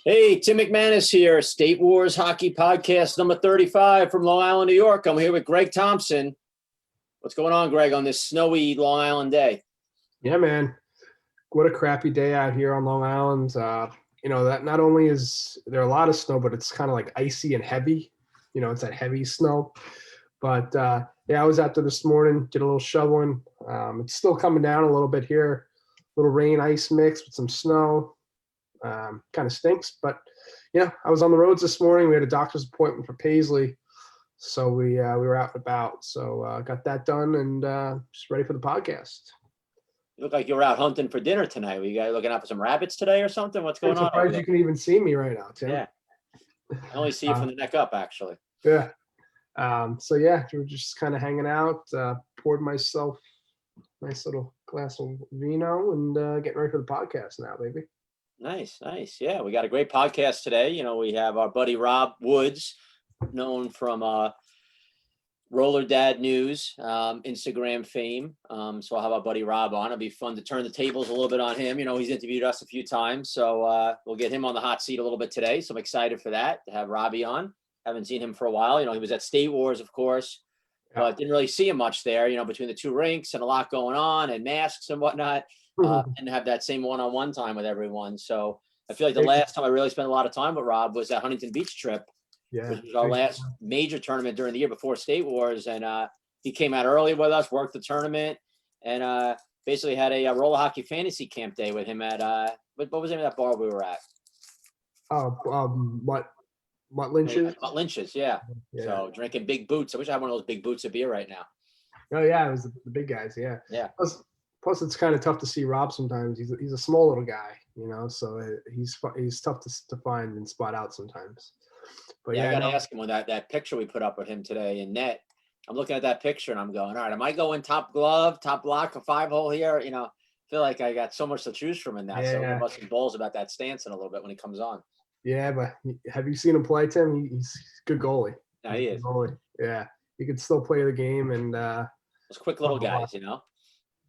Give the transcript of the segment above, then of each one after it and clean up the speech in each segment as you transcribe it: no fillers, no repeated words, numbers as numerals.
Hey, Tim McManus here, State Wars Hockey Podcast number 35 from Long Island, New York. I'm here with Greg Thompson. What's going on, Greg, on this snowy Long Island day? Yeah, man. What a crappy day out here on Long Island. That not only is there a lot of snow, but it's kind of like icy and heavy. It's that heavy snow. But I was out there this morning, did a little shoveling. It's still coming down a little bit here. A little rain, ice mix with some snow. Kind of stinks, but I was on the roads this morning. We had a doctor's appointment for Paisley, so we were out and about. So got that done and just ready for the podcast. You look like you were out hunting for dinner tonight. Were you guys looking out for some rabbits today or something? What's going on? I'm surprised you can even see me right now, Tim. Yeah, I only see you from the neck up, actually. Yeah. We're just kind of hanging out. Poured myself a nice little glass of vino and getting ready for the podcast now, baby. Nice. Yeah, we got a great podcast today. We have our buddy Robb Woods, known from Roller Dad News, Instagram fame. So I'll have our buddy Robb on. It'll be fun to turn the tables a little bit on him. He's interviewed us a few times, so we'll get him on the hot seat a little bit today. So I'm excited for that, to have Robbie on. Haven't seen him for a while. He was at State Wars, of course, but didn't really see him much there, between the two rinks and a lot going on and masks and whatnot. And have that same one-on-one time with everyone. So I feel like the last time I really spent a lot of time with Robb was that Huntington Beach trip, which was our last major tournament during the year before State Wars. And he came out early with us, worked the tournament, and basically had a roller hockey fantasy camp day with him at what was the name of that bar we were at? Mutt Lynch's? Mutt Lynch's, yeah. So drinking big boots. I wish I had one of those big boots of beer right now. Oh yeah, it was the big guys. Yeah. Yeah. Plus, it's kind of tough to see Robb sometimes. He's a small little guy, so he's tough to find and spot out sometimes. But I got to ask him on that picture we put up with him today in net. I'm looking at that picture and I'm going, all right, am I going top glove, top block, a 5-hole here? I feel like I got so much to choose from in that. So we'll bust some balls about that stance in a little bit when he comes on. Yeah, but have you seen him play, Tim? He's a good goalie. No, he is. Goalie. Yeah, he can still play the game and those quick little guys,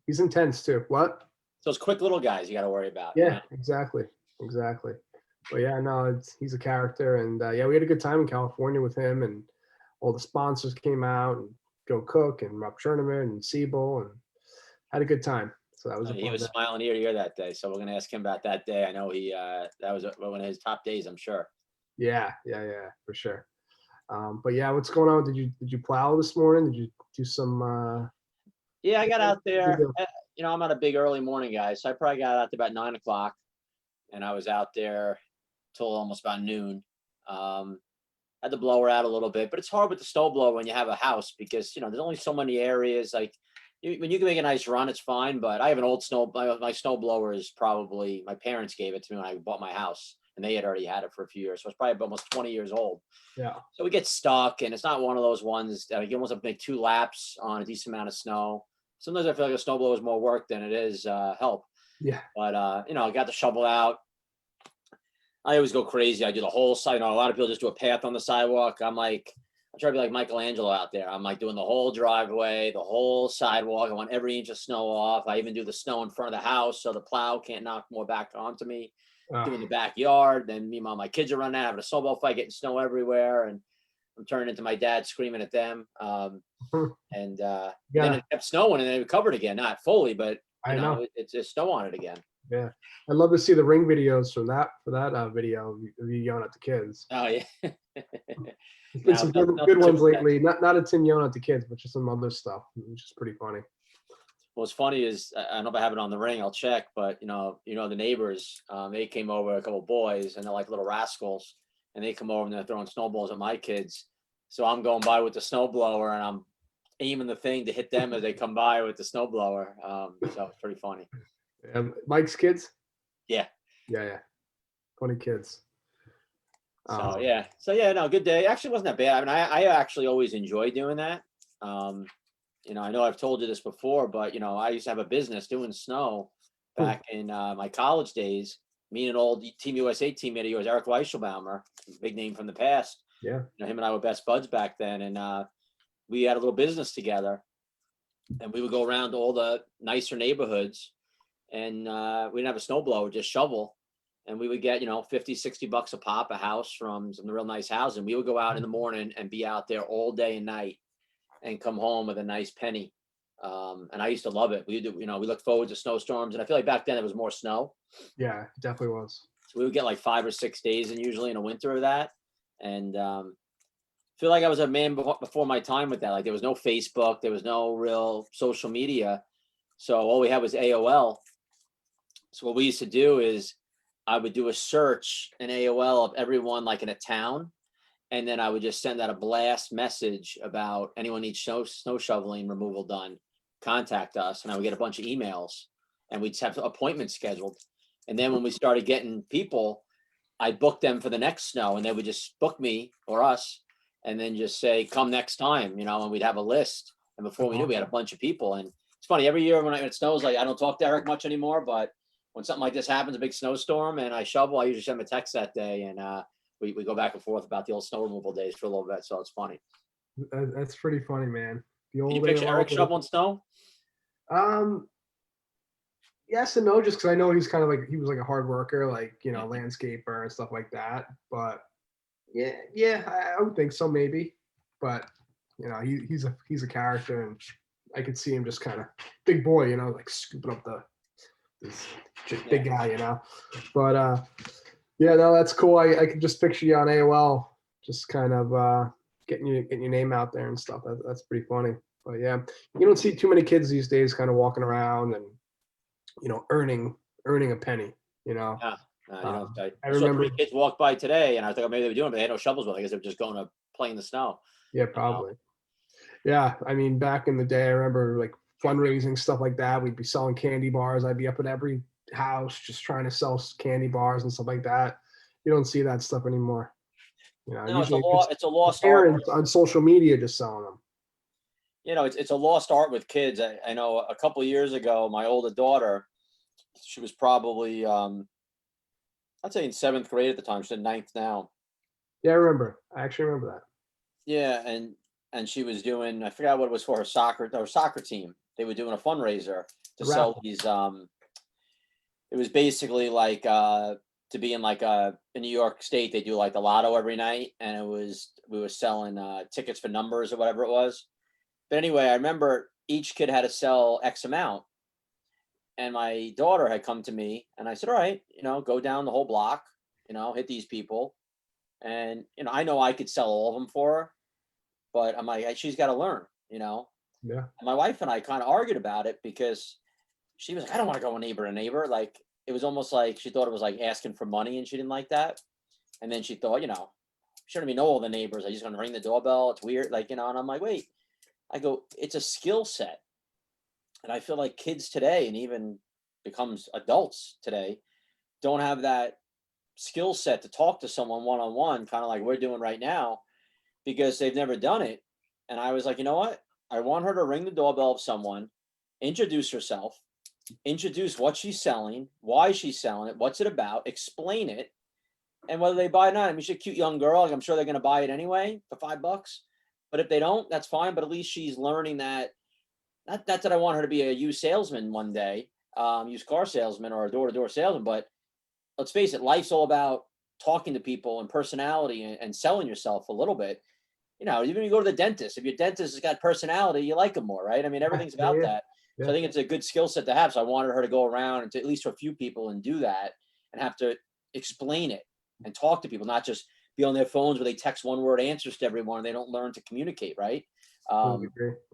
He's intense too. What? Those quick little guys you got to worry about. Yeah, exactly. But he's a character, and we had a good time in California with him, and all the sponsors came out, and Joe Cook and Rob Chernobyl and Siebel, and had a good time. So that was. He was smiling ear to ear that day. So we're gonna ask him about that day. I know he that was one of his top days, I'm sure. Yeah, for sure. But what's going on? Did you plow this morning? Did you do some? Yeah, I got out there. I'm not a big early morning guy, so I probably got out there about 9 o'clock, and I was out there till almost about noon. Had the blower out a little bit, but it's hard with the snow blower when you have a house because there's only so many areas. Like when you can make a nice run, it's fine. But I have an old my snow blower is probably my parents gave it to me when I bought my house, and they had already had it for a few years, so it's probably almost 20 years old. Yeah. So we get stuck, and it's not one of those ones that you almost have to make 2 laps on a decent amount of snow. Sometimes I feel like a snowblower is more work than it is help. Yeah. But, I got the shovel out. I always go crazy. I do the whole side. A lot of people just do a path on the sidewalk. I try to be like Michelangelo out there. I'm like doing the whole driveway, the whole sidewalk. I want every inch of snow off. I even do the snow in front of the house so the plow can't knock more back onto me. Doing the backyard. Then meanwhile, my kids are running out, having a snowball fight, getting snow everywhere. And I'm turning into my dad screaming at them. Then it kept snowing and then it covered again, not fully, but I know it's just snow on it again. Yeah, I'd love to see the ring videos for that video of you yelling at the kids. Oh yeah, there's been some good ones lately. Not a Tim yelling at the kids, but just some other stuff, which is pretty funny. What's funny is I don't know if I have it on the ring. I'll check, but the neighbors, they came over, a couple of boys, and they're like little rascals. And they come over and they're throwing snowballs at my kids. So I'm going by with the snowblower and I'm aiming the thing to hit them as they come by with the snowblower. So it's pretty funny. Mike's kids? Yeah. Yeah. Funny kids. Good day. Actually, it wasn't that bad. I mean, I actually always enjoy doing that. I know I've told you this before, but, I used to have a business doing snow back in my college days. Me and an old Team USA teammate of yours, Eric Weisselbaumer, big name from the past. Yeah. Him and I were best buds back then. And we had a little business together. And we would go around to all the nicer neighborhoods. And we didn't have a snowblower, just shovel. and we would get, 50, $60 a pop a house from some real nice houses. And we would go out in the morning and be out there all day and night and come home with a nice penny. And I used to love it. We looked forward to snowstorms, and I feel like back then it was more snow. Yeah, it definitely was. So we would get like 5 or 6 days, and usually in a winter of that. And feel like I was a man before my time with that. Like there was no Facebook, there was no real social media, so all we had was AOL. So what we used to do is I would do a search in AOL of everyone like in a town, and then I would just send out a blast message about anyone needs snow shoveling removal done, contact us, and I would get a bunch of emails, and we'd have appointments scheduled. And then when we started getting people, I booked them for the next snow, and they would just book me or us, and then just say, come next time, and we'd have a list. And before we knew, we had a bunch of people. And it's funny, every year when it snows, like I don't talk to Eric much anymore, but when something like this happens, a big snowstorm, and I shovel, I usually send him a text that day, and we go back and forth about the old snow removal days for a little bit. So it's funny. That's pretty funny, man. The old Can you picture Eric shoveling snow? Yes and no, just because I know he's kind of like, he was like a hard worker, like, landscaper and stuff like that. But yeah, I would think so, maybe. But he's a character, and I could see him just kind of big boy, like scooping up this big guy, But yeah, no, that's cool. I can just picture you on AOL, just kind of getting your name out there and stuff. That's pretty funny. But yeah, you don't see too many kids these days kind of walking around and earning a penny. Yeah. I I saw remember 3 kids walk by today, and I thought maybe they were doing it, but they had no shovels with. I guess they were just going to play in the snow. Yeah, probably. Yeah, I mean, back in the day, I remember like fundraising stuff like that. We'd be selling candy bars. I'd be up at every house just trying to sell candy bars and stuff like that. You don't see that stuff anymore. No, Usually it's a lost art. parents on social media just selling them. It's a lost art with kids. I know a couple of years ago, my older daughter, she was probably, I'd say in 7th grade at the time. She's in 9th now. Yeah, I remember. I actually remember that. Yeah, and she was doing, I forgot what it was for her soccer team. They were doing a fundraiser to sell these. It was basically like to be in like in New York State, they do like the lotto every night, and we were selling tickets for numbers or whatever it was. But anyway, I remember each kid had to sell X amount, and my daughter had come to me, and I said, all right, go down the whole block, hit these people. And, I know I could sell all of them for her, but I'm like, she's got to learn, Yeah. And my wife and I kind of argued about it because she was like, I don't want to go neighbor to neighbor. Like, it was almost like she thought it was like asking for money, and she didn't like that. And then she thought, she don't even know all the neighbors. I just going to ring the doorbell. It's weird. Like, and I'm like, wait, I go, it's a skill set. And I feel like kids today, and even becomes adults today, don't have that skill set to talk to someone one-on-one, kind of like we're doing right now, because they've never done it. And I was like, you know what? I want her to ring the doorbell of someone, introduce herself, introduce what she's selling, why she's selling it, what's it about, explain it, and whether they buy it or not. I mean, she's a cute young girl. Like, I'm sure they're going to buy it anyway for $5. But if they don't, that's fine. But at least she's learning that. Not that I want her to be a used salesman one day, used car salesman or a door-to-door salesman. But let's face it, life's all about talking to people and personality and selling yourself a little bit. Even when you go to the dentist, if your dentist has got personality, you like them more, right? I mean, everything's about that. So I think it's a good skill set to have. So I wanted her to go around and to at least to a few people and do that, and have to explain it and talk to people, not just be on their phones where they text one word answers to everyone and they don't learn to communicate, right? So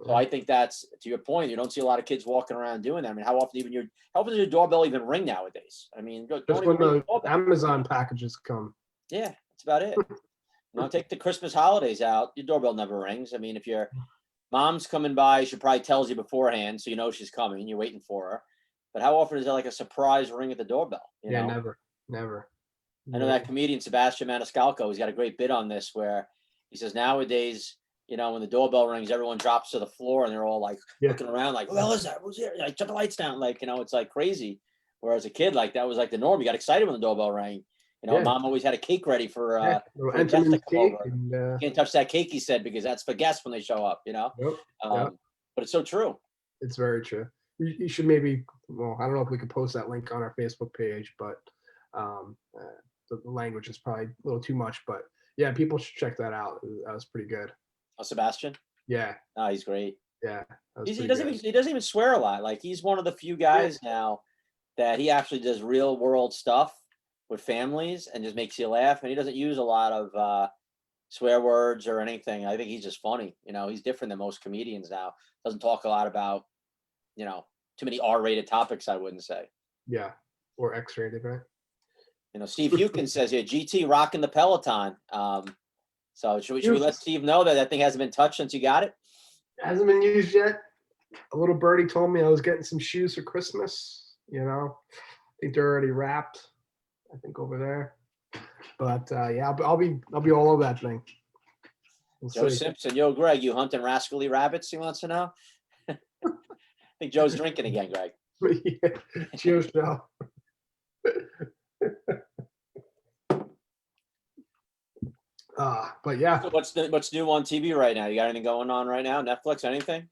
I think that's, to your point, you don't see a lot of kids walking around doing that. I mean, how often does your doorbell even ring nowadays? I mean, just when the Amazon packages come. Yeah, that's about it. Take the Christmas holidays out, your doorbell never rings. I mean, if your mom's coming by, she probably tells you beforehand, so you know she's coming, you're waiting for her. But how often is there like a surprise ring at the doorbell? Never. I know that comedian Sebastian Maniscalco, he's got a great bit on this where he says nowadays, when the doorbell rings, everyone drops to the floor and they're all like looking around like, well, is that? Who's here? Like, shut the lights down. Like, it's like crazy. Whereas a kid, like, that was like the norm. You got excited when the doorbell rang. Mom always had a cake ready for guests to come over. And, can't touch that cake, he said, because that's for guests when they show up, But it's so true. It's very true. You should maybe, I don't know if we could post that link on our Facebook page, but The language is probably a little too much, but yeah, people should check that out. That was pretty good. Oh, Sebastian. Yeah, Oh, he's great. yeah, that was He pretty doesn't good. even swear a lot. Like he's one of the few Yeah, guys now that he actually does real world stuff with families and just makes you laugh. And he doesn't use a lot of swear words or anything. I think he's just funny. He's different than most comedians now. Doesn't talk a lot about, too many R-rated topics, I wouldn't say. yeah, or X-rated, right? Steve Hukin says here, GT rocking the Peloton. So should we let Steve know that thing hasn't been touched since you got it? It hasn't been used yet. A little birdie told me I was getting some shoes for Christmas. I think they're already wrapped. I think over there. But yeah, I'll be all over that thing. We'll Joe see. Simpson, yo, Greg, you hunting rascally rabbits? He wants to know. I think Joe's drinking again, Greg. Yeah, cheers, Joe. But yeah. So what's new on TV right now? You got anything going on right now? Netflix, anything?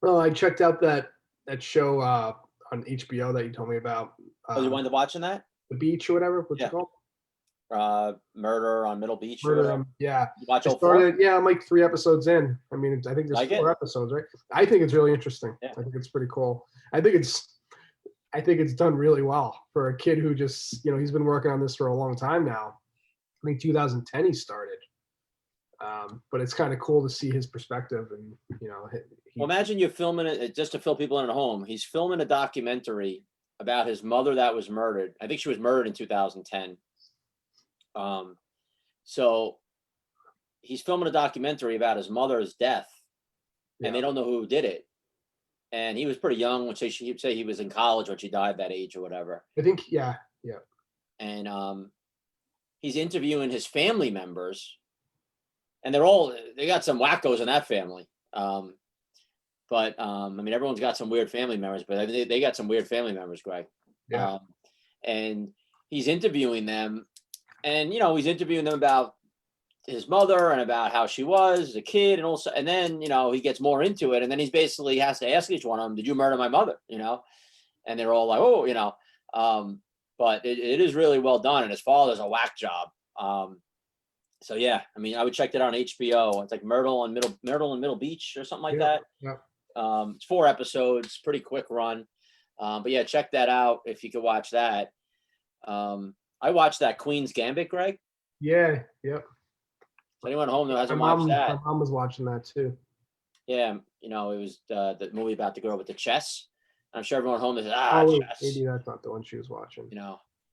Well, I checked out that show on HBO that you told me about. You wind up watching that? The Beach or whatever. What's Yeah. it called? Murder on Middle Beach. Murder. Yeah. You watch I all four? started. Yeah, I'm like 3 episodes in. I mean, I think there's Like 4 it? episodes, right? I think it's really interesting. Yeah. I think it's pretty cool. I think it's done really well for a kid who just, he's been working on this for a long time now. I think 2010 he started. But it's kind of cool to see his perspective, and Well, imagine you're filming it just to fill people in at home. He's filming a documentary about his mother that was murdered. I think she was murdered in 2010. So he's filming a documentary about his mother's death, and they don't know who did it. And he was pretty young, which he'd say he was in college when she died, that age or whatever. I think, yeah. And he's interviewing his family members, and they got some wackos in that family. But I mean, everyone's got some weird family members, but they got some weird family members, Greg. Yeah. And he's interviewing them, and he's interviewing them about his mother and about how she was as a kid, and then he gets more into it, and then he's basically has to ask each one of them, "Did you murder my mother?" And they're all like, "Oh," But it is really well done, and his father's a whack job. So yeah, I mean, I would check that out on HBO. It's like Myrtle and Middle Beach or something like that. Yeah. It's 4 episodes, pretty quick run. But yeah, check that out if you could watch that. I watched that Queen's Gambit, Greg. Yeah. Yep. So anyone at home that hasn't watched that? My mom was watching that too. Yeah, it was the movie about the girl with the chess. I'm sure everyone at home is chess. Maybe that's not the one she was watching.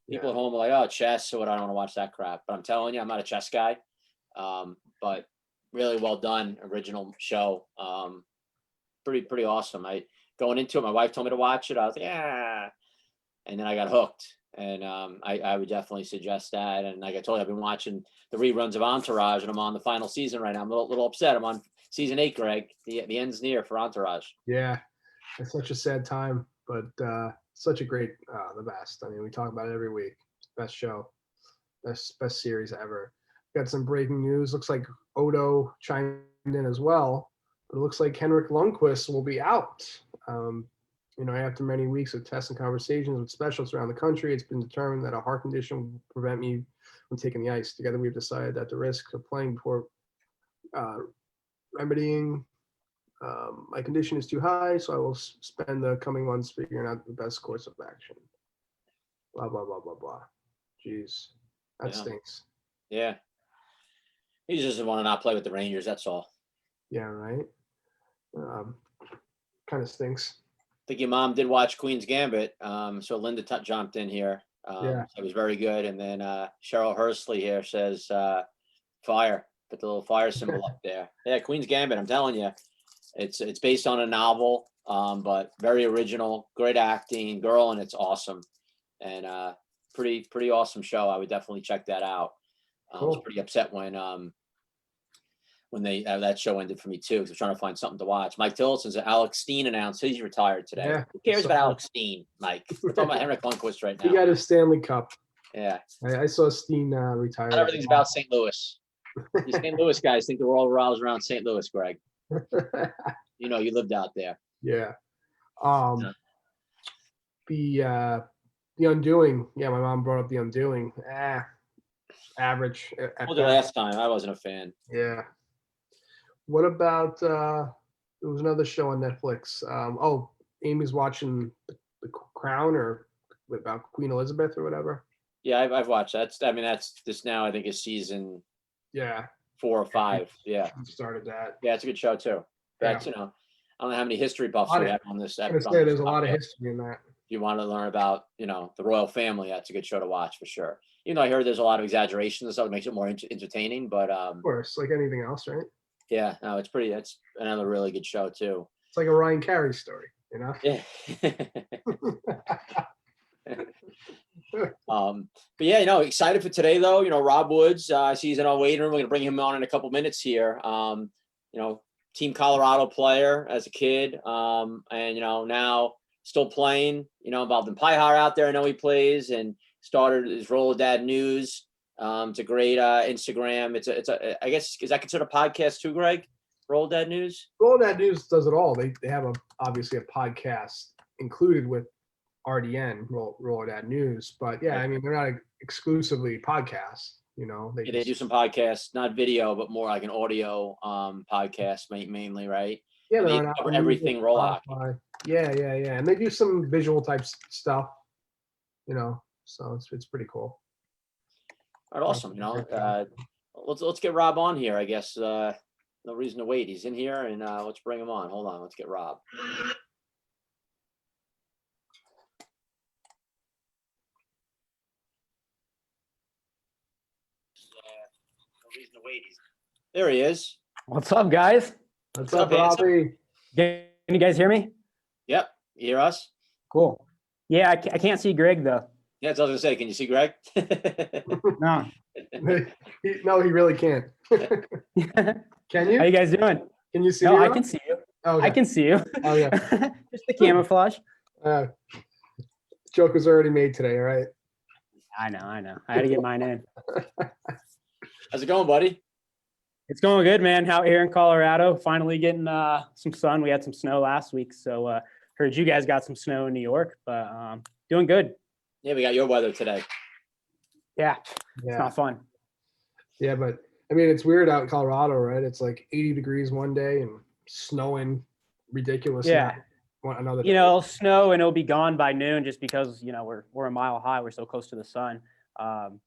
People at home are like, "Oh, chess," so I don't want to watch that crap. But I'm telling you, I'm not a chess guy. But really well done, original show. Pretty awesome. Going into it, my wife told me to watch it. I was like, yeah, and then I got hooked. And I would definitely suggest that. And like I told you, I've been watching the reruns of Entourage, and I'm on the final season right now. I'm a little upset. I'm on season 8, Greg. The end's near for Entourage. Yeah, it's such a sad time, but such a great, the best. I mean, we talk about it every week. Best show, best series ever. Got some breaking news. Looks like Odo chimed in as well, but it looks like Henrik Lundqvist will be out. After many weeks of tests and conversations with specialists around the country, it's been determined that a heart condition will prevent me from taking the ice. Together, we've decided that the risk of playing before remedying my condition is too high, so I will spend the coming months figuring out the best course of action. Blah, blah, blah, blah, blah. Jeez, that stinks. Yeah. He just doesn't want to not play with the Rangers, that's all. Yeah, right? Kind of stinks. I think your mom did watch Queen's Gambit. So Linda jumped in here. It was very good. And then Cheryl Hursley here says fire. Put the little fire symbol up there. Yeah, Queen's Gambit, I'm telling you. It's based on a novel, but very original, great acting, girl, and it's awesome. And pretty awesome show. I would definitely check that out. I was pretty upset when that show ended for me too, because I was trying to find something to watch. Mike Tillotson said Alex Steen announced he's retired today. Yeah, who cares about Alex Steen, Mike? We're talking about Henrik Lundqvist right now. He got his Stanley Cup. Yeah. I saw Steen retire. Not everything's about St. Louis. These St. Louis guys think the world revolves around St. Louis, Greg. You lived out there. Yeah. The The Undoing. Yeah, my mom brought up The Undoing. Average at Well, the best. last time I wasn't a fan. Yeah. What about there was another show on Netflix. Amy's watching the Crown or about Queen Elizabeth or whatever. Yeah, I've watched that. That's this now. I think is season Yeah. 4 or 5. Yeah, Started that. yeah, it's a good show too. That's Yeah. I don't know how many history buffs we have on this. I was On gonna say this there's a lot of podcast. history in that. If you want to learn about the royal family, that's a good show to watch for sure. I heard there's a lot of exaggerations and stuff that makes it more entertaining, but Of course, like anything else, right? yeah, no, it's pretty. That's another really good show too. It's like a Ryan Carey story, Yeah. But yeah, excited for today though. Robb Woods, I see he's in our waiting room. We're gonna bring him on in a couple minutes here. Team Colorado player as a kid, and now still playing. Involved in Pie-Har out there. I know he plays and started his Roller Dad News. It's a great Instagram. It's a I guess, is that considered a podcast too, Greg? Roller Dad News. Roller Dad News does it all. They have obviously a podcast included with RDN, Roller Dad News. But yeah, I mean, they're not exclusively podcasts. They do some podcasts, not video, but more like an audio podcast mainly, right? Yeah, they they're on cover Apple everything Music, roll hockey. Spotify. Yeah, and they do some visual type stuff. So it's pretty cool. All right, awesome. Let's get Robb on here. I guess no reason to wait. He's in here, and let's bring him on. Hold on, let's get Robb. No reason to wait. There he is. What's up, guys? What's up, up, Robbie? Can you guys hear me? Yep, you hear us? Cool. Yeah, I can't see Greg though. Yeah, that's what I was gonna say. Can you see Greg? No. No, he really can't. Can you? How you guys doing? Can you see No, me? I can see you. Oh, okay. I can see you. Oh, yeah. Just the camouflage. Joke was already made today, all right? I know. I had to get mine in. How's it going, buddy? It's going good, man. Out here in Colorado, finally getting some sun. We had some snow last week, so heard you guys got some snow in New York, but doing good. Yeah, we got your weather today. Yeah, it's not fun. Yeah, but I mean, it's weird out in Colorado, right? It's like 80 degrees one day and snowing ridiculous. Yeah. Another day. It'll snow and it'll be gone by noon just because, we're a mile high. We're so close to the sun.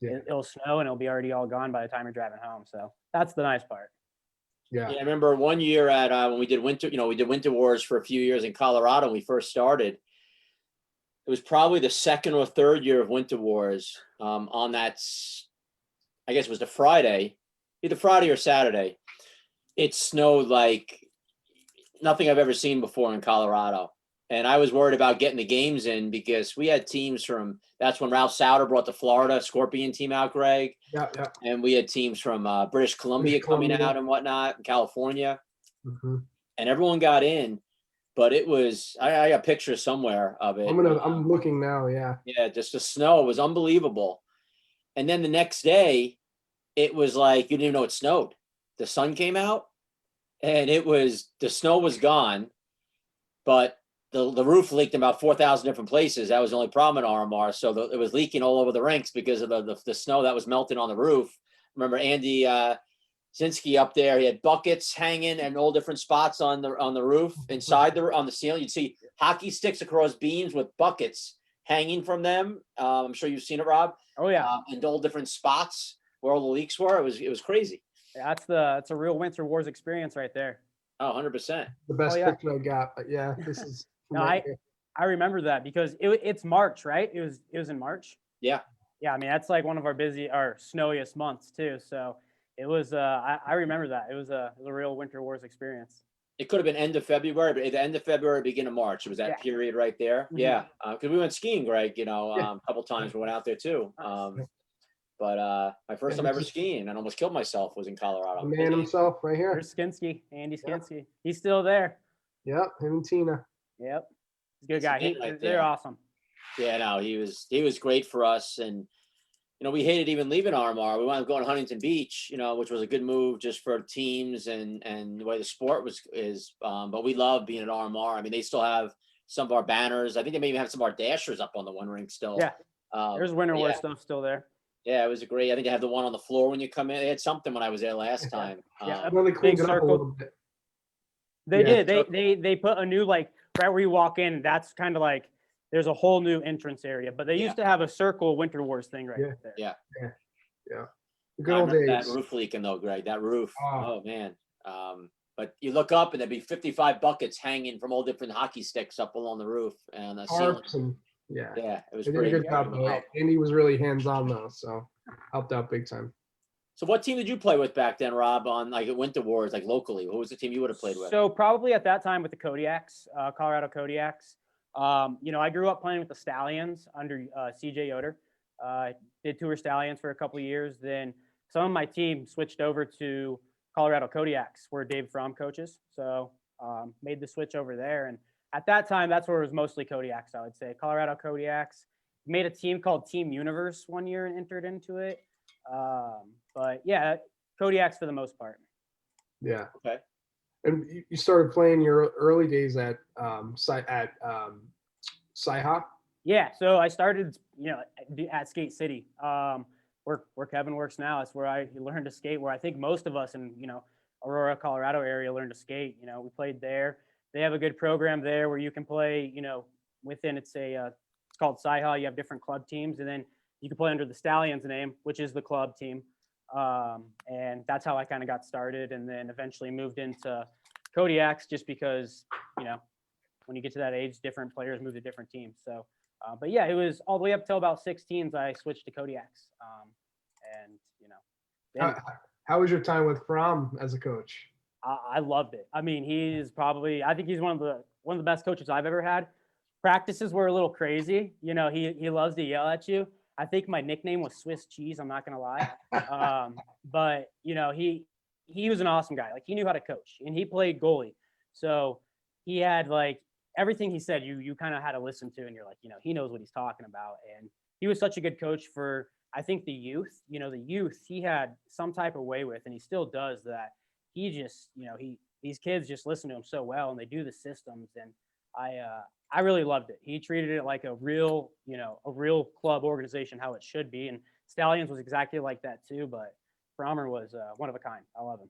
It'll snow and it'll be already all gone by the time you're driving home. So that's the nice part. Yeah. I remember one year at when we did winter, we did Winter Wars for a few years in Colorado when we first started. It was probably the second or third year of Winter Wars. On that, I guess it was the Friday, either Friday or Saturday. It snowed like nothing I've ever seen before in Colorado. And I was worried about getting the games in because we had teams that's when Ralph Souter brought the Florida Scorpion team out, Greg. Yeah. And we had teams from British Columbia coming out and whatnot, in California. Mm-hmm. And everyone got in, but it was, I got pictures somewhere of it. I'm looking now, yeah. Yeah, just the snow was unbelievable. And then the next day, it was like, you didn't even know it snowed. The sun came out and the snow was gone, but the roof leaked in about 4,000 different places. That was the only problem in RMR. So it was leaking all over the rinks because of the snow that was melting on the roof. Remember Andy Zinski up there, he had buckets hanging and all different spots on the roof, on the ceiling. You'd see hockey sticks across beams with buckets hanging from them. I'm sure you've seen it, Robb. Oh yeah. And all different spots where all the leaks were. It was crazy. That's a real Winter Wars experience right there. Oh, 100%. The best yeah. picture I got, but yeah, this is. No, I remember that because it's March, right? It was in March. Yeah. Yeah, I mean that's like one of our snowiest months too. So it was. I remember that it was a real Winter Wars experience. It could have been end of February, but at the end of February, beginning of March. It was that period right there. Mm-hmm. Yeah, because we went skiing, Greg. A couple times we went out there too. But my first time ever skiing and almost killed myself was in Colorado. The man himself, right here. There's Skinsky, Andy Skinsky. Yep. He's still there. Yep, him and Tina. Yep, he's a good guy. They're awesome. Yeah, no, he was great for us, and we hated even leaving RMR. We wanted to go to Huntington Beach, which was a good move just for teams and the way the sport is. But we love being at RMR. I mean, they still have some of our banners. I think they may even have some of our dashers up on the one rink still. Yeah. There's winter but wear yeah, stuff still there. yeah, it was a great. I think they have the one on the floor when you come in. They had something when I was there last time. Yeah, Well, they cleaned big it up a circle. little bit. They Yeah, did. They put a new, like, right where you walk in, that's kind of like there's a whole new entrance area. But they used to have a circle winter wars thing right there. Yeah. The good I old remember that days. roof leaking though, Greg. That roof. Oh. Oh man. But you look up and there'd be 55 buckets hanging from all different hockey sticks up along the roof and the ceiling. Harps and yeah. Yeah, it was They did a pretty. good job though. Andy was really hands-on though, so helped out big time. So what team did you play with back then, Rob, on like Winter Wars, like locally? What was the team you would have played with? So probably at that time with the Kodiaks, Colorado Kodiaks. I grew up playing with the Stallions under CJ Yoder. Did tour Stallions for a couple of years. Then some of my team switched over to Colorado Kodiaks, where Dave Fromm coaches. So made the switch over there. And at that time, that's where it was mostly Kodiaks, I would say. Colorado Kodiaks. Made a team called Team Universe one year and entered into it. But yeah, Kodiaks for the most part. Yeah. Okay. And you started playing your early days at SWH? Yeah, so I started, at Skate City, where Kevin works now. That's where I learned to skate. Where I think most of us in Aurora, Colorado area learned to skate. We played there. They have a good program there where you can play. Within it's called SWH. You have different club teams, and then you can play under the Stallions name, which is the club team. And that's how I kind of got started, and then eventually moved into Kodiaks just because when you get to that age, different players move to different teams. So. But yeah, it was all the way up till about 16s. I switched to Kodiaks, How was your time with Fromm as a coach? I loved it. I mean, I think he's one of the best coaches I've ever had. Practices were a little crazy. He loves to yell at you. I think my nickname was Swiss Cheese. I'm not gonna lie, but he was an awesome guy. Like, he knew how to coach, and he played goalie, so he had like. Everything he said, you kind of had to listen to, and you're like, he knows what he's talking about. And he was such a good coach for, I think, the youth. The youth he had some type of way with, and he still does that. He just, these kids just listen to him so well, and they do the systems. And I really loved it. He treated it like a real club organization, how it should be. And Stallions was exactly like that too. But Frommer was one of a kind. I love him.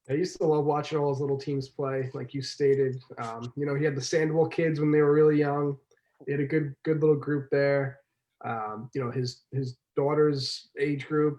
I used to love watching all those little teams play, like you stated. He had the Sandoval kids when they were really young. They had a good little group there. His daughter's age group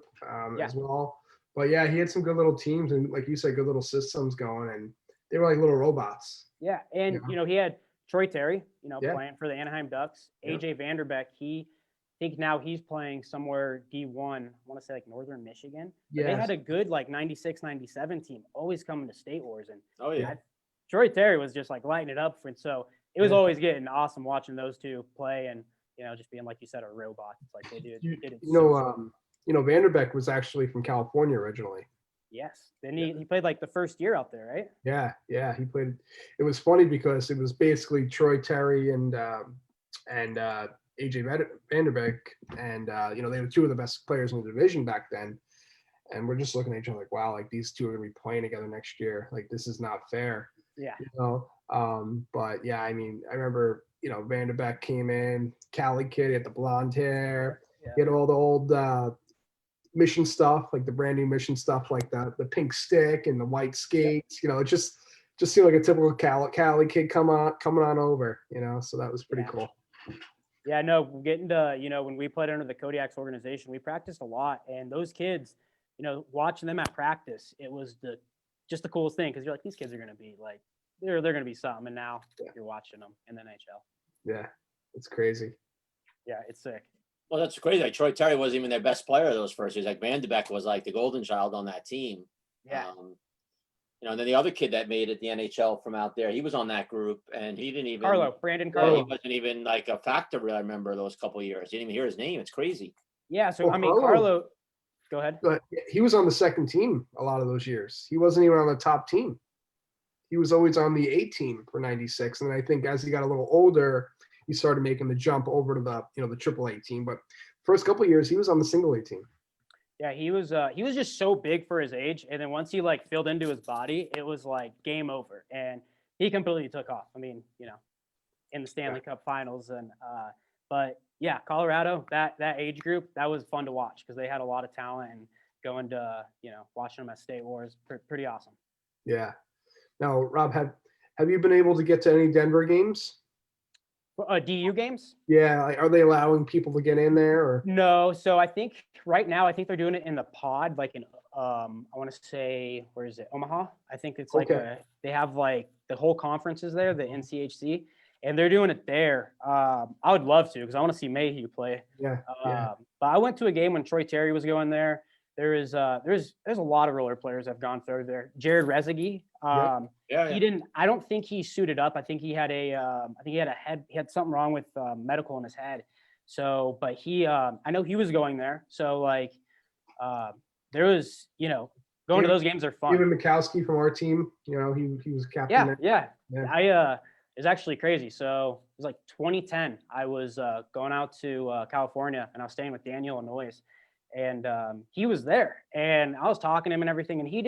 as well. But yeah, he had some good little teams, and like you said, good little systems going, and they were like little robots. Yeah, and he had Troy Terry, playing for the Anaheim Ducks. AJ Vanderbeck, I think now he's playing somewhere D1, I want to say like Northern Michigan. Yeah. They had a good like 96, 97 team, always coming to State Wars. And Troy Terry was just like lighting it up. So it was always getting awesome watching those two play, and just being, like you said, a robot. It's like they did it. Vanderbeck was actually from California originally. Yes. Then he played like the first year out there, right? Yeah. He played. It was funny because it was basically Troy Terry and AJ Vanderbeek, and they were two of the best players in the division back then. And we're just looking at each other like, wow, like these two are gonna be playing together next year. Like, this is not fair. Yeah. But yeah, I mean, I remember, Vanderbeek came in, Cali kid, he had the blonde hair, he had all the old mission stuff, like the brand new mission stuff, like the pink stick and the white skates. It just seemed like a typical Cali kid coming on over. So that was pretty cool. Yeah, no, getting to, when we played under the Kodiaks organization, we practiced a lot. And those kids, watching them at practice, it was just the coolest thing, because you're like, these kids are going to be like, they're going to be something. And now you're watching them in the NHL. Yeah, it's crazy. Yeah, it's sick. Well, that's crazy. Like, Troy Terry wasn't even their best player those first years. Like, Vanderbeek was like the golden child on that team. Yeah. And then the other kid that made it the NHL from out there, he was on that group, and he didn't even Brandon Carlo. He wasn't even like a factor. Really, I remember those couple of years. You didn't even hear his name. It's crazy. Yeah. So Carlo. Go ahead. But he was on the second team a lot of those years. He wasn't even on the top team. He was always on the A team for '96, and I think as he got a little older, he started making the jump over to the the AAA team. But first couple of years, he was on the single A team. Yeah, he was just so big for his age, and then once he like filled into his body, it was like game over, and he completely took off. I mean, in the Stanley Cup Finals. And but yeah, Colorado, that age group, that was fun to watch because they had a lot of talent, and going to watching them at State Wars, pretty awesome. Yeah. Now, Rob, have you been able to get to any Denver games? DU games? Yeah, like, are they allowing people to get in there? Or No, so I think right now they're doing it in the pod, like in I want to say, where is it? Omaha. I think it's like they have like the whole conference is there, the NCHC, and they're doing it there. I would love to because I want to see Mayhew play. yeah. But I went to a game when Troy Terry was going there. There's a lot of roller players that have gone through there. Jared Rezegi. He didn't. I don't think he suited up. I think he had he had something wrong with medical in his head. So, but I know he was going there. So like, there was, going to those games are fun. Even Mikowski from our team, he was captain. Yeah. It's actually crazy. So it was like 2010. I was going out to California, and I was staying with Daniel Illinois, and he was there, and I was talking to him and everything, and he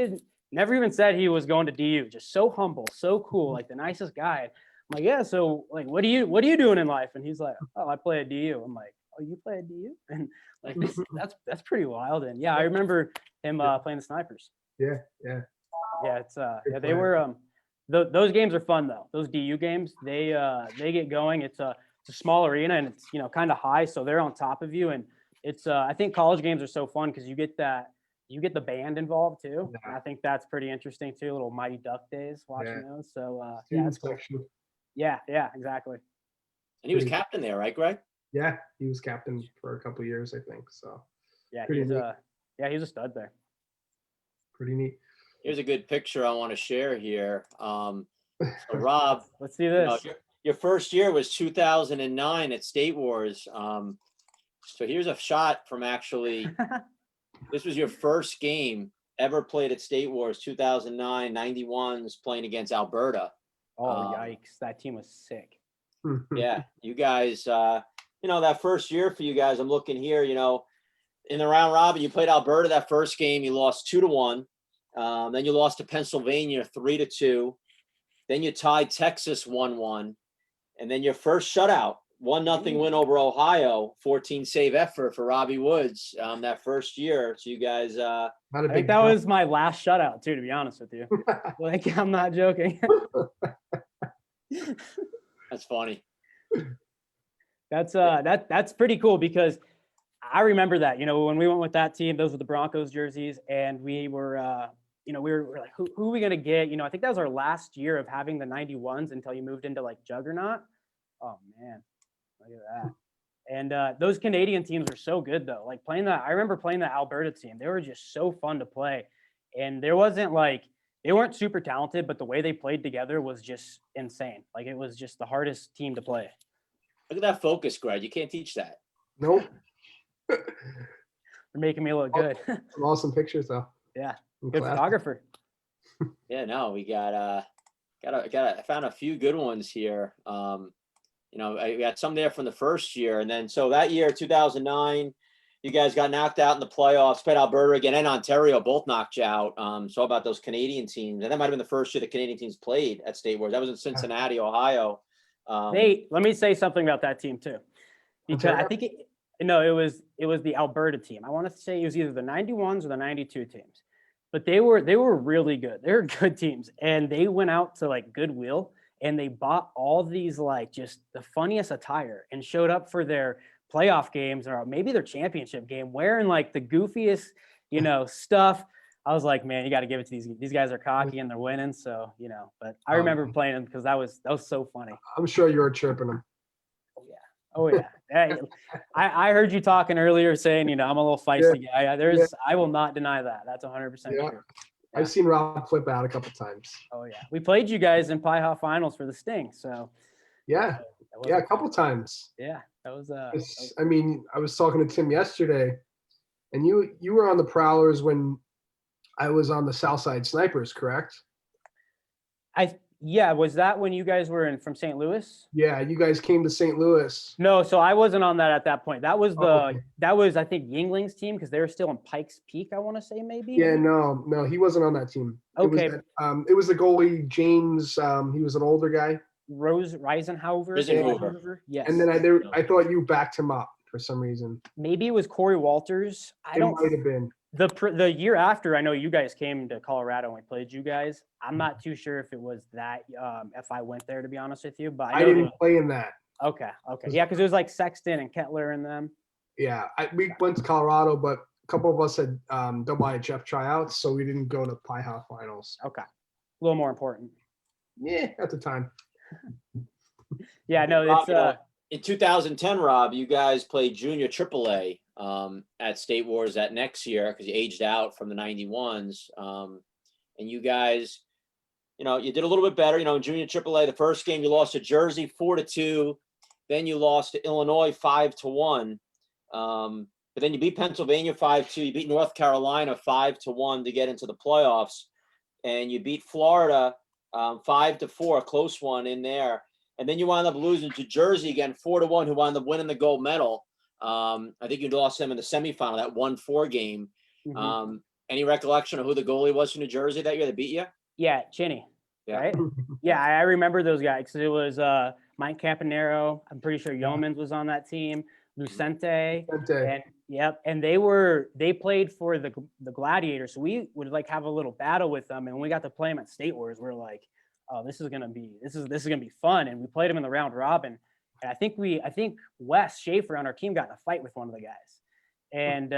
never even said he was going to DU. Just so humble, so cool, like the nicest guy. I'm like, yeah. So like, what are you doing in life? And he's like, oh, I play at DU. I'm like, oh, you play at DU? And like, that's pretty wild. And yeah, I remember him playing the Snipers. Yeah. It's they were those games are fun though. Those DU games, they get going. It's a small arena, and it's kind of high, so they're on top of you. And it's I think college games are so fun because you get the band involved too. Yeah. And I think that's pretty interesting too. Little Mighty Duck days watching those. So Student it's cool. section. Yeah, exactly. And he was captain there, right, Greg? Yeah, he was captain for a couple of years, I think. So Yeah, pretty he's a stud there. Pretty neat. Here's a good picture I want to share here. So Rob, Let's see this. your first year was 2009 at State Wars. So here's a shot from actually, this was your first game ever played at State Wars, 2009, 91s, playing against Alberta. Oh, yikes. That team was sick. Yeah, you guys, that first year for you guys, I'm looking here, in the round robin, you played Alberta that first game, you lost 2-1. Then you lost to Pennsylvania 3-2. Then you tied Texas 1-1. And then your first shutout, 1-0 win over Ohio, 14 save effort for Robbie Woods that first year. So you guys I think that was my last shutout too, to be honest with you. Like, I'm not joking. That's funny. That's pretty cool because I remember that, when we went with that team, those were the Broncos jerseys, and we were we were like, who are we gonna get? I think that was our last year of having the 91s until you moved into like Juggernaut. Oh man, look at that. And those Canadian teams were so good though. Like I remember playing the Alberta team. They were just so fun to play. And there wasn't they weren't super talented, but the way they played together was just insane. Like it was just the hardest team to play. Look at that focus, Greg. You can't teach that. Nope. You're making me look good. Some awesome pictures though. Yeah. Good photographer. Yeah, no, we I found a few good ones here. I got some there from the first year. And then, so that year, 2009, you guys got knocked out in the playoffs, played Alberta again and Ontario, both knocked you out. So about those Canadian teams. And that might've been the first year the Canadian teams played at State Wars. That was in Cincinnati, Ohio. Hey, let me say something about that team too. Because I think it was the Alberta team. I want to say it was either the 91s or the 92 teams. But they were really good. They were good teams. And they went out to like Goodwill and they bought all these like just the funniest attire and showed up for their playoff games or maybe their championship game wearing like the goofiest, stuff. I was like, man, you got to give it to these guys are cocky and they're winning. So, but I remember playing them because that was so funny. I'm sure you were chirping them. Oh yeah. Hey, I heard you talking earlier saying, I'm a little feisty guy. I will not deny that. That's 100% true. Yeah. I've seen Rob flip out a couple times. Oh yeah. We played you guys in Pi Ha finals for the Sting. So yeah, a couple times. Yeah. That was I was talking to Tim yesterday and you were on the Prowlers when I was on the Southside Snipers, correct? Yeah, was that when you guys were from St. Louis? Yeah, you guys came to St. Louis. No, so I wasn't on that at that point. That was I think Yingling's team because they were still in Pikes Peak, I want to say maybe. Yeah, no, he wasn't on that team. Okay. It was the goalie James. He was an older guy. Reisenhover. Yes. And then I thought you backed him up for some reason. Maybe it was Corey Walters. It might have been. The year after, I know you guys came to Colorado and we played you guys. I'm not too sure if it was that if I went there, to be honest with you, but I didn't play in that. Okay. Yeah, because it was like Sexton and Kettler and them. Yeah, we went to Colorado, but a couple of us had WHF tryouts, so we didn't go to Pi High finals. Okay. A little more important. Yeah, at the time. Yeah, no, it's in 2010, Rob, you guys played junior AAA at State Wars that next year because you aged out from the 91s. And you guys, you did a little bit better, in junior AAA. The first game you lost to Jersey 4-2. Then you lost to Illinois 5-1. But then you beat Pennsylvania 5-2. You beat North Carolina 5-1 to get into the playoffs. And you beat Florida 5-4, a close one in there. And then you wound up losing to Jersey again, 4-1, who wound up winning the gold medal. I think you lost them in the semifinal, that 1-4 game. mm-hmm. Any recollection of who the goalie was from New Jersey that year that beat you? Yeah, Chinny. Yeah. Right? Yeah, I remember those guys because it was Mike Campanero. I'm pretty sure Yeomans was on that team. Lucente. And they played for the Gladiators. So we would like have a little battle with them. And when we got to play them at State Wars, we're like, oh, this is gonna be fun. And we played them in the round robin. And I think Wes Schaefer on our team got in a fight with one of the guys. And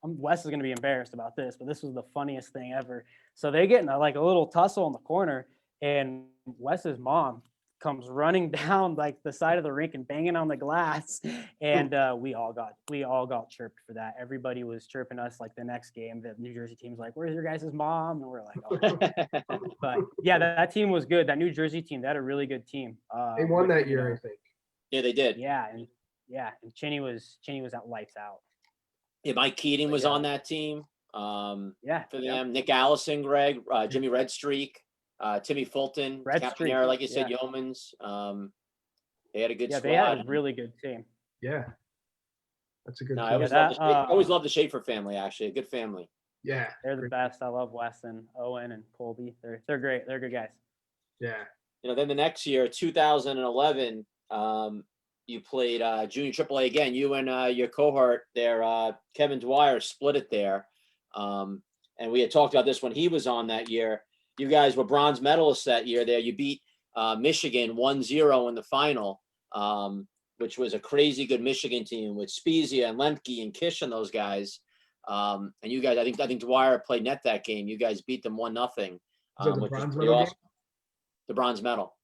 Wes is gonna be embarrassed about this, but this was the funniest thing ever. So they get in a little tussle in the corner, and Wes's mom comes running down like the side of the rink and banging on the glass. And we all got chirped for that. Everybody was chirping us like the next game. The New Jersey team's like, "Where's your guys' mom?" And we're like, "Oh." But yeah, that team was good. That New Jersey team, they had a really good team. They won that year, I think. Yeah, they did. Yeah, and Chinny was out lights out. Yeah, Mike Keating was on that team. For them, Nick Allison, Greg, Jimmy Redstreak, Timmy Fulton, Captain, like you said, Yeomans. They had a good squad. They had a really good team. Yeah, that's a good team. I always loved the Schaefer family, actually. A good family. Yeah, they're the best. I love Wes and Owen and Colby. They're great. They're good guys. Yeah. Then the next year, 2011, you played junior AAA again. You and your cohort there, Kevin Dwyer, split it there. And we had talked about this when he was on that year. You guys were bronze medalists that year there. You beat Michigan 1-0 in the final, which was a crazy good Michigan team with Spezia and Lemke and Kish and those guys. And you guys, I think Dwyer played net that game. You guys beat them 1-0. Which was pretty awesome. The bronze medal.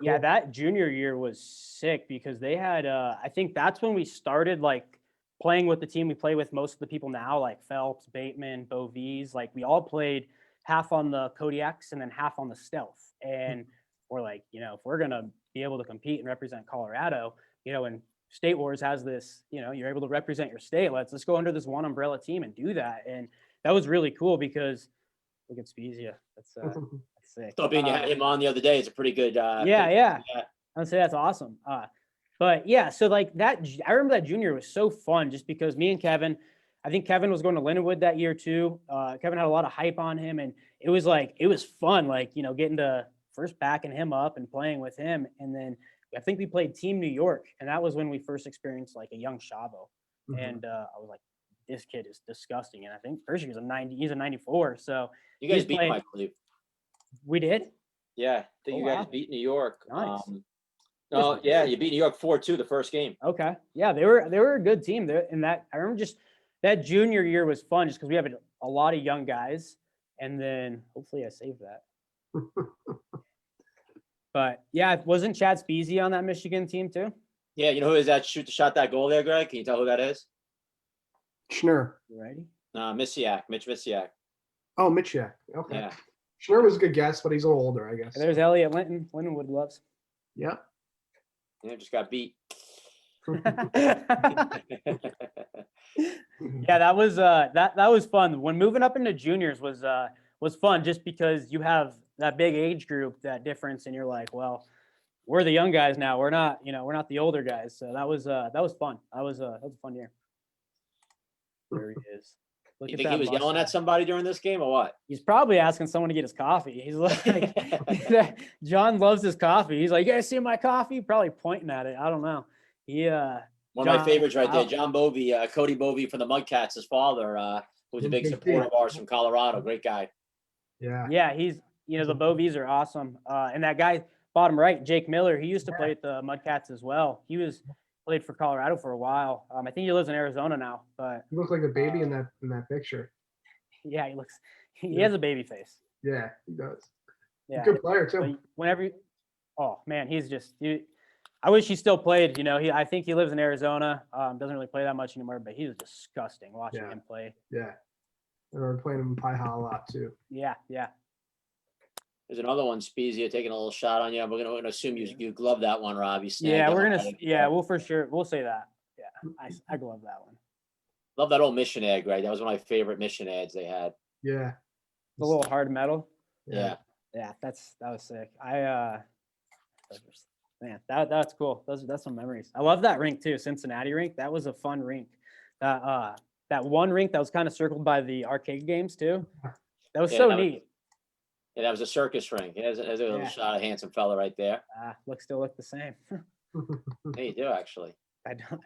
Yeah, that junior year was sick because they had I think that's when we started playing with the team we play with most of the people now, like Phelps, Bateman, Bovies. We all played half on the Kodiaks and then half on the Stealth. And we're like, if we're gonna be able to compete and represent Colorado, and State Wars has this, you're able to represent your state. Let's go under this one umbrella team and do that. And that was really cool because look at Spezia. That's sick. So being you had him on the other day, it's a pretty good. Yeah. I'd say that's awesome. But yeah, so that, I remember that junior was so fun just because me and Kevin, I think Kevin was going to Lindenwood that year too. Kevin had a lot of hype on him, and it was fun, getting to first backing him up and playing with him. And then I think we played Team New York, and that was when we first experienced a young Chavo. Mm-hmm. And I was like, this kid is disgusting. And I think first year he's a 94. So you guys beat him, I believe. We did? Yeah. You guys beat New York. Nice. You beat New York 4-2 the first game. Okay. Yeah, they were a good team. I remember just that junior year was fun just because we have a lot of young guys. And then hopefully I saved that. But yeah, wasn't Chad Spezia on that Michigan team too? Yeah, you know who is that shot that goal there, Greg? Can you tell who that is? Schnurr. You ready? Mitch Misiak. Oh, Misiak. Okay. Yeah. Schnurr was a good guess, but he's a little older, I guess. And there's Elliot Lindenwood gloves. Yeah. Yeah, just got beat. Yeah, that was fun. When moving up into juniors was fun just because you have that big age group, that difference, and you're like, well, we're the young guys now. We're not the older guys. So that was fun. That was a fun year. There he is. Look You at think he that was yelling at mustache. somebody during this game or what? He's probably asking someone to get his coffee. He's like, John loves his coffee. He's like, you guys see my coffee? Probably pointing at it. I don't know. He, One of my John- favorites right there, wow. John Bovey, Cody Bovey from the Mudcats, his father, who's a big supporter of ours from Colorado. Great guy. Yeah. Yeah, he's, the Bovies are awesome. And that guy, bottom right, Jake Miller, he used to play at the Mudcats as well. He played for Colorado for a while. I think he lives in Arizona now, but He looks like a baby in that picture. yeah, he has a baby face. Yeah, he does. Yeah. Good player But too. whenever, oh man, I wish he still played. I think he lives in Arizona. Doesn't really play that much anymore, but he was disgusting watching him play. Yeah. I remember playing him in Pi Ha a lot too. Yeah, yeah. There's another one, Spezia, taking a little shot on you. We're gonna assume you glove that one, Rob. You snagged Yeah, that we're one gonna. right Yeah, there. we'll for sure. We'll say that. Yeah, I love that one. Love that old mission ad, Greg. That was one of my favorite mission ads they had. Yeah. The little hard metal. Yeah. Yeah, that was sick. Man, that's cool. That's some memories. I love that rink too, Cincinnati rink. That was a fun rink. That one rink that was kind of circled by the arcade games too. That was Yeah, so that was- neat. Yeah, that was a circus ring. There's a little Yeah. shot of handsome fella right there. Still look the same. Hey, you do actually. I don't.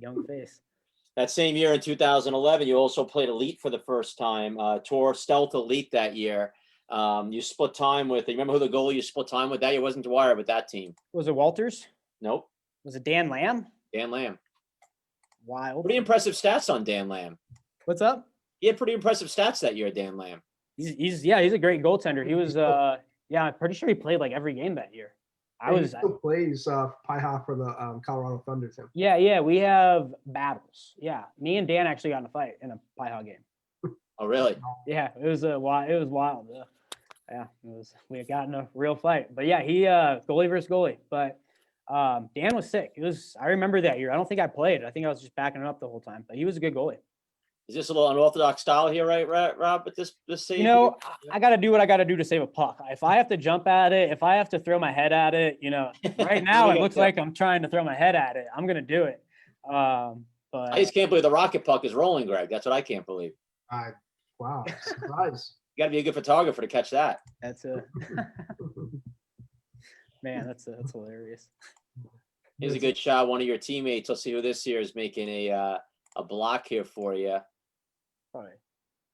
Young face. That same year in 2011, you also played Elite for the first time. Tore Stealth Elite that year. You split time with. You remember who the goalie you split time with that year? Wasn't Dwyer with that team. Was it Walters? Nope. Was it Dan Lamb? Dan Lamb. Wild. Pretty impressive stats on Dan Lamb. What's up? He had pretty impressive stats that year, Dan Lamb. He's a great goaltender. He was I'm pretty sure he played like every game that year. He still plays Pi Ha for the Colorado Thunder team. Yeah, we have battles. Yeah, me and Dan actually got in a fight in a Pi Ha game. Oh, really? Yeah, it was wild. Yeah, we had gotten a real fight. But yeah, he goalie versus goalie. But Dan was sick. I remember that year. I don't think I played. I think I was just backing it up the whole time. But he was a good goalie. Is this a little unorthodox style here, right, Rob? But this save. I got to do what I got to do to save a puck. If I have to jump at it, if I have to throw my head at it, right now it looks like I'm trying to throw my head at it. I'm gonna do it. But I just can't believe the rocket puck is rolling, Greg. That's what I can't believe. Wow, surprise. You got to be a good photographer to catch that. That's man, that's hilarious. Here's a good shot. One of your teammates. Let's see who this year is making a block here for you.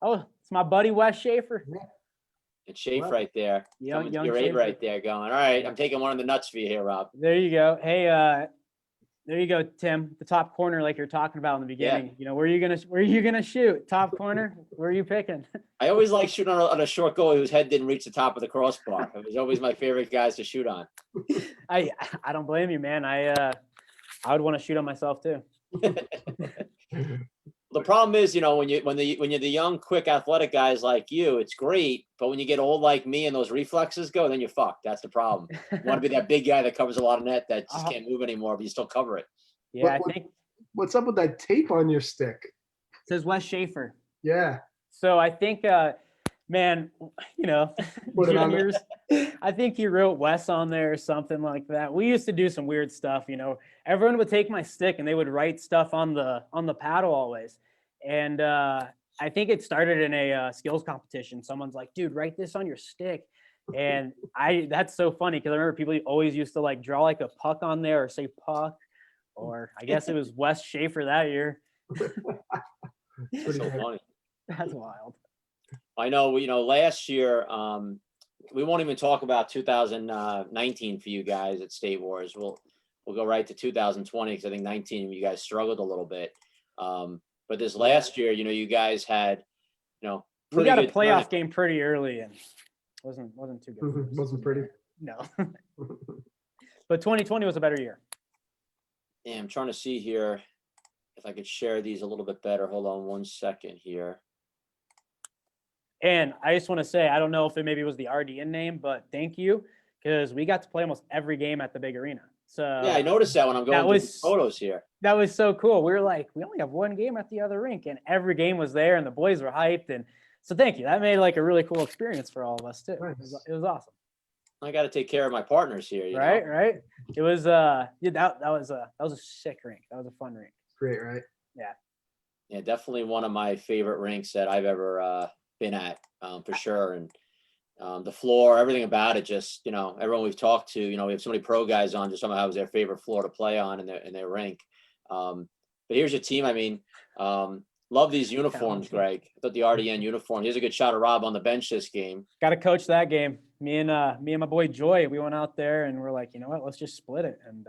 Oh, it's my buddy Wes Schaefer. It's Schaefer right there. Young Your aid Schaefer. right there going. All right, I'm taking one of the nuts for you here, Rob. There you go. Hey, there you go, Tim. The top corner, like you're talking about in the beginning. Where are you gonna shoot? Top corner. Where are you picking? I always like shooting on a short goalie whose head didn't reach the top of the crossbar. It was always my favorite guys to shoot on. I don't blame you, man. I would want to shoot on myself too. The problem is, when you're the young, quick, athletic guys like you, it's great. But when you get old like me and those reflexes go, then you're fucked. That's the problem. You want to be that big guy that covers a lot of net that just can't move anymore, but you still cover it. Yeah, What- I think it What's up with that tape on your stick? says Wes Schaefer. Yeah. So I think, man, Put it on there. juniors, I think he wrote Wes on there or something like that. We used to do some weird stuff, Everyone would take my stick and they would write stuff on the paddle always. And I think it started in a skills competition. Someone's like, dude, write this on your stick. And that's so funny because I remember people always used to like draw like a puck on there or say puck. Or I guess it was Wes Schaefer that year. It's so funny. That's wild. I know, last year, we won't even talk about 2019 for you guys at State Wars. We'll go right to 2020 because I think 19 you guys struggled a little bit. But this last year, you guys had, We got a good playoff tournament. game pretty early and wasn't too good. for us. Wasn't pretty. No. But 2020 was a better year. Yeah, I'm trying to see here if I could share these a little bit better. Hold on 1 second here. And I just want to say, I don't know if it maybe was the RDN name, but thank you because we got to play almost every game at the big arena. So Yeah, I noticed that when I'm going through the photos here. that was so cool. We were like, we only have one game at the other rink, and every game was there, and the boys were hyped. And so thank you. That made like a really cool experience for all of us too. Nice. It was awesome. I got to take care of my partners here. You know? Right. It was that was a sick rink. That was a fun rink. Great, right? Yeah. Yeah, definitely one of my favorite rinks that I've ever been at, for sure. And the floor, everything about it, just, everyone we've talked to, we have so many pro guys on, just somehow it was their favorite floor to play on in their rink. But here's your team. I mean, love these uniforms, Talented. Greg. I thought the RDN uniform. Here's a good shot of Rob on the bench this game. Got to coach that game. Me and my boy Joy, we went out there and we're like, you know what? Let's just split it. And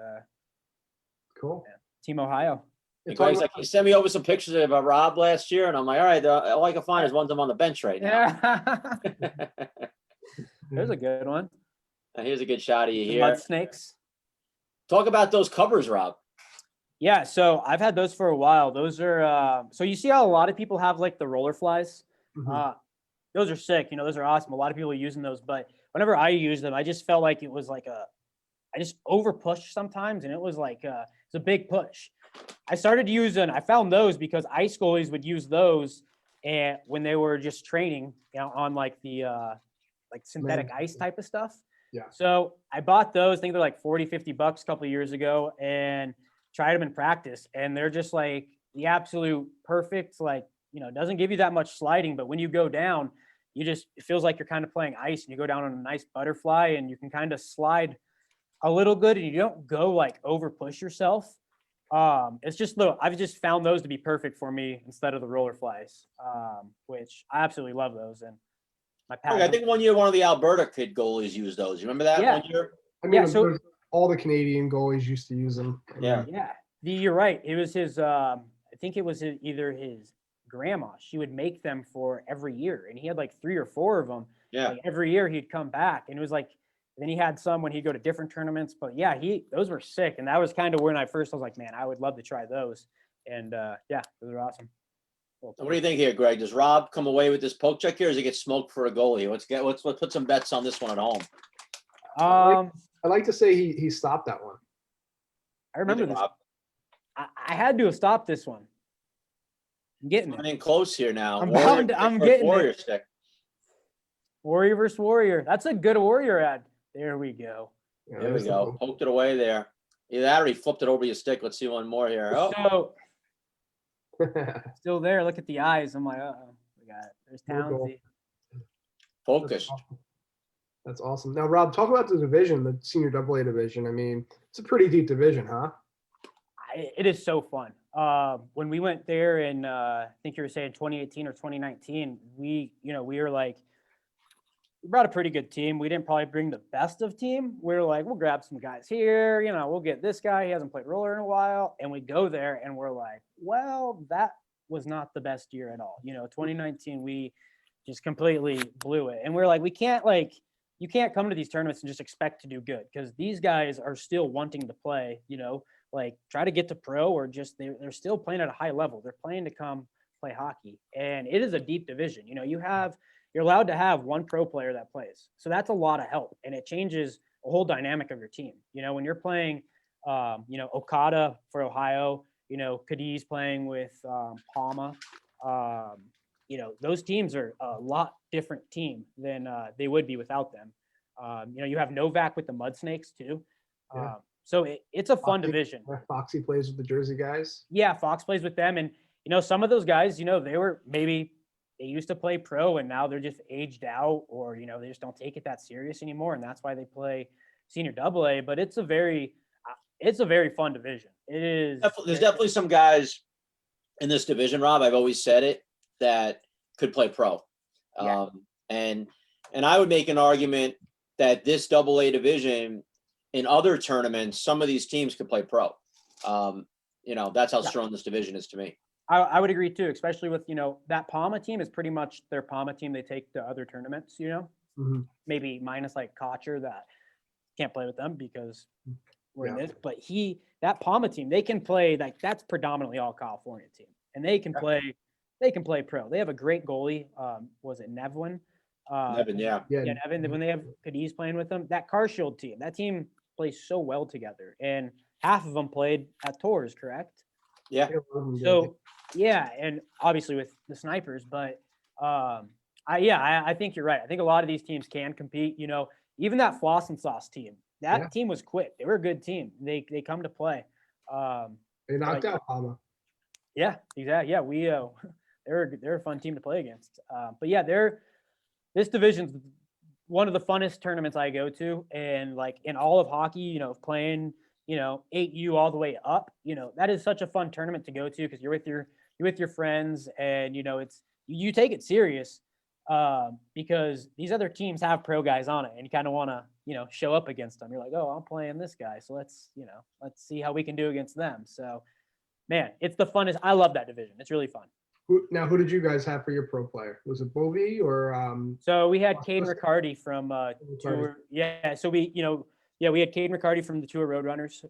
Cool. Team Ohio. And Greg's like, he sent me over some pictures of Rob last year, and I'm like, all right, all I can find is ones of him on the bench right now. Yeah. There's a good one. Now, here's a good shot of you The here. Mud snakes. Talk about those covers, Rob. Yeah, so I've had those for a while. Those are so you see how a lot of people have like the roller flies. Mhm. Those are sick. Those are awesome. A lot of people are using those, but whenever I use them, I just felt like it was like I just over pushed sometimes, and it was like it's a big push. I started using. I found those because ice goalies would use those, and when they were just training, on like the like synthetic ice type of stuff. Yeah. So I bought those. I think they're like $40-50 a couple of years ago, and tried them in practice, and they're just like the absolute perfect. Like doesn't give you that much sliding, but when you go down, it feels like you're kind of playing ice, and you go down on a nice butterfly, and you can kind of slide a little good, and you don't go like over push yourself. It's just I've just found those to be perfect for me instead of the roller flies, which I absolutely love those. And my Okay, I think one year one of the Alberta kid goalies used those. You remember that Yeah. one year? I mean, Yeah, so- all the Canadian goalies used to use them. Yeah. Yeah, you're right. It was his. I think it was either his grandma. She would make them for every year, and he had like 3 or 4 of them. Yeah. Like every year he'd come back, and it was like. Then he had some when he'd go to different tournaments, but yeah, those were sick, and that was kind of when I was like, man, I would love to try those, and yeah, those are awesome. What do you think here, Greg? Does Rob come away with this poke check here, or does he get smoked for a goalie? Let's put some bets on this one at home. I like to say he stopped that one. I remember Either this. Rob. I had to have stopped this one. I'm getting it. Running close here now. I'm Warrior bound- stick I'm versus getting it. Warrior stick. Warrior versus Warrior. That's a good Warrior ad. There we go. Yeah, There we there's the go. one. Poked it away there. Either that or he flipped it over your stick. Let's see one more here. Oh, So still there. Look at the eyes. I'm like, we got it. There's We're goal. Townsy. focused. That's awesome. Now, Rob, talk about the division, the senior AA division. I mean, it's a pretty deep division, huh? It is so fun. When we went there in, I think you were saying 2018 or 2019, we were like, we brought a pretty good team. We didn't probably bring the best of team. We were like, we'll grab some guys here. We'll get this guy. He hasn't played roller in a while. And we go there and we're like, well, that was not the best year at all. 2019, we just completely blew it. And we're like, you can't come to these tournaments and just expect to do good because these guys are still wanting to play, try to get to pro or just they're still playing at a high level. They're playing to come play hockey. And it is a deep division. You're allowed to have one pro player that plays. So that's a lot of help. And it changes the whole dynamic of your team. When you're playing, Okada for Ohio, Cadiz playing with Palma, those teams are a lot different team than they would be without them. You have Novak with the Mud Snakes too. Yeah. So it's a fun Foxy- division. Foxy plays with the Jersey guys. Yeah, Fox plays with them. And, some of those guys, they used to play pro and now they're just aged out or, they just don't take it that serious anymore. And that's why they play senior AA, but it's a very fun division. It is. There's definitely some guys in this division, Rob. I've always said it that could play pro. Yeah. And I would make an argument that this AA division in other tournaments, some of these teams could play pro. That's how strong this division is to me. I would agree too, especially with, that Palma team is pretty much their Palma team they take to other tournaments, Mm-hmm. maybe minus like Kocher that can't play with them because we're in Yeah. this, but that Palma team, they can play that's predominantly all California team and they can play pro. They have a great goalie. Was it Nevin? Nevin, yeah. Yeah, Nevin, when they have Cadiz playing with them, that Car Shield team, that team plays so well together and half of them played at Tours, correct? Yeah. So yeah, and obviously with the snipers, but I think you're right. I think a lot of these teams can compete. Even that Floss and Sauce team, that team was quick. They were a good team. They come to play. They knocked out Palma. Yeah, exactly. Yeah, we they're a fun team to play against. But yeah, this division's one of the funnest tournaments I go to, and like in all of hockey, playing 8U all the way up, that is such a fun tournament to go to because you're with your friends, and it's you take it serious because these other teams have pro guys on it, and you kind of want to show up against them. You're like, oh, I'm playing this guy, so let's see how we can do against them. So man, it's the funnest. I love that division. It's really fun. Who did you guys have for your pro player? Was it Bovee or So we had Caden West- Riccardi from Tour. Yeah, so we had Caden Riccardi from the Tour Roadrunners.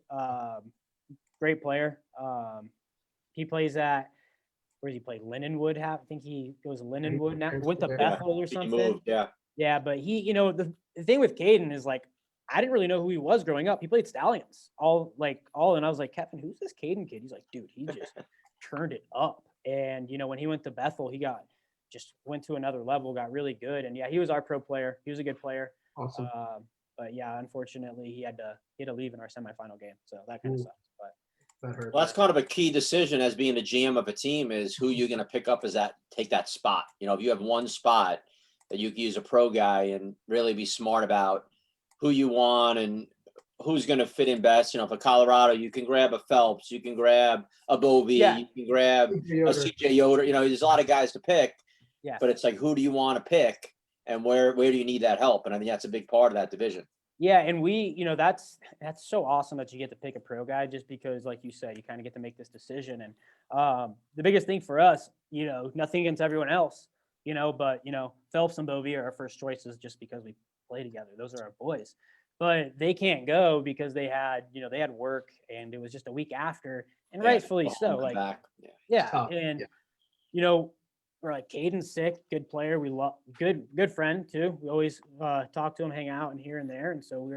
Great player. He plays at where does he play? Lindenwood. I think he goes Lindenwood now. Went to Yeah. Bethel or He something. moved, yeah. Yeah, but he, the thing with Caden is like, I didn't really know who he was growing up. He played Stallions all, and I was like, Kevin, who's this Caden kid? He's like, dude, he just turned it up. And, when he went to Bethel, he just went to another level, got really good. And yeah, he was our pro player. He was a good player. Awesome. But yeah, unfortunately he had to leave in our semifinal game. So that kind of Ooh. sucks, but. That hurt. Well, that's kind of a key decision as being the GM of a team is who you're going to pick up take that spot. If you have one spot that you can use a pro guy and really be smart about who you want and who's going to fit in best. For Colorado, you can grab a Phelps, you can grab a Bovee, Yeah. you can grab a CJ Yoder. There's a lot of guys to pick, Yeah. but it's like, who do you want to pick and where do you need that help? And I think that's a big part of that division. Yeah, and we, that's so awesome that you get to pick a pro guy just because, like you said, you kind of get to make this decision. And the biggest thing for us, nothing against everyone else, but Phelps and Bovee are our first choices just because we play together. Those are our boys, but they can't go because they had work, and it was just a week after, and rightfully so. Like, yeah, Tough. and Yeah. we're like, Caden's sick, good player. We love good friend too. We always talk to him, hang out and here and there. And so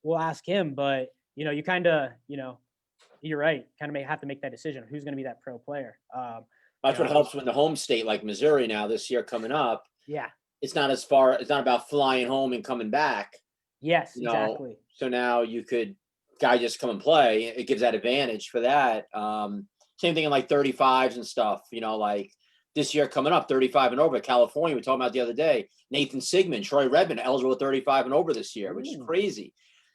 we'll ask him, but you kind of, you're right. Kind of may have to make that decision of who's going to be that pro player. That's what helps with the home state like Missouri now this year coming up. Yeah. It's not about flying home and coming back. Yes, exactly. So now guy just come and play. It gives that advantage for that. Same thing in like 35s and stuff, like this year coming up, 35 and over. California, we were talking about the other day, Nathan Sigmund, Troy Redmond, eligible at 35 and over this year, which is crazy.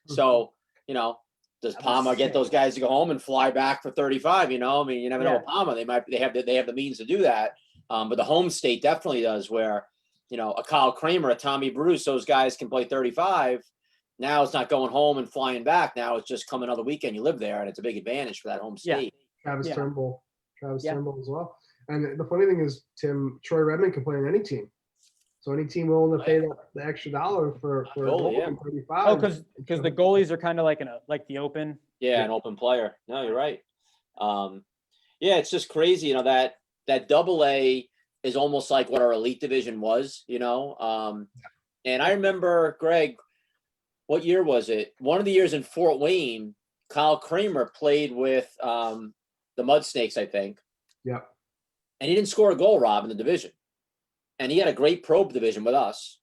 So, does Palmer get those guys to go home and fly back for 35? You never know with Palmer. They have the means to do that. But the home state definitely does where, a Kyle Kramer, a Tommy Bruce, those guys can play 35. Now it's not going home and flying back. Now it's just come another weekend. You live there, and it's a big advantage for that home state. Travis Turnbull as well. And the funny thing is, Tim, Troy Redmond can play on any team. So any team willing to pay the extra $1 for a goal in 35. Oh, because the goalies are kind of like the open. Yeah, an open player. No, you're right. Yeah, it's just crazy. That AA is almost like what our elite division was. And I remember, Greg, what year was it? One of the years in Fort Wayne, Kyle Kramer played with the Mud Snakes, I think. Yeah. And he didn't score a goal, Rob, in the division. And he had a great pro division with us.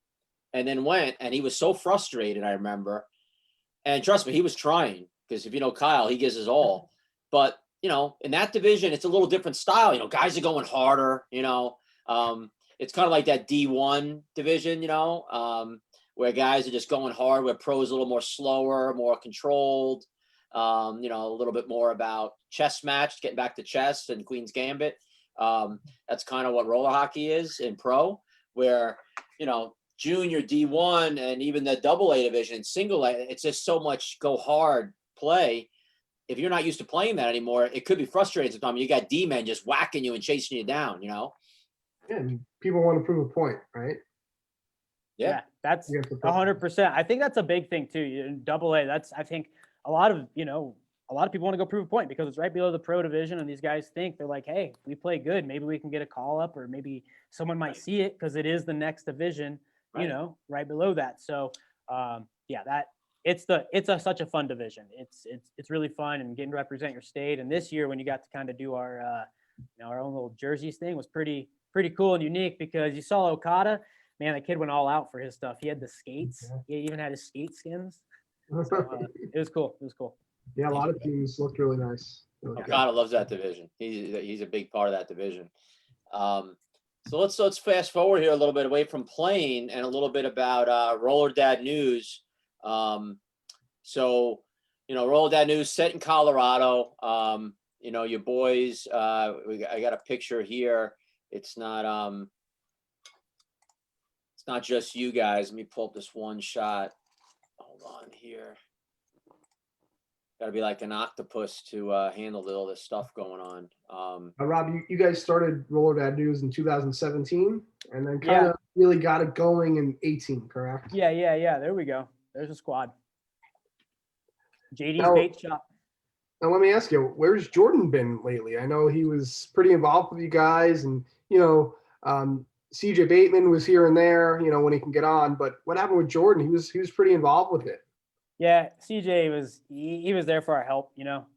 And then went, and he was so frustrated, I remember. And trust me, he was trying. Because if you know Kyle, he gives his all. But, in that division, it's a little different style. Guys are going harder, It's kind of like that D1 division, where guys are just going hard, where pros a little more slower, more controlled. A little bit more about chess match, getting back to chess and Queen's Gambit. That's kind of what roller hockey is in pro, where, junior D1 and even the AA division, single A, it's just so much go hard play. If you're not used to playing that anymore, it could be frustrating sometimes. You got D-men just whacking you and chasing you down, Yeah, and people want to prove a point, right? Yeah, that's 100%. I think that's a big thing too. In AA, I think a lot of people want to go prove a point because it's right below the pro division, and these guys think they're like, hey, if we play good, maybe we can get a call up, or maybe someone might see it because it is the next division, right below that. So, it's such a fun division. It's really fun, and getting to represent your state. And this year, when you got to kind of do our own little jerseys thing, was pretty cool and unique because you saw Okada. Man, the kid went all out for his stuff. He had the skates. He even had his skate skins. So, it was cool. Yeah, a lot of teams looked really nice. Really good. Okada loves that division. He's a big part of that division. So let's fast forward here a little bit away from playing and a little bit about Roller Dad news. So Roller Dad news set in Colorado. Your boys. I got a picture here. It's not just you guys. Let me pull up this one shot. Hold on here. Got to be like an octopus to handle all this stuff going on. Rob, you guys started Roller Dad News in 2017, and then kind of really got it going in 18, correct? Yeah. There we go. There's a squad. JD's Now- bait shop. Now let me ask you, where's Jordan been lately? I know he was pretty involved with you guys, and CJ Bateman was here and there, when he can get on. But what happened with Jordan? He was pretty involved with it. Yeah, CJ was he was there for our help.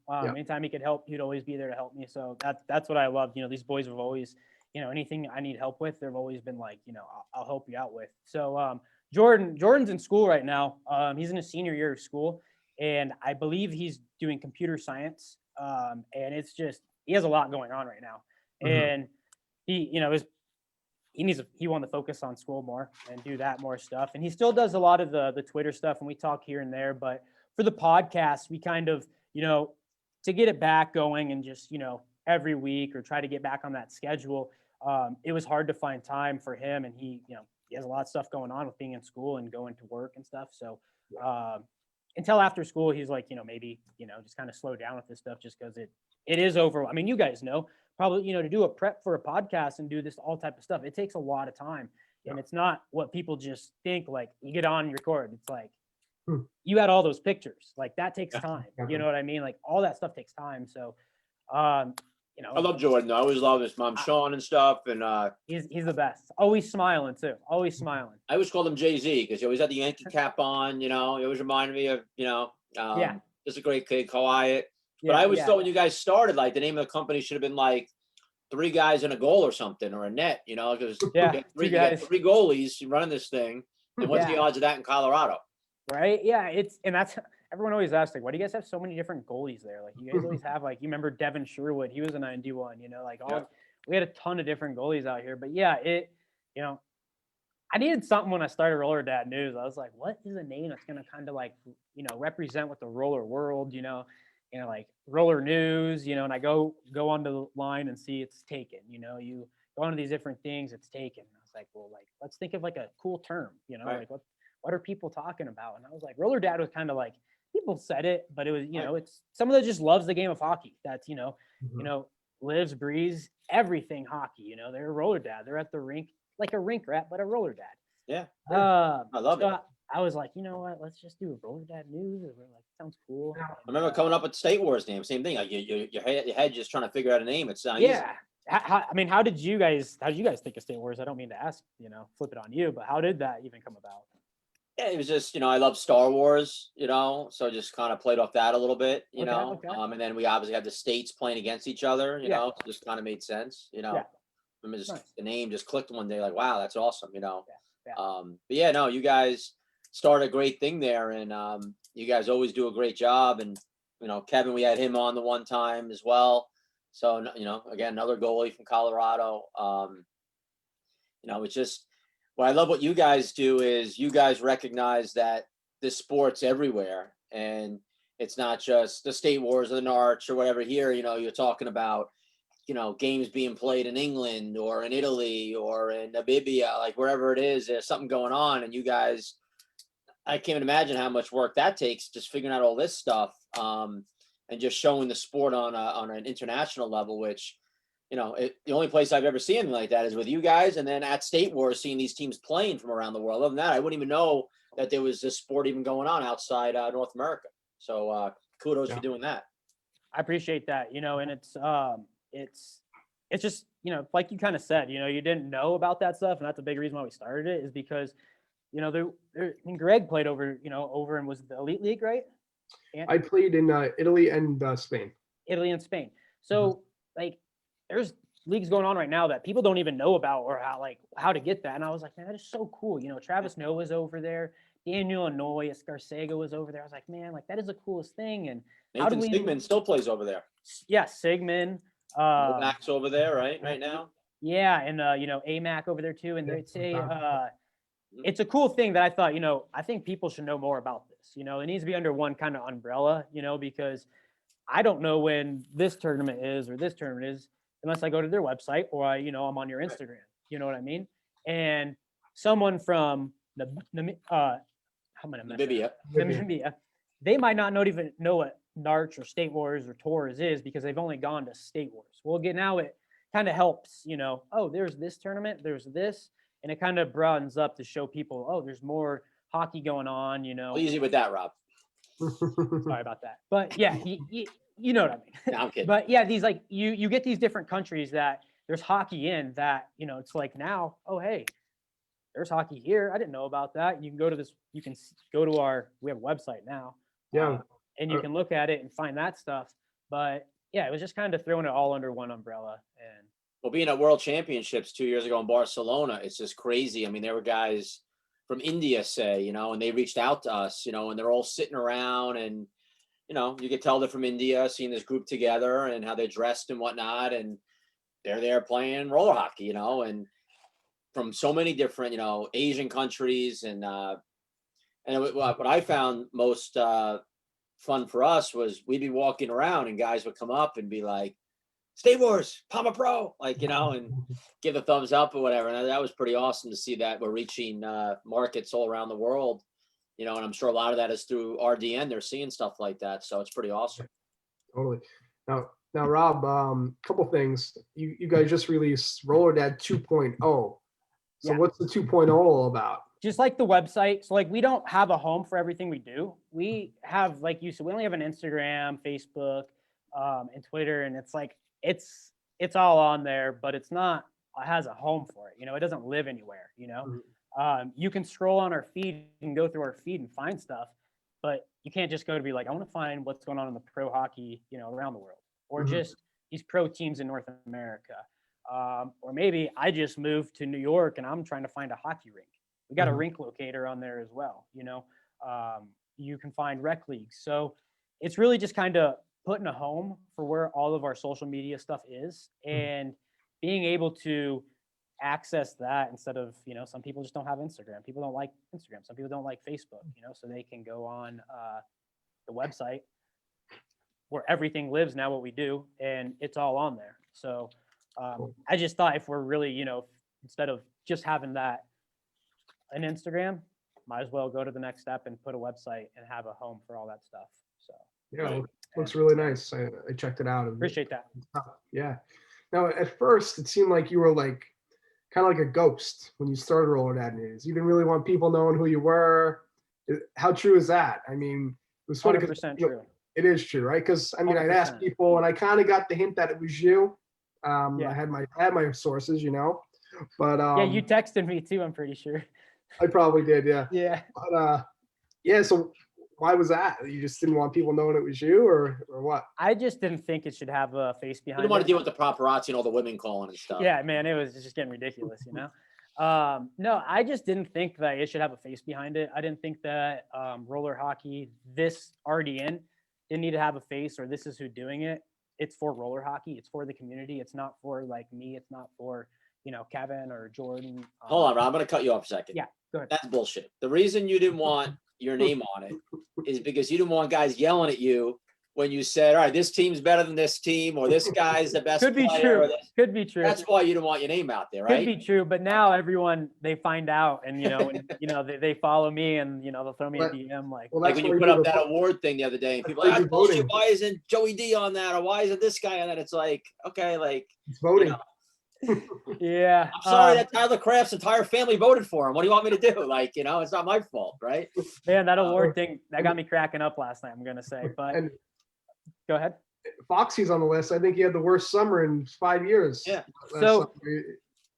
Anytime he could help, he'd always be there to help me. So that's what I loved. These boys have always, anything I need help with, they've always been like, I'll help you out with. So Jordan's in school right now. He's in his senior year of school, and I believe he's doing computer science. And it's just he has a lot going on right now, and he wanted to focus on school more and do that more stuff. And he still does a lot of the Twitter stuff, and we talk here and there. But for the podcast, we kind of, to get it back going and just, every week or try to get back on that schedule, it was hard to find time for him. And he has a lot of stuff going on with being in school and going to work and stuff. So until after school, he's like, maybe, just kind of slow down with this stuff just because it is over. I mean, you guys know. Probably, to do a prep for a podcast and do this all type of stuff, it takes a lot of time. And it's not what people just think, like you get on and record. It's like you had all those pictures. Like that takes time. You know what I mean? Like all that stuff takes time. So I love Jordan. I always love his mom Sean and stuff. And he's the best. Always smiling too. Always smiling. I always called him Jay-Z because he always had the Yankee cap on, he always reminded me of, just a great kid, quiet. But I always thought when you guys started, like the name of the company should have been like 3 guys in a goal or something, or a net, because two you guys. got 3 goalies running this thing. And what's the odds of that in Colorado? Right? Yeah, and that's everyone always asks, like, why do you guys have so many different goalies there? Like you guys always have, like, you remember Devin Sherwood, he was a 91, we had a ton of different goalies out here. But yeah, I needed something when I started Roller Dad News. I was like, what is a name that's gonna kind of like, represent what the roller world, like Roller News, and I go on the line and see it's taken, you go into these different things, it's taken. I was like, well, like, let's think of like a cool term, Right. like what are people talking about? And I was like, Roller Dad was kind of like, people said it, but it was, it's someone that just loves the game of hockey. That's, lives, breathes everything hockey, they're a Roller Dad. They're at the rink, like a rink rat, but a Roller Dad. Yeah. I love it. I was like, you know what? Let's just do a Roller Dad News. And we're like, sounds cool. I remember coming up with State Wars name, same thing. Like your head just trying to figure out a name. It's not easy. How did you guys think of State Wars? I don't mean to ask, flip it on you, but how did that even come about? Yeah, it was just, I love Star Wars, so just kind of played off that a little bit, Okay. And then we obviously had the states playing against each other, so just kind of made sense, Remember just Nice. the name just clicked one day, like, wow, that's awesome, Yeah. But yeah, no, you guys started a great thing there, and you guys always do a great job. And Kevin, we had him on the one time as well. So again, another goalie from Colorado. It's just what I love. What you guys do is you guys recognize that this sport's everywhere, and it's not just the State Wars or the Narch or whatever. Here, you're talking about games being played in England or in Italy or in Namibia, like wherever it is, there's something going on. And you guys, I can't even imagine how much work that takes, just figuring out all this stuff, and just showing the sport on an international level, which, the only place I've ever seen anything like that is with you guys. And then at State Wars, seeing these teams playing from around the world. Other than that, I wouldn't even know that there was this sport even going on outside North America. So kudos for doing that. I appreciate that, and it's just, like you kind of said, you didn't know about that stuff. And that's a big reason why we started it, is because, Greg played over and was the Elite League, right? I played in Italy and Spain. Italy and Spain. So like there's leagues going on right now that people don't even know about, or how to get that. And I was like, man, that is so cool. Travis Noah's over there. Daniel Inouye, Escarcega was over there. I was like, man, like that is the coolest thing. And How do Nathan we- Sigmund still plays over there. Yeah, Sigmund. Max over there, right now. Yeah, and AMAC over there too. And Yeah, it's a sometimes. it's a cool thing that I thought, I think people should know more about this. It needs to be under one kind of umbrella, because I don't know when this tournament is or this tournament is unless I go to their website or I'm on your Instagram. You know what I mean? And someone from how am I gonna mess it Namibia. up? Namibia, they might not even know what Narch or State Wars or Tours is because they've only gone to State Wars. Well, again, now it kind of helps, oh, there's this tournament, there's this, and it kind of broadens up to show people, oh, there's more hockey going on, Easy with that, Rob. Sorry about that. But yeah, you know what I mean. No, I'm kidding. But yeah, these like you get these different countries that there's hockey in that, it's like now, oh, hey, there's hockey here. I didn't know about that. You can go to this, we have a website now. Yeah. And you can look at it and find that stuff. But yeah, it was just kind of throwing it all under one umbrella. And Well, being at World Championships 2 years ago in Barcelona, it's just crazy. I mean, there were guys from India, say, and they reached out to us, and they're all sitting around and, you could tell they're from India, seeing this group together and how they're dressed and whatnot. And they're there playing roller hockey, and from so many different, Asian countries. And what I found most fun for us was we'd be walking around and guys would come up and be like, State Wars, Palma Pro, and give a thumbs up or whatever. And that was pretty awesome to see that we're reaching markets all around the world, and I'm sure a lot of that is through RDN. They're seeing stuff like that. So it's pretty awesome. Totally. Now, Rob, couple things. You guys just released Roller Dad 2.0. So Yeah. what's the 2.0 all about? just like the website. So like we don't have a home for everything we do. We have, like you said, we only have an Instagram, Facebook, and Twitter, and it's like it's all on there, but it has a home for it. It doesn't live anywhere. You can scroll on our feed and go through our feed and find stuff, but you can't just go to be like, I want to find what's going on in the pro hockey, around the world, or just these pro teams in North America. Or maybe I just moved to New York and I'm trying to find a hockey rink. We got a rink locator on there as well. You can find rec leagues. So it's really just kind of putting a home for where all of our social media stuff is and being able to access that instead of, some people just don't have Instagram. People don't like Instagram. Some people don't like Facebook, so they can go on the website where everything lives now, what we do, and it's all on there. So I just thought if we're really, instead of just having that an Instagram, might as well go to the next step and put a website and have a home for all that stuff. So yeah, looks really nice. I checked it out. Appreciate that. Yeah. Now, at first, it seemed like you were like kind of like a ghost when you started Roller Dad News. You didn't really want people knowing who you were. How true is that? I mean, it was funny 100% true. It is true, right? Because I mean, I'd 100%. ask people, and I kind of got the hint that it was you. Yeah. I had my sources, but Yeah, you texted me too, I'm pretty sure. I probably did, yeah. Yeah. But yeah. So why was that? You just didn't want people knowing it was you, or what? I just didn't think it should have a face You behind don't want it. to deal with the paparazzi and all the women calling and stuff. Yeah, man, it was just getting ridiculous, No, I just didn't think that it should have a face behind it. I didn't think that roller hockey, this RDN, didn't need to have a face, or this is who doing it. It's for roller hockey. It's for the community. It's not for like me. It's not for, Kevin or Jordan. Hold on, Rob. I'm going to cut you off a second. Yeah, go ahead. That's bullshit. The reason you didn't want your name on it is because you didn't want guys yelling at you when you said, all right, this team's better than this team, or this guy's the best Could be player. true. Could be true. That's why you didn't want your name out there, right? Could be true, but now everyone, they find out, and they follow me, and they'll throw me a DM like. Well, Like that's when you why put do up the that vote. award thing the other day, and people why are like, you "Ah, bullshit, voting. why isn't Joey D on that, or why isn't this guy on that?" It's like, okay, like, It's voting. know. Yeah. I'm sorry that Tyler Kraft's entire family voted for him. What do you want me to do? Like, it's not my fault, right? Man, that award thing, that got me cracking up last night, I'm going to say. But And go ahead. Foxy's on the list. I think he had the worst summer in 5 years. Yeah. last So- summer.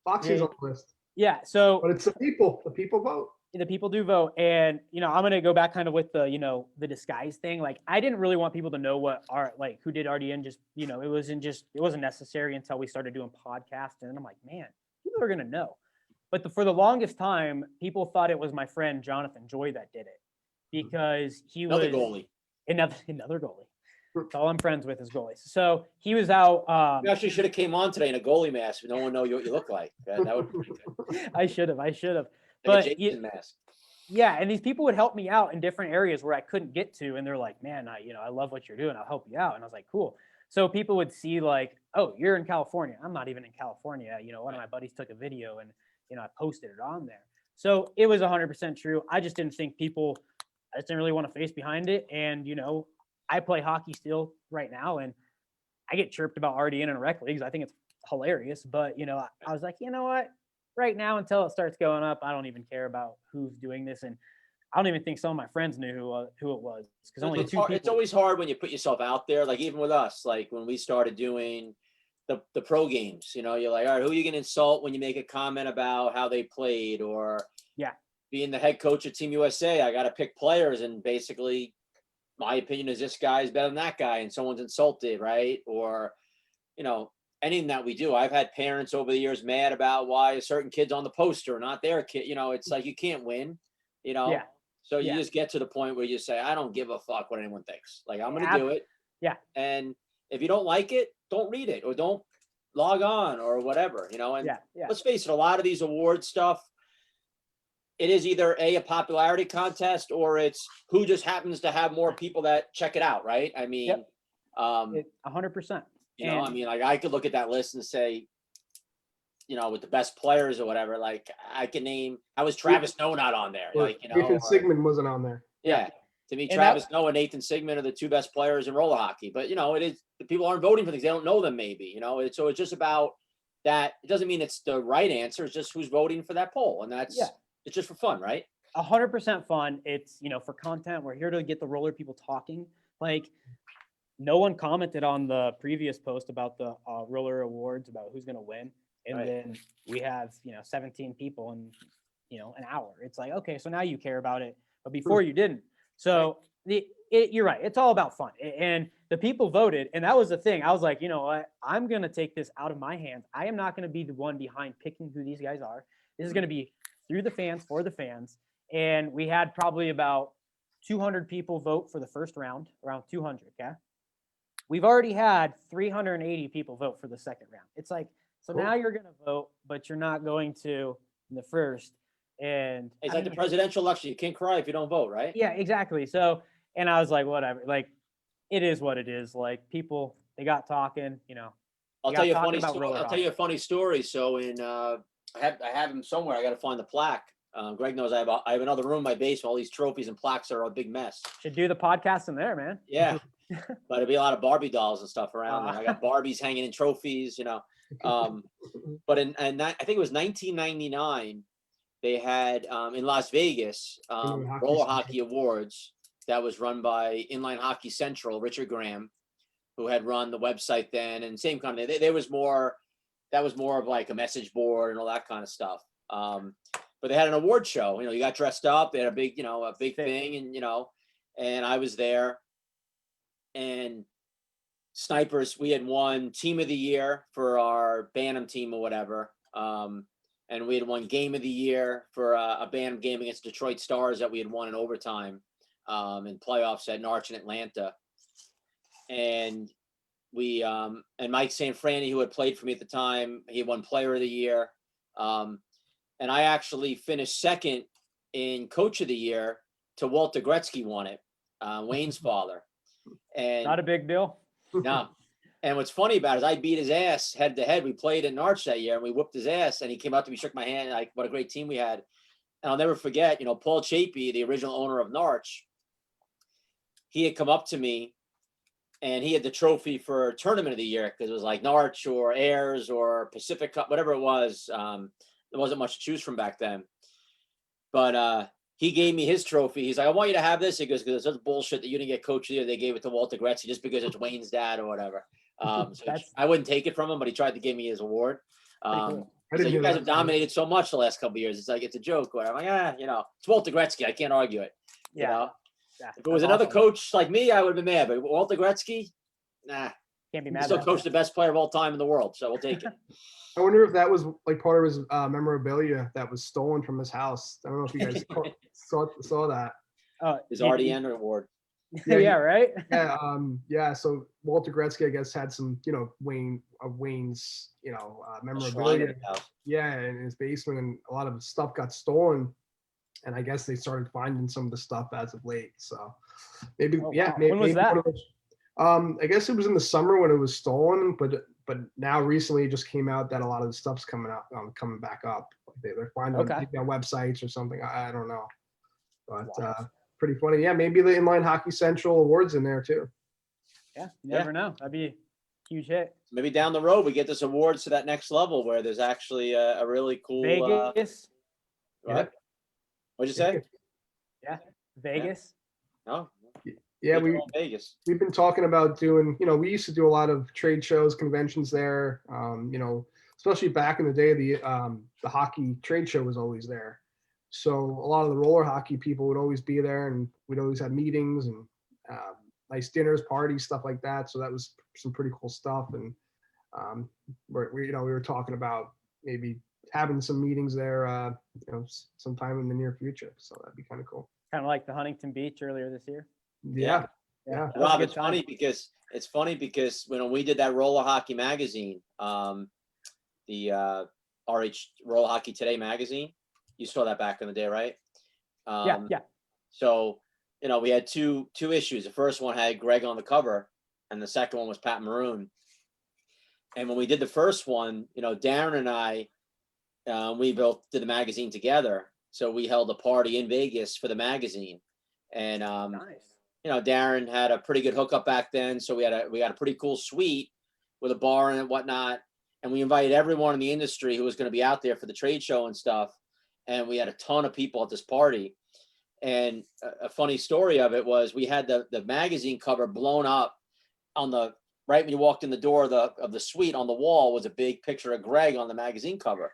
Foxy's on the list, Yeah. So but it's the people. The people vote. the people do vote, and I'm gonna go back kind of with the the disguise thing. Like, I didn't really want people to know who did RDN. Just it wasn't necessary until we started doing podcasts, and I'm like, man, people are gonna know. But for the longest time, people thought it was my friend Jonathan Joy that did it, because he Another was goalie. another goalie. That's all I'm friends with is goalies. So he was out. You actually should have came on today in a goalie mask, but no one know what you look like. That would be pretty good. I should have. Like But a Jason mask. yeah, and these people would help me out in different areas where I couldn't get to, and they're like, "Man, I love what you're doing. I'll help you out." And I was like, "Cool." So people would see like, "Oh, you're in California. I'm not even in California." One of my buddies took a video, and I posted it on there. So it was 100% true. I just didn't think people. I just didn't really want to face behind it, and I play hockey still right now, and I get chirped about RDN in rec leagues. I think it's hilarious, but I was like, you know what? Right now, until it starts going up, I don't even care about who's doing this, and I don't even think some of my friends knew who it was because only two people. It's always hard when you put yourself out there. Like even with us, like when we started doing the pro games, you're like, all right, who are you gonna insult when you make a comment about how they played, or being the head coach of Team USA, I got to pick players, and basically, my opinion is this guy is better than that guy, and someone's insulted, right? Or anything that we do. I've had parents over the years mad about why a certain kid's on the poster, not their kid. It's like you can't win. So you just get to the point where you say, I don't give a fuck what anyone thinks. Like I'm gonna do it. Yeah. And if you don't like it, don't read it or don't log on or whatever. And let's face it, a lot of these award stuff, it is either a popularity contest or it's who just happens to have more people that check it out, right? I mean, 100%. Like I could look at that list and say, with the best players or whatever, like I can name, how was Travis Noah not on there? Or Nathan Sigmund wasn't on there. Yeah. To me, Travis Noah and Nathan Sigmund are the two best players in roller hockey. But, it is, the people aren't voting for things. They don't know them maybe, so it's just about that. It doesn't mean it's the right answer. It's just who's voting for that poll. And that's, it's just for fun, right? 100% fun. It's, for content. We're here to get the roller people talking. Like, no one commented on the previous post about the roller awards, about who's going to win. And then we have, 17 people in, an hour. It's like, okay, so now you care about it, but before you didn't. So you're right. It's all about fun. And the people voted. And that was the thing. I was like, you know what? I'm going to take this out of my hands. I am not going to be the one behind picking who these guys are. This is going to be through the fans, for the fans. And we had probably about 200 people vote for the first round, around 200. Okay. We've already had 380 people vote for the second round. It's like, so now you're going to vote, but you're not going to in the first. And it's like the presidential election. You can't cry if you don't vote, right? Yeah, exactly. So, and I was like, whatever, like, it is what it is. Like people, they got talking, I'll tell you a funny story. I'll tell you a funny story. So I have him somewhere. I got to find the plaque. Greg knows I have another room in my basement. All these trophies and plaques are a big mess. Should do the podcast in there, man. Yeah. But it'd be a lot of Barbie dolls and stuff around there. I got Barbies hanging in trophies, But I think it was 1999, they had in Las Vegas roller hockey awards that was run by Inline Hockey Central, Richard Graham, who had run the website then, and same kind of. That was more of like a message board and all that kind of stuff. But they had an award show. You got dressed up. They had a big, thing, and I was there. And Snipers, we had won Team of the Year for our Bantam team or whatever. And we had won Game of the Year for a Bantam game against Detroit Stars that we had won in overtime in playoffs at Narch and Atlanta. And we and Mike Sanfrani, who had played for me at the time, he won Player of the Year. And I actually finished second in Coach of the Year to Walter Gretzky won it, Wayne's father. And not a big deal. No. And what's funny about it is I beat his ass head to head. We played in Narch that year and we whooped his ass, and he came up to me, shook my hand, like what a great team we had. And I'll never forget, Paul Chapey, the original owner of Narch, he had come up to me and he had the trophy for Tournament of the Year because it was like Narch or Ayers or Pacific Cup, whatever it was. There wasn't much to choose from back then. But he gave me his trophy. He's like, I want you to have this. He goes, because it's such bullshit that you didn't get Coach of the Year. They gave it to Walter Gretzky just because it's Wayne's dad or whatever. So I wouldn't take it from him, but he tried to give me his award. Cool. So you guys have dominated so much the last couple of years. It's like, it's a joke. Where I'm like, it's Walter Gretzky. I can't argue it. Yeah. If it was another coach like me, I would have been mad. But Walter Gretzky, nah. Can't be mad. Still coached the best player of all time in the world, so we'll take it. I wonder if that was like part of his memorabilia that was stolen from his house. I don't know if you guys saw that. His RDN award. Yeah, Yeah, right. yeah. So Walter Gretzky, I guess, had some, Wayne's, A shrine in memorabilia. his house. Yeah, in his basement, and a lot of his stuff got stolen. And I guess they started finding some of the stuff as of late. So maybe, Oh, yeah, wow. When was maybe one that? of those. I guess it was in the summer when it was stolen, but now recently it just came out that a lot of the stuff's coming out, coming back up. They're finding Okay. maybe on websites or something. I don't know, but Wild. pretty funny. Yeah, maybe the Inline Hockey Central awards in there too. Yeah, you Yeah. never know. That'd be a huge hit. Maybe down the road we get this awards to that next level where there's actually a really cool. Vegas. What? What'd you say? Yeah. Vegas. No. Yeah, Big old Vegas. we've been talking about doing, we used to do a lot of trade shows, conventions there. Especially back in the day, the hockey trade show was always there. So a lot of the roller hockey people would always be there, and we'd always have meetings and nice dinners, parties, stuff like that. So that was some pretty cool stuff. And we were talking about maybe having some meetings there, sometime in the near future. So that'd be kind of cool. Kind of like the Huntington Beach earlier this year. Yeah. Yeah. that was a Rob, good it's time. funny because when we did that roller hockey magazine, the RH Roller Hockey Today magazine, you saw that back in the day, right? Yeah. So we had two issues. The first one had Greg on the cover, and the second one was Pat Maroon. And when we did the first one, Darren and I, we both did the magazine together. So we held a party in Vegas for the magazine, and Nice. Darren had a pretty good hookup back then, so we had a pretty cool suite with a bar and whatnot, and we invited everyone in the industry who was going to be out there for the trade show and stuff, and we had a ton of people at this party. And a funny story of it was we had the magazine cover blown up on the right when you walked in the door of the suite. On the wall was a big picture of Greg on the magazine cover.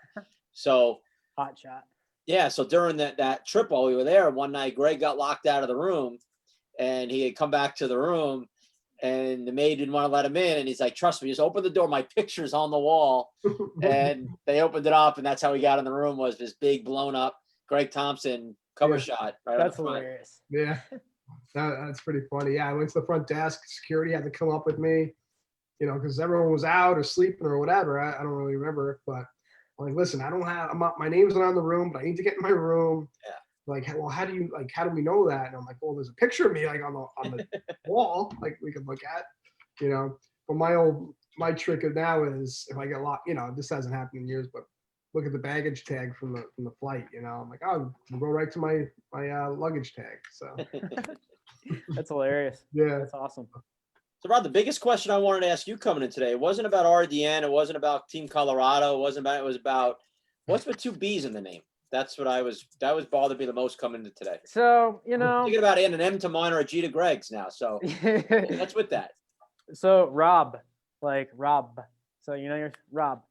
So Hot shot. yeah, so during that trip while we were there, one night Greg got locked out of the room. And he had come back to the room, and the maid didn't want to let him in. And he's like, "Trust me, just open the door. My picture's on the wall." And they opened it up, and that's how he got in the room, was this big blown up Greg Thompson cover shot. Right That's on the front. hilarious. Yeah, that's pretty funny. Yeah, I went to the front desk. Security had to come up with me, because everyone was out or sleeping or whatever. I don't really remember, but I'm like, listen, my name's not in the room, but I need to get in my room. Yeah. Like, well, how do we know that? And I'm like, well, there's a picture of me like on the wall, like we could look at, But my trick now is if I get locked, this hasn't happened in years, but look at the baggage tag from the flight. I'm like, oh, we'll go right to my luggage tag. So That's hilarious. yeah. That's awesome. So Rob, the biggest question I wanted to ask you coming in today, it wasn't about RDN, it wasn't about Team Colorado, it was about what's with two B's in the name. That was bothered me the most coming into today. So, I'm thinking about adding an M to mine or a G to Greg's now. So what's with that? So Robb, like Robb. So you're Robb.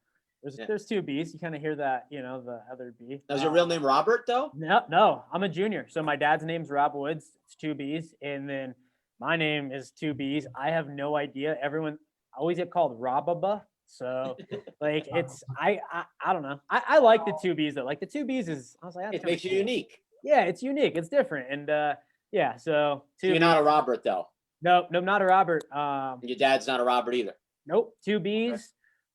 Yeah. There's two B's. You kind of hear that, the other B. Now, is your real name Robert though? No, I'm a junior. So my dad's name's Robb Woods. It's two B's, and then my name is two B's. I have no idea. Everyone I always get called Robbaba. So like it's I don't know. I like the two B's though. Like the two B's is I was like, It makes you unique. Yeah, it's unique. It's different. And yeah, so So you're not a Robert though. No, not a Robert. Your dad's not a Robert either. Nope, two B's,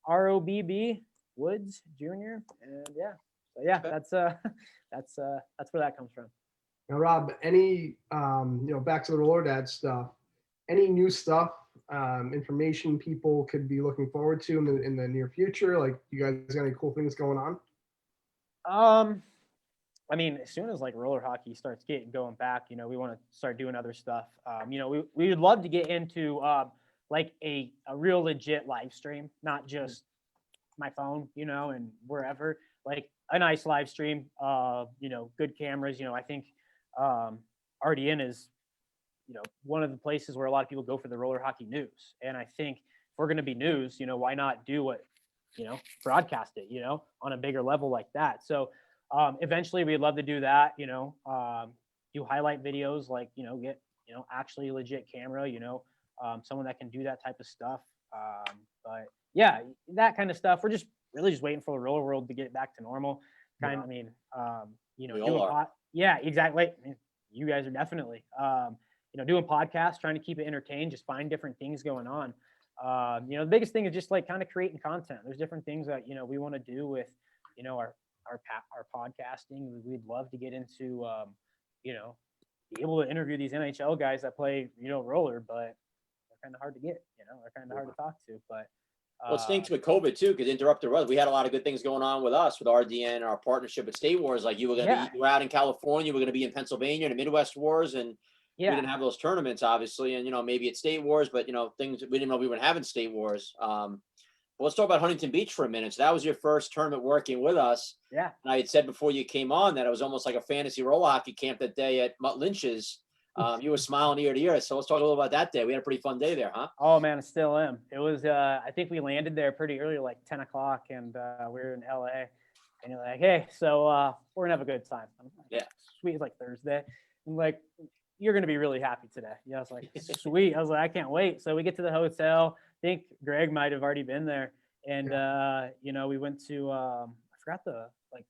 ROBB Woods Jr. And yeah. So yeah, that's where that comes from. Now, Rob, any back to the Roller Dad stuff, any new stuff, information people could be looking forward to in the near future? Like, you guys got any cool things going on? I mean, as soon as like roller hockey starts going back, we want to start doing other stuff. We would love to get into like a real legit live stream, not just my phone, and wherever, like a nice live stream, good cameras. I think RDN is, one of the places where a lot of people go for the roller hockey news. And I think if we're going to be news, why not do what, broadcast it, on a bigger level like that. So eventually we'd love to do that, do highlight videos, like, get, actually legit camera, someone that can do that type of stuff. But yeah, that kind of stuff. We're just really just waiting for the roller world to get back to normal. We Do all a are. yeah, exactly. I mean, you guys are definitely, doing podcasts, trying to keep it entertained, just find different things going on. The biggest thing is just like kind of creating content. There's different things that, we want to do with, our podcasting. We'd love to get into, be able to interview these NHL guys that play, roller, but they're kind of hard to get, they're kind of hard to talk to, but. Well, it stinks with COVID too, because interrupted us. We had a lot of good things going on with us, with RDN and our partnership with State Wars. Like you were going to be, you were out in California, we're going to be in Pennsylvania, the Midwest Wars, and we didn't have those tournaments, obviously. And maybe it's State Wars, but things we didn't know we were having State Wars. But let's talk about Huntington Beach for a minute. So that was your first tournament working with us. Yeah. And I had said before you came on that it was almost like a fantasy roller hockey camp that day at Mutt Lynch's. You were smiling ear to ear. So let's talk a little about that day. We had a pretty fun day there, huh? Oh man, I still am. It was, I think we landed there pretty early, like 10 o'clock, and we were in LA. And you're like, hey, so we're gonna have a good time. I'm like, yeah. Sweet. It's like Thursday. I'm like, you're gonna be really happy today. I was like, sweet. I was like, I can't wait. So we get to the hotel. I think Greg might have already been there. And we went to I forgot the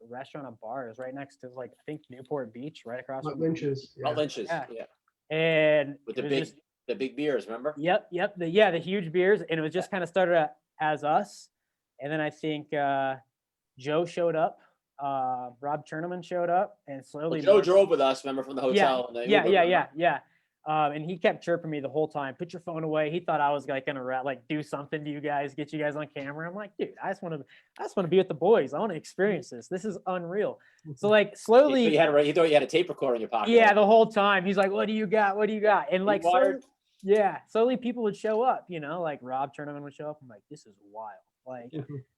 restaurant and bar. It was right next to I think Newport Beach, right across Mutt from Lynch's. Mutt Lynch's, yeah. And with the big beers, remember? Yep. The huge beers. And it was just kind of started as us. And then I think Joe showed up. Robb Cherneman showed up, and slowly Joe drove with us, remember, from the hotel. Yeah. And he kept chirping me the whole time. Put your phone away. He thought I was gonna do something to you guys, get you guys on camera. I'm like, dude, I just want to be with the boys. I want to experience this. This is unreal. So slowly, he thought you had a tape recorder in your pocket. Yeah, the whole time he's like, what do you got? What do you got? And slowly people would show up. Like Robb Cherneman would show up. I'm like, this is wild.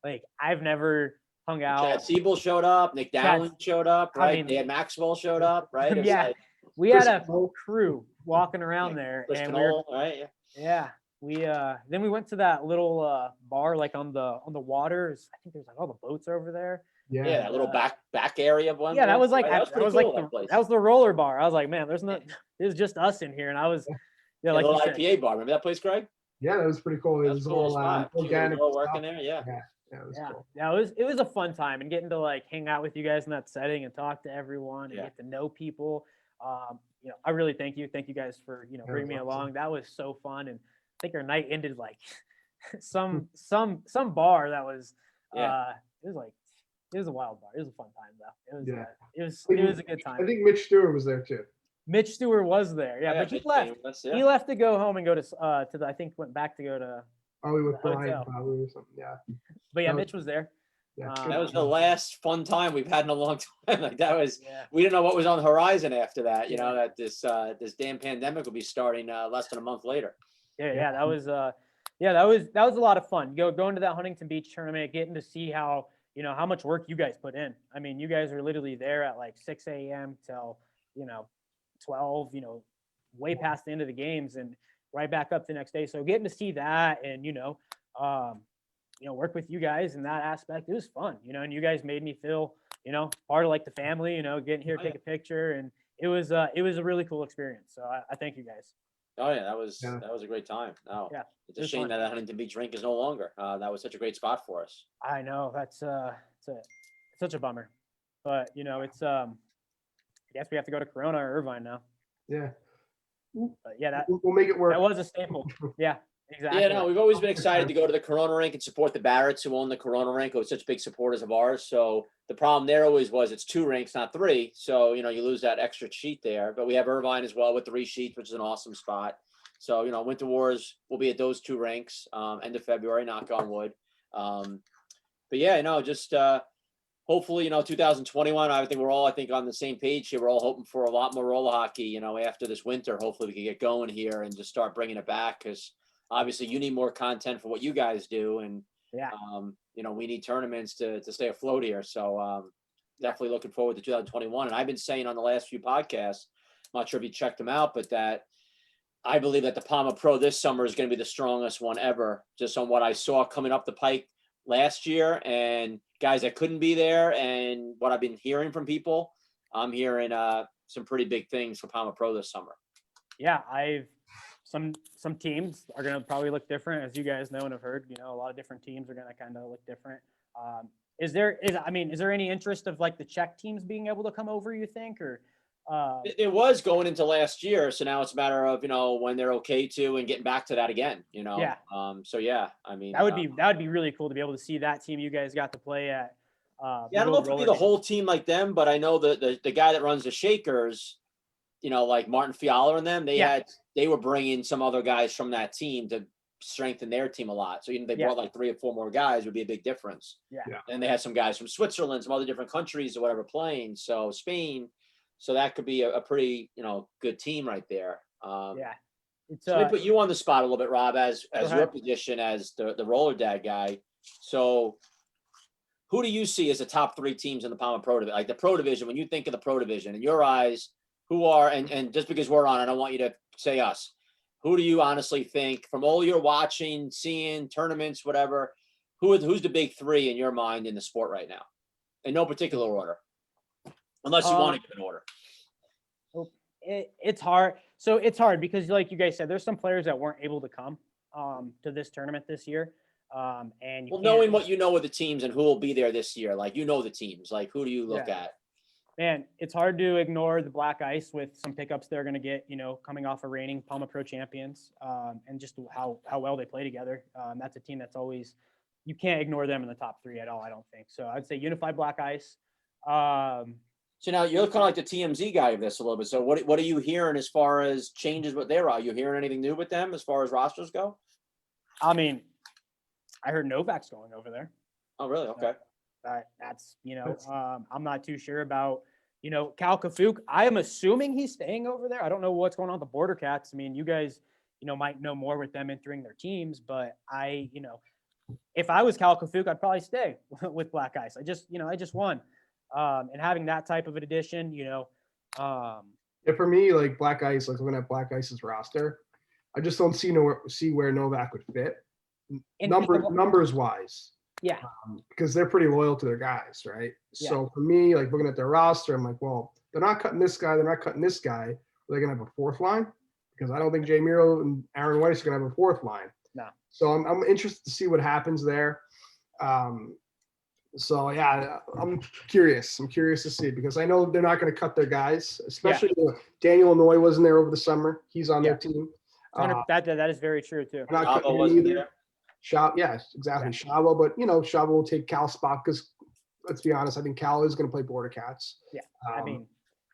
Like I've never hung out. Chad Siebel showed up. Nick Dowling showed up. Right. I mean, Dan Maxwell showed up. Right. We had a whole crew walking around there, and right? Yeah. We then we went to that little bar on the waters. I think there's all the boats over there. Yeah, that little back area of one. Yeah, that was like that was the roller bar. I was like, man, there's just us in here, and I was a little IPA bar. Remember that place, Greg? Yeah, that was pretty cool. It was all organic working there. Yeah. Cool. It was a fun time, and getting to hang out with you guys in that setting and talk to everyone and get to know people. I really thank you guys for bringing me along. That was so fun, and I think our night ended some bar that was it was a wild bar. It was a fun time though. It was a good time. I think Mitch Stewart was there too. Mitch Stewart was there, but he left. He left to go home and go to I think went back to go to. Probably with Brian, probably or something. Yeah. But yeah, Mitch was there. Yeah, that was the last fun time we've had in a long time. We didn't know what was on the horizon after that. That this damn pandemic will be starting less than a month later. That was a lot of fun. Going to that Huntington Beach tournament, getting to see how much work you guys put in. I mean, you guys are literally there at 6 a.m. till 12. Way past the end of the games and right back up the next day. So getting to see that and work with you guys in that aspect, it was fun, and you guys made me feel, part of the family, getting here, take a picture. And it was a really cool experience. So I thank you guys. Oh yeah, that was a great time. Oh yeah, it's a shame that Huntington Beach rink is no longer. That was such a great spot for us. I know that's such a bummer, but it's I guess we have to go to Corona or Irvine now. Yeah. But we'll make it work. That was a staple. Yeah. Exactly. Yeah, no, we've always been excited to go to the Corona rink and support the Barretts who own the Corona rink, who are such big supporters of ours. So the problem there always was it's 2 rinks, not 3. So, you lose that extra sheet there. But we have Irvine as well with 3 sheets, which is an awesome spot. So, Winter Wars will be at those 2 rinks end of February, knock on wood. But yeah, just hopefully, 2021, I think we're all, on the same page here. We're all hoping for a lot more roller hockey, after this winter. Hopefully we can get going here and just start bringing it back because obviously you need more content for what you guys do. And, we need tournaments to stay afloat here. So definitely looking forward to 2021. And I've been saying on the last few podcasts, I'm not sure if you checked them out, but that I believe that the Palmer Pro this summer is going to be the strongest one ever, just on what I saw coming up the pike last year and guys that couldn't be there and what I've been hearing from people. I'm hearing some pretty big things for Palmer Pro this summer. Yeah, some teams are going to probably look different, as you guys know and have heard. A lot of different teams are going to kind of look different. Is there any interest of the Czech teams being able to come over, you think, or It was going into last year, so now it's a matter of when they're okay to and getting back to that again. Yeah. So yeah, I mean That would be really cool to be able to see that team you guys got to play at. Yeah, I don't know if it'll be the whole team like them, but I know the guy that runs the Shakers, like Martin Fiala and them, they were bringing some other guys from that team to strengthen their team a lot. So they brought like 3 or 4 more guys, would be a big difference. Yeah. And they had some guys from Switzerland, some other different countries or whatever playing. So Spain, so that could be a pretty good team right there. Yeah. So let me put you on the spot a little bit, Rob, as Go your ahead. position as the roller dad guy. So who do you see as the top 3 teams in the Palmer Pro Division? Like the Pro Division, when you think of the Pro Division, in your eyes, who are, and just because we're on, I don't want you to say us, who do you honestly think, from all you're watching, seeing, tournaments, whatever, who's the big 3 in your mind in the sport right now? In no particular order. Unless you want to give an order. It's hard. So it's hard because, like you guys said, there's some players that weren't able to come to this tournament this year. And knowing what you know of the teams and who will be there this year, like the teams, like who do you look at? Man, it's hard to ignore the Black Ice with some pickups they're going to get, coming off of reigning Palma Pro champions, and just how well they play together. That's a team that's always, you can't ignore them in the top 3 at all, I don't think. So I'd say Unified Black Ice. So now you're kind of like the TMZ guy of this a little bit. So what are you hearing as far as changes with their? Are you hearing anything new with them as far as rosters go? I mean, I heard Novak's going over there. Oh, really? Okay. That's I'm not too sure about Cal Kafuk. I am assuming he's staying over there. I don't know what's going on with the Border Cats. I mean, you guys might know more with them entering their teams, but if I was Cal Kafuk, I'd probably stay with Black Ice. I just won. And having that type of an addition, for me, like Black Ice, like looking at Black Ice's roster, I just don't see where Novak would fit numbers wise. Yeah. Because they're pretty loyal to their guys, right? Yeah. So for me, like looking at their roster, I'm like, well, they're not cutting this guy, they're not cutting this guy. Are they gonna have a 4th line? Because I don't think Jay Miro and Aaron Weiss are gonna have a 4th line. No. So I'm interested to see what happens there. So yeah, I'm curious. I'm curious to see because I know they're not going to cut their guys, especially Daniel Noy wasn't there over the summer. He's on their team. That is very true too. Shavo wasn't there. Yes, exactly. Yeah. Shavo, but Shavo will take Cal's spot because let's be honest, I think Cal is going to play Border Cats. Yeah,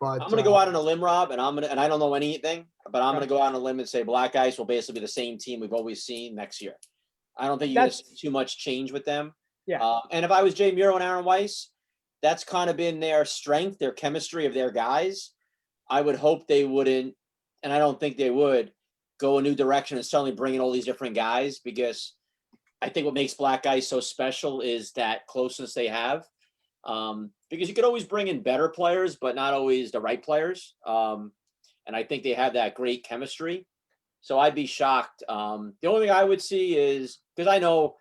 but I'm going to go out on a limb, Rob, and I don't know anything, but I'm going to go out on a limb and say Black Ice will basically be the same team we've always seen next year. I don't think you're going to see too much change with them. Yeah. And if I was Jay Muro and Aaron Weiss, that's kind of been their strength, their chemistry of their guys. I would hope they wouldn't, and I don't think they would, go a new direction and suddenly bring in all these different guys because I think what makes Black Ice so special is that closeness they have. Because you could always bring in better players, but not always the right players. And I think they have that great chemistry. So I'd be shocked. The only thing I would see is, because I know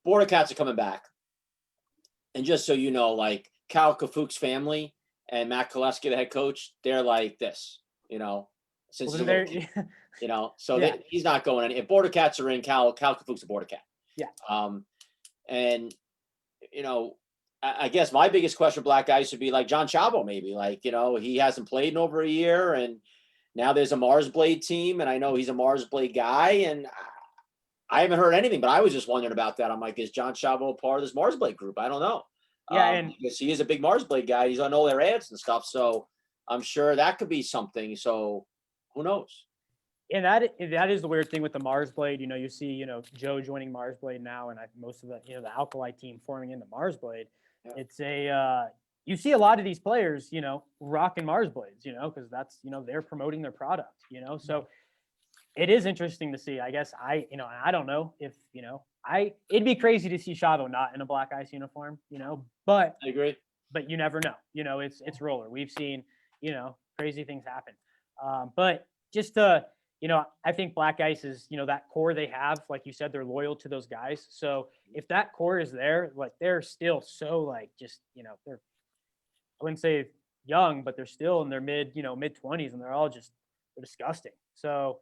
Border Cats are coming back. And just so you know, like Cal Kafuk's family and Matt Koleski, the head coach, they're like this, since he's a little kid, so he's not going any. If Border Cats are in, Cal Kafuk's a Border Cat. Yeah. And, I guess my biggest question for Black Ice would be like John Chavo, maybe he hasn't played in over a year and now there's a Mars Blade team. And I know he's a Mars Blade guy and I haven't heard anything, but I was just wondering about that. I'm like, is John Chavo part of this Mars Blade group? I don't know. Yeah. And because he is a big Mars Blade guy. He's on all their ads and stuff. So I'm sure that could be something. So who knows? And that is the weird thing with the Mars Blade. You see, Joe joining Mars Blade now, and most of the, the Alkali team forming into Mars Blade. Yeah. It's you see a lot of these players, rocking Mars Blades, because that's, they're promoting their product, so it is interesting to see. I guess I don't know if, it'd be crazy to see Chavo not in a Black Ice uniform, but I agree. But you never know, it's roller. We've seen, crazy things happen. But just to, I think Black Ice is, that core they have, like you said, they're loyal to those guys. So if that core is there, like they're still so like, just, they're, I wouldn't say young, but they're still in their mid-20s and they're all just, they're disgusting. So,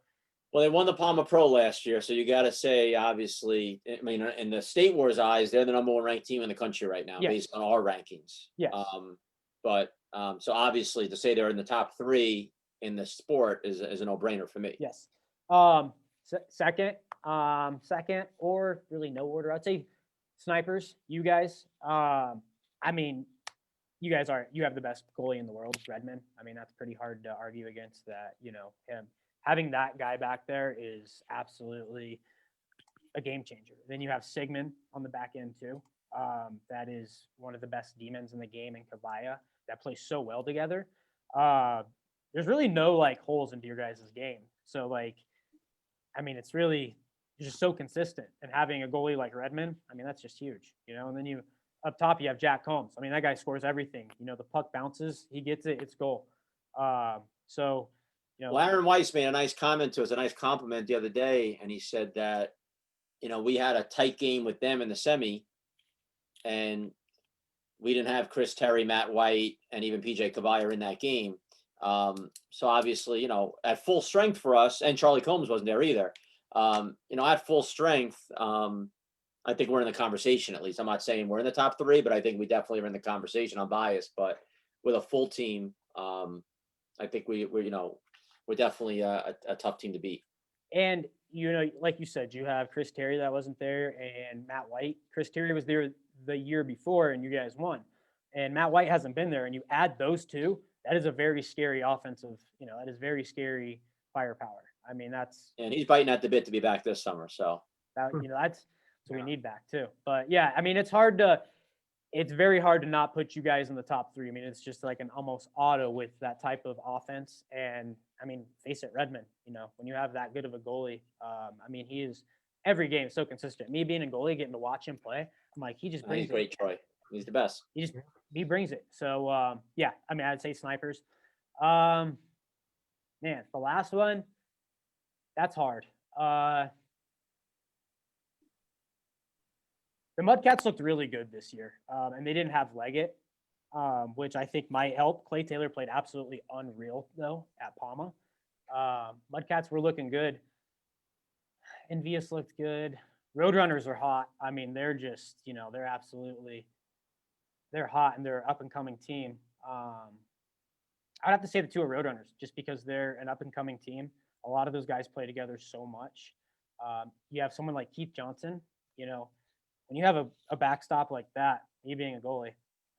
well, they won the Palma Pro last year, so you got to say, obviously, I mean, in the State Wars eyes, they're the number 1 ranked team in the country right now, based on our rankings. Yeah. But So obviously to say they're in the top 3 in the sport is a no-brainer for me. Yes. Second, or really no order. I'd say snipers. You guys. I mean, you have the best goalie in the world, Redmond. I mean, that's pretty hard to argue against that. Him having that guy back there is absolutely a game changer. Then you have Sigmund on the back end too. That is one of the best demons in the game, and Kavaya that play so well together. There's really no like holes into your guys' game. So like, I mean, it's really just so consistent. And having a goalie like Redmond, I mean, that's just huge. And then you up top you have Jack Combs. I mean, that guy scores everything. The puck bounces, he gets it, it's goal. So Well, Aaron Weiss made a nice comment to us, a nice compliment the other day, and he said that we had a tight game with them in the semi, and we didn't have Chris Terry, Matt White, and even PJ Kavaya in that game. So obviously, at full strength for us, and Charlie Combs wasn't there either. At full strength, I think we're in the conversation at least. I'm not saying we're in the top 3, but I think we definitely are in the conversation. I'm biased, but with a full team, I think we're definitely a tough team to beat. And like you said, you have Chris Terry that wasn't there, and Matt White. Chris Terry was there the year before, and you guys won. And Matt White hasn't been there, and you add those two. That is a very scary offensive. That is very scary firepower. I mean, and he's biting at the bit to be back this summer. So that's what we need back too. But yeah, I mean, it's very hard to not put you guys in the top 3. I mean, it's just like an almost auto with that type of offense. And I mean, face it, Redmond, when you have that good of a goalie, I mean, he is every game so consistent. Me being a goalie, getting to watch him play, I'm like, he just brings he's great, Troy. He's the best. He brings it. So yeah, I mean, I'd say snipers. Man, the last one, that's hard. The Mudcats looked really good this year, and they didn't have Leggett, which I think might help. Clay Taylor played absolutely unreal, though, at Palma. Mudcats were looking good. Envious looked good. Roadrunners are hot. I mean, they're just, they're hot, and they're an up-and-coming team. I'd have to say the two are Roadrunners, just because they're an up-and-coming team. A lot of those guys play together so much. You have someone like Keith Johnson, when you have a backstop like that, me being a goalie,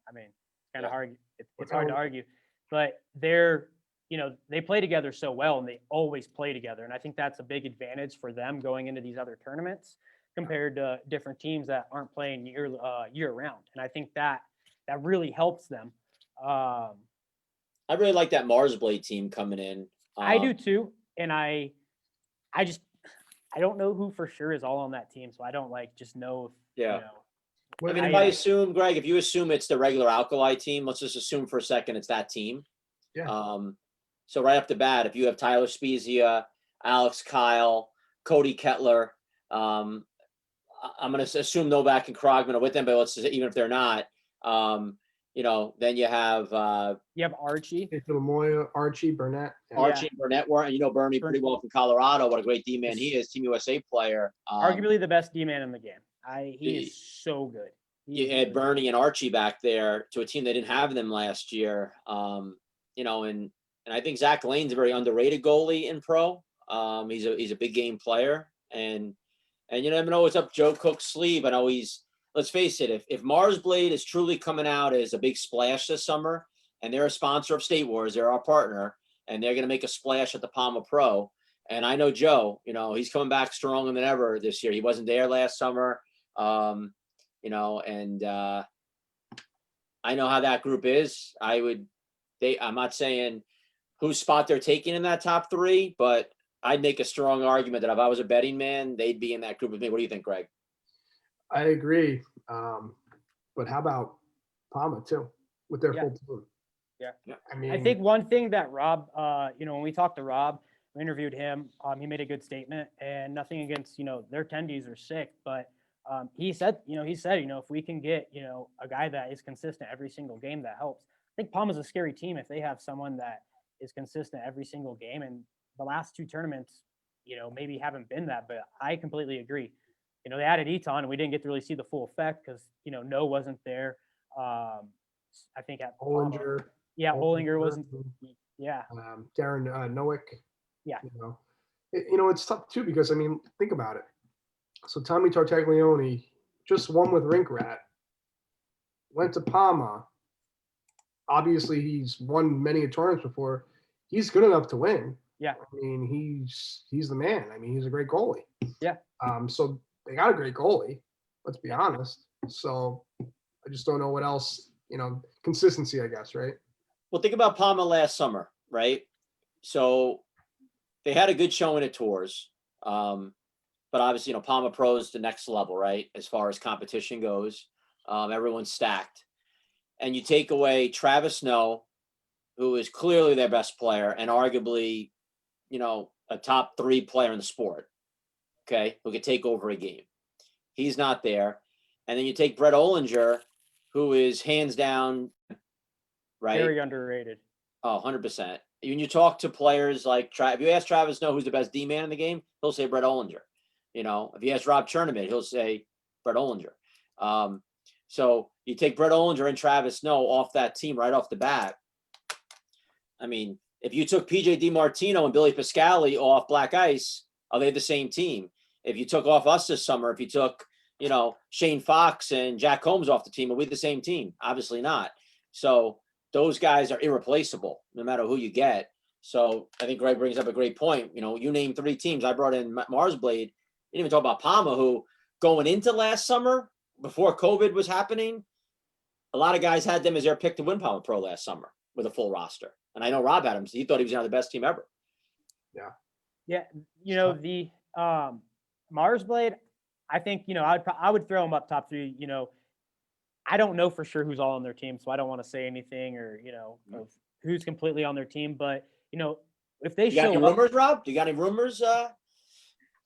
I mean, it's kind of hard. It's hard to argue, but they play together so well, and they always play together. And I think that's a big advantage for them going into these other tournaments compared to different teams that aren't playing year round. And I think that really helps them. I really like that Mars Blade team coming in. I do too. And I don't know who for sure is all on that team. So I don't just know if, I mean, if I assume, Greg, if you assume it's the regular Alkali team, let's just assume for a second it's that team. Yeah. So right off the bat, if you have Tyler Spezia, Alex Kyle, Cody Kettler, I'm going to assume Novak and Krogman are with them, but let's just, even if they're not, then you have Archie, Archie Burnett. Archie and Burnett were, and Bernie pretty well from Colorado. What a great D-man he is, Team USA player. Arguably the best D-man in the game. He is so good. You had Bernie and Archie back there to a team that didn't have them last year. And I think Zach Lane's a very underrated goalie in pro. He's a big game player, and you never know what's up Joe Cook's sleeve. I know let's face it, if Mars Blade is truly coming out as a big splash this summer, and they're a sponsor of State Wars, they're our partner, and they're going to make a splash at the Palma Pro. And I know Joe, he's coming back stronger than ever this year. He wasn't there last summer, and I know how that group is. I'm not saying whose spot they're taking in that top 3, but I'd make a strong argument that if I was a betting man, they'd be in that group with me. What do you think, Greg? I agree. But how about Palma too, with their full team? Yeah. I mean, I think one thing that Robb, when we talked to Robb, we interviewed him, he made a good statement, and nothing against, their attendees are sick, but he said, if we can get, a guy that is consistent every single game, that helps. I think Palma's a scary team if they have someone that is consistent every single game. And the last 2 tournaments, maybe haven't been that, but I completely agree. They added Eton, and we didn't get to really see the full effect because, No wasn't there. I think at Bollinger. Yeah, Olinger wasn't. Yeah. Darren Nowick. Yeah. It's tough too because think about it. So Tommy Tartaglione just won with Rink Rat, went to Parma. Obviously, he's won many tournaments before. He's good enough to win. Yeah. He's the man. He's a great goalie. Yeah. So they got a great goalie. Let's be honest. So I just don't know what else. Consistency, I guess, right? Well, think about Palma last summer, right? So they had a good showing at tours. But obviously, Palma Pro is the next level, right? As far as competition goes, everyone's stacked. And you take away Travis Snow, who is clearly their best player and arguably, a top 3 player in the sport, okay, who could take over a game. He's not there. And then you take Brett Olinger, who is hands down, right? Very underrated. Oh, 100%. When you talk to players like if you ask Travis Snow who's the best D-man in the game, he'll say Brett Olinger. If you ask Rob Chernobyl, he'll say Brett Olinger. So you take Brett Olinger and Travis Snow off that team right off the bat. If you took PJ DiMartino and Billy Pascali off Black Ice, are they the same team? If you took off us this summer, if you took, Shane Fox and Jack Combs off the team, are we the same team? Obviously not. So those guys are irreplaceable no matter who you get. So I think Greg brings up a great point. You named 3 teams. I brought in Mars Blade. You didn't even talk about Palma, who going into last summer, before COVID was happening, a lot of guys had them as their pick to win Palma Pro last summer with a full roster. And I know Rob had him. So he thought he was the best team ever. Yeah. Yeah. The Mars Blade, I think, I would throw him up top 3. I don't know for sure who's all on their team, so I don't want to say anything or, of who's completely on their team. But, if they show got any rumors, Rob? Do you got any rumors?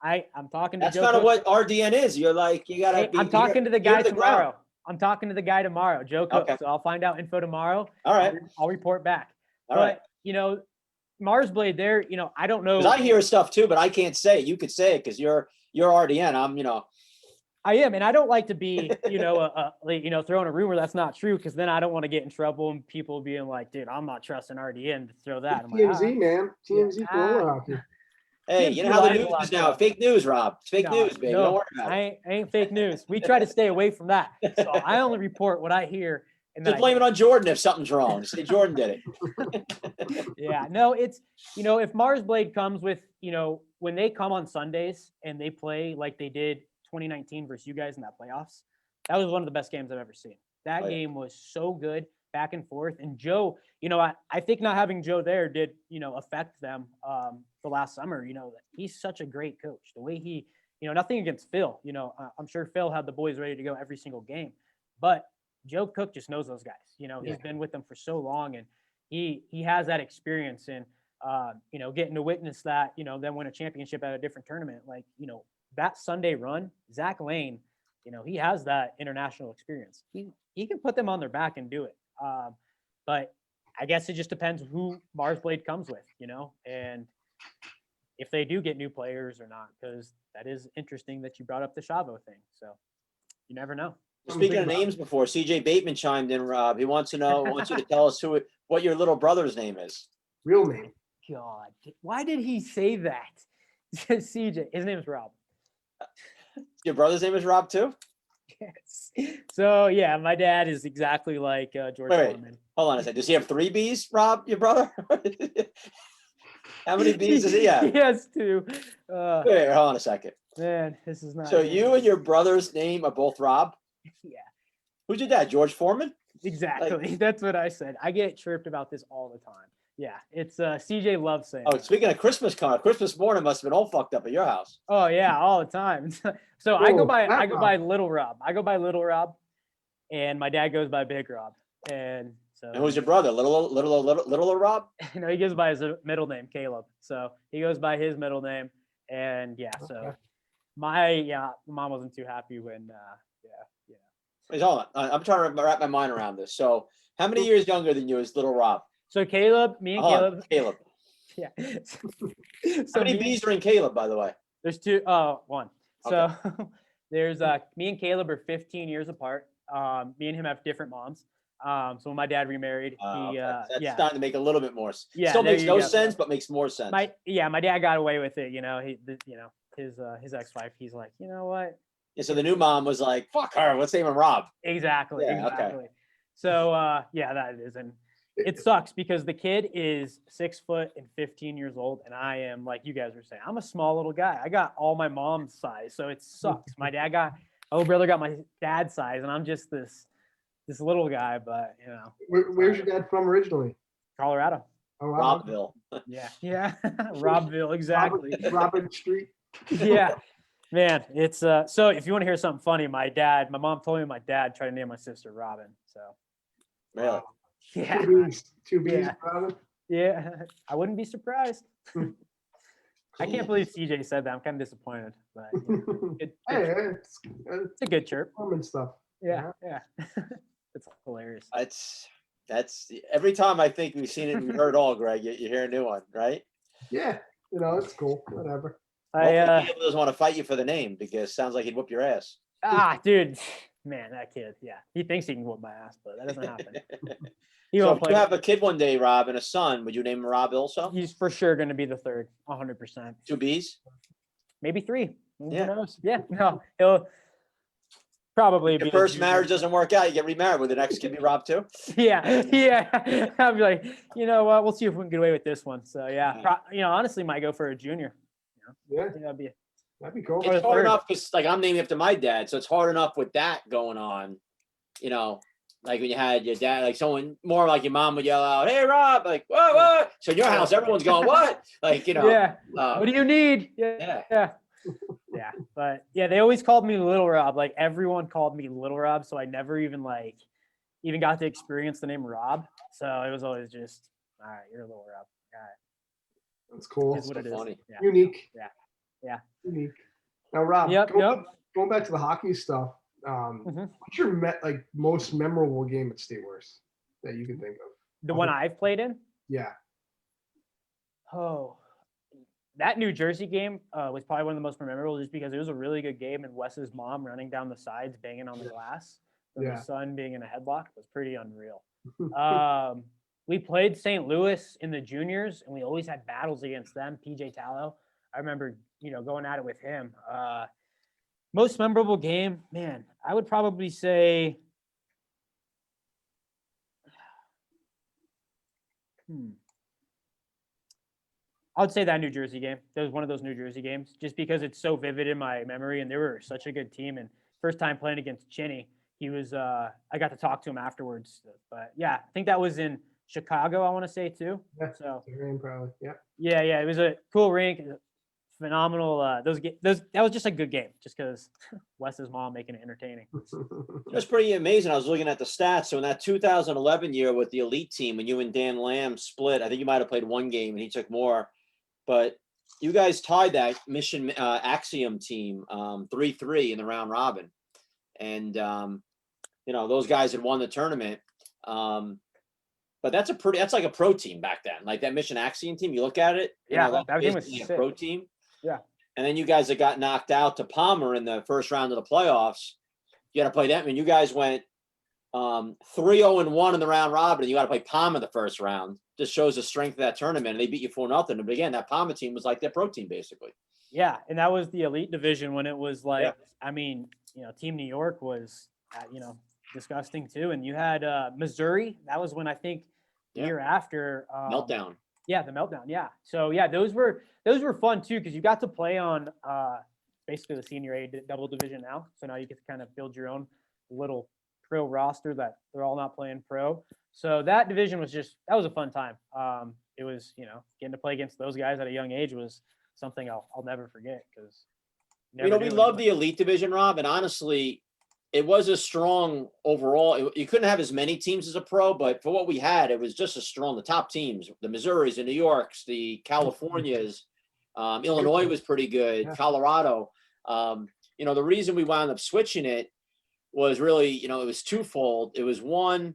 I'm talking to That's Joe kind of Cook. what RDN is. You're like, you got to I'm talking to the guy tomorrow. I'm talking to the guy tomorrow, Joe Cook. Okay. So I'll find out info tomorrow. All right. I'll report back. All right. Mars Blade there, I don't know. I hear stuff too, but I can't say it. You could say it because you're RDN. I'm, I am, and I don't like to be, throwing a rumor that's not true because then I don't want to get in trouble and people being like, dude, I'm not trusting RDN to throw that. TMZ, man. TMZ roller hockey. Hey, you know how the news is now. Fake news, Rob. It's fake news, baby. Don't worry about it. I ain't fake news. We try to stay away from that. So I only report what I hear. And just blame it on Jordan if something's wrong. Say Jordan did it. Yeah, no, it's, if Mars Blade comes with, when they come on Sundays and they play like they did 2019 versus you guys in that playoffs, that was one of the best games I've ever seen. That game was so good, back and forth. And Joe, I think not having Joe there did, affect them the last summer. He's such a great coach. The way he, nothing against Phil. I'm sure Phil had the boys ready to go every single game. But Joe Cook just knows those guys. He's been with them for so long, and he has that experience and getting to witness that, then win a championship at a different tournament. Like, that Sunday run, Zach Lane, he has that international experience. He can put them on their back and do it. But I guess it just depends who Mars Blade comes with, and if they do get new players or not, because that is interesting that you brought up the Chavo thing. So you never know. Speaking of names before, CJ Bateman chimed in, Rob. He wants you to tell us what your little brother's name is. Real name. God, why did he say that? CJ, his name is Rob. Your brother's name is Rob too? Yes. So yeah, my dad is exactly like George Foreman. Hold on a second. Does he have 3 B's, Rob, your brother? How many B's does he have? He has 2. Wait, hold on a second. Man, this is not. So you and your brother's name are both Rob? Yeah. Who's your dad? George Foreman? Exactly. That's what I said. I get chirped about this all the time. Yeah, it's CJ loves saying. Oh, speaking of Christmas morning must have been all fucked up at your house. Oh yeah, all the time. So I go by Little Rob. I go by Little Rob, and my dad goes by Big Rob. And so. And who's your brother? Little Rob? No, he goes by his middle name, Caleb. So he goes by his middle name, and yeah. So my mom wasn't too happy when Wait, hold on. I'm trying to wrap my mind around this. So how many years younger than you is Little Rob? So Caleb, me and Caleb. Yeah. So how many B's are in Caleb, by the way? There's 2. One. Okay. So there's me and Caleb are 15 years apart. Me and him have different moms. So when my dad remarried, he That's yeah. starting to make a little bit more. Yeah, Still there makes you no go. sense, but makes more sense. My dad got away with it. You know, his ex-wife. He's like, you know what? Yeah, so the new mom was like, "Fuck her. Let's name him Rob." Exactly. Yeah, okay. Exactly. So yeah, that is, and it sucks because the kid is 6 foot and 15 years old, and I am, like you guys were saying, I'm a small little guy. I got all my mom's size, so it sucks. My older brother got my dad's size, and I'm just this little guy. But you know, Where's your dad from originally? Colorado. Oh, wow. Robbville. Yeah, Robbville, exactly. Robert Street. Yeah, man, it's so if you want to hear something funny, my mom told me my dad tried to name my sister Robin. So Really? yeah, Two B's, Yeah. Robin. yeah, I wouldn't be surprised. I can't believe CJ said that. I'm kind of disappointed, but you know, Hey, chirp. It's a good chirp. common stuff. Yeah. It's hilarious. That's every time I think we've seen it and heard all, Greg, you hear a new one, right? Yeah, it's cool. Whatever. Hopefully he doesn't want to fight you for the name because it sounds like he'd whoop your ass. Dude, man, that kid, yeah, he thinks he can whoop my ass, but that doesn't happen. He So won't if play. you have a kid one day, Rob, and a son, would you name him Rob also? He's for sure going to be the third, 100%. 2 B's? Maybe 3. Who Yeah. knows? Yeah, no, he'll probably be Your the first junior. marriage doesn't work out, you get remarried. Would the next kid be Rob too? Yeah. I'll be like, you know what? We'll see if we can get away with this one. So yeah, honestly, might go for a junior. Yeah, I think that'd be cool. Or It's the hard third. enough because like I'm naming after my dad, so it's hard enough with that going on. You know, like when you had your dad, like someone more like your mom would yell out, "Hey Rob!" Like, "Whoa, what?" So in your house, everyone's going, "What?" Like, Yeah. What do you need? yeah. Yeah. But yeah, they always called me Little Rob. Like everyone called me Little Rob, so I never even got to experience the name Rob. So it was always just, all right, you're a Little Rob. All right. That's cool. Is what it is. funny. Yeah. Unique. Yeah. Unique. Now, Rob, Yep. going back to the hockey stuff, what's your most memorable game at State Worth that you can think of? The one I've played in? Yeah. Oh, that New Jersey game was probably one of the most memorable just because it was a really good game, and Wes's mom running down the sides, banging on the glass, and Yeah. the son being in a headlock was pretty unreal. We played St. Louis in the juniors, and we always had battles against them. PJ Tallow, I remember, going at it with him. Most memorable game, man, I would probably say, I would say that New Jersey game. That was one of those New Jersey games, just because it's so vivid in my memory, and they were such a good team. And first time playing against Chinny, he was. I got to talk to him afterwards. But yeah, I think that was in Chicago. I want to say too. Yeah. So Probably. Yeah. Yeah. It was a cool rink, phenomenal. That was just a good game, just because Wes's mom making it entertaining. It was pretty amazing. I was looking at the stats. So in that 2011 year with the elite team, when you and Dan Lamb split, I think you might have played one game and he took more. But you guys tied that Mission Axiom team 3-3 in the round robin. And, those guys had won the tournament. But that's like a pro team back then. Like that Mission Axiom team, you look at it. That game was basically a sick. pro team. Yeah. And then you guys that got knocked out to Palmer in the first round of the playoffs. You got to play them. And you guys went 3-0-1 in the round robin, and you got to play Palmer the first round. Just shows the strength of that tournament. And they beat you 4-0. But again, that Palmer team was like their pro team, basically. Yeah, and that was the elite division when it was like, I mean, Team New York was, disgusting too. And you had Missouri. That was when I think the year after Meltdown. Yeah, the Meltdown. Yeah. So yeah, those were fun too because you got to play on basically the senior A double division now. So now you get to kind of build your own little pro roster that they're all not playing pro. So that division was that was a fun time. It was, getting to play against those guys at a young age was something I'll never forget because we love the elite division, Rob, and honestly, it was a strong overall. You couldn't have as many teams as a pro, but for what we had, it was just as strong. The top teams, the Missouris, the New Yorks, the Californias, Illinois was pretty good, Colorado. The reason we wound up switching it was really, it was twofold. It was one,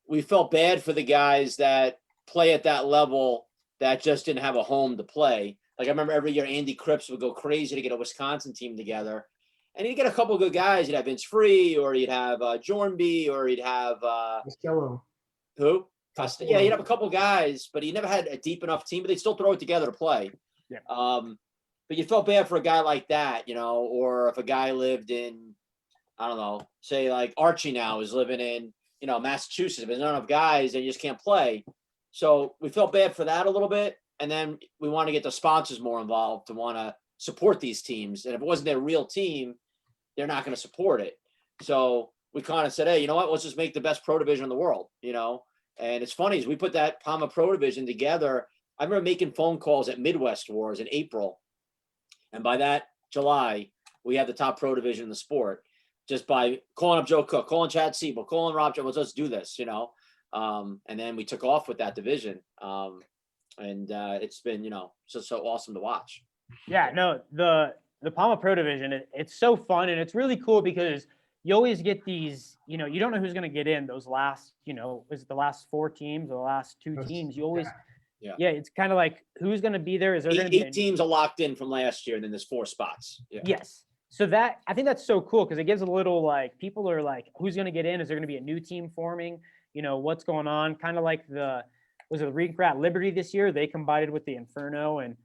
we felt bad for the guys that play at that level that just didn't have a home to play. Like I remember every year Andy Cripps would go crazy to get a Wisconsin team together. And you get a couple good guys. You'd have Vince Free, or you'd have Jornby, or you'd have Costello. who? Costello. Yeah, you'd have a couple guys, but you never had a deep enough team. But they still throw it together to play. Yeah. But you felt bad for a guy like that, or if a guy lived in, I don't know, say like Archie now is living in, Massachusetts. But there's not enough guys, and you just can't play. So we felt bad for that a little bit, and then we want to get the sponsors more involved to want to support these teams. And if it wasn't their real team, they're not going to support it. So we kind of said, hey, you know what? Let's just make the best pro division in the world, And it's funny, as we put that Palma Pro division together, I remember making phone calls at Midwest Wars in April. And by that July, we had the top pro division in the sport just by calling up Joe Cook, calling Chad Siebel, calling Rob, let's do this, And then we took off with that division. And it's been, just so awesome to watch. Yeah, no, the Palma Pro division, it's so fun, and it's really cool because you always get these, you don't know who's going to get in those last, is it the last 4 teams or the last 2 teams? You always, yeah, it's kind of like who's going to be there. Is there going to be 8 teams are locked in from last year, and then there's 4 spots. Yeah. Yes. So I think that's so cool because it gives a little like people are like, who's going to get in? Is there going to be a new team forming? What's going on? Kind of like was it the Rink Rat Liberty this year? They combined with the Inferno and,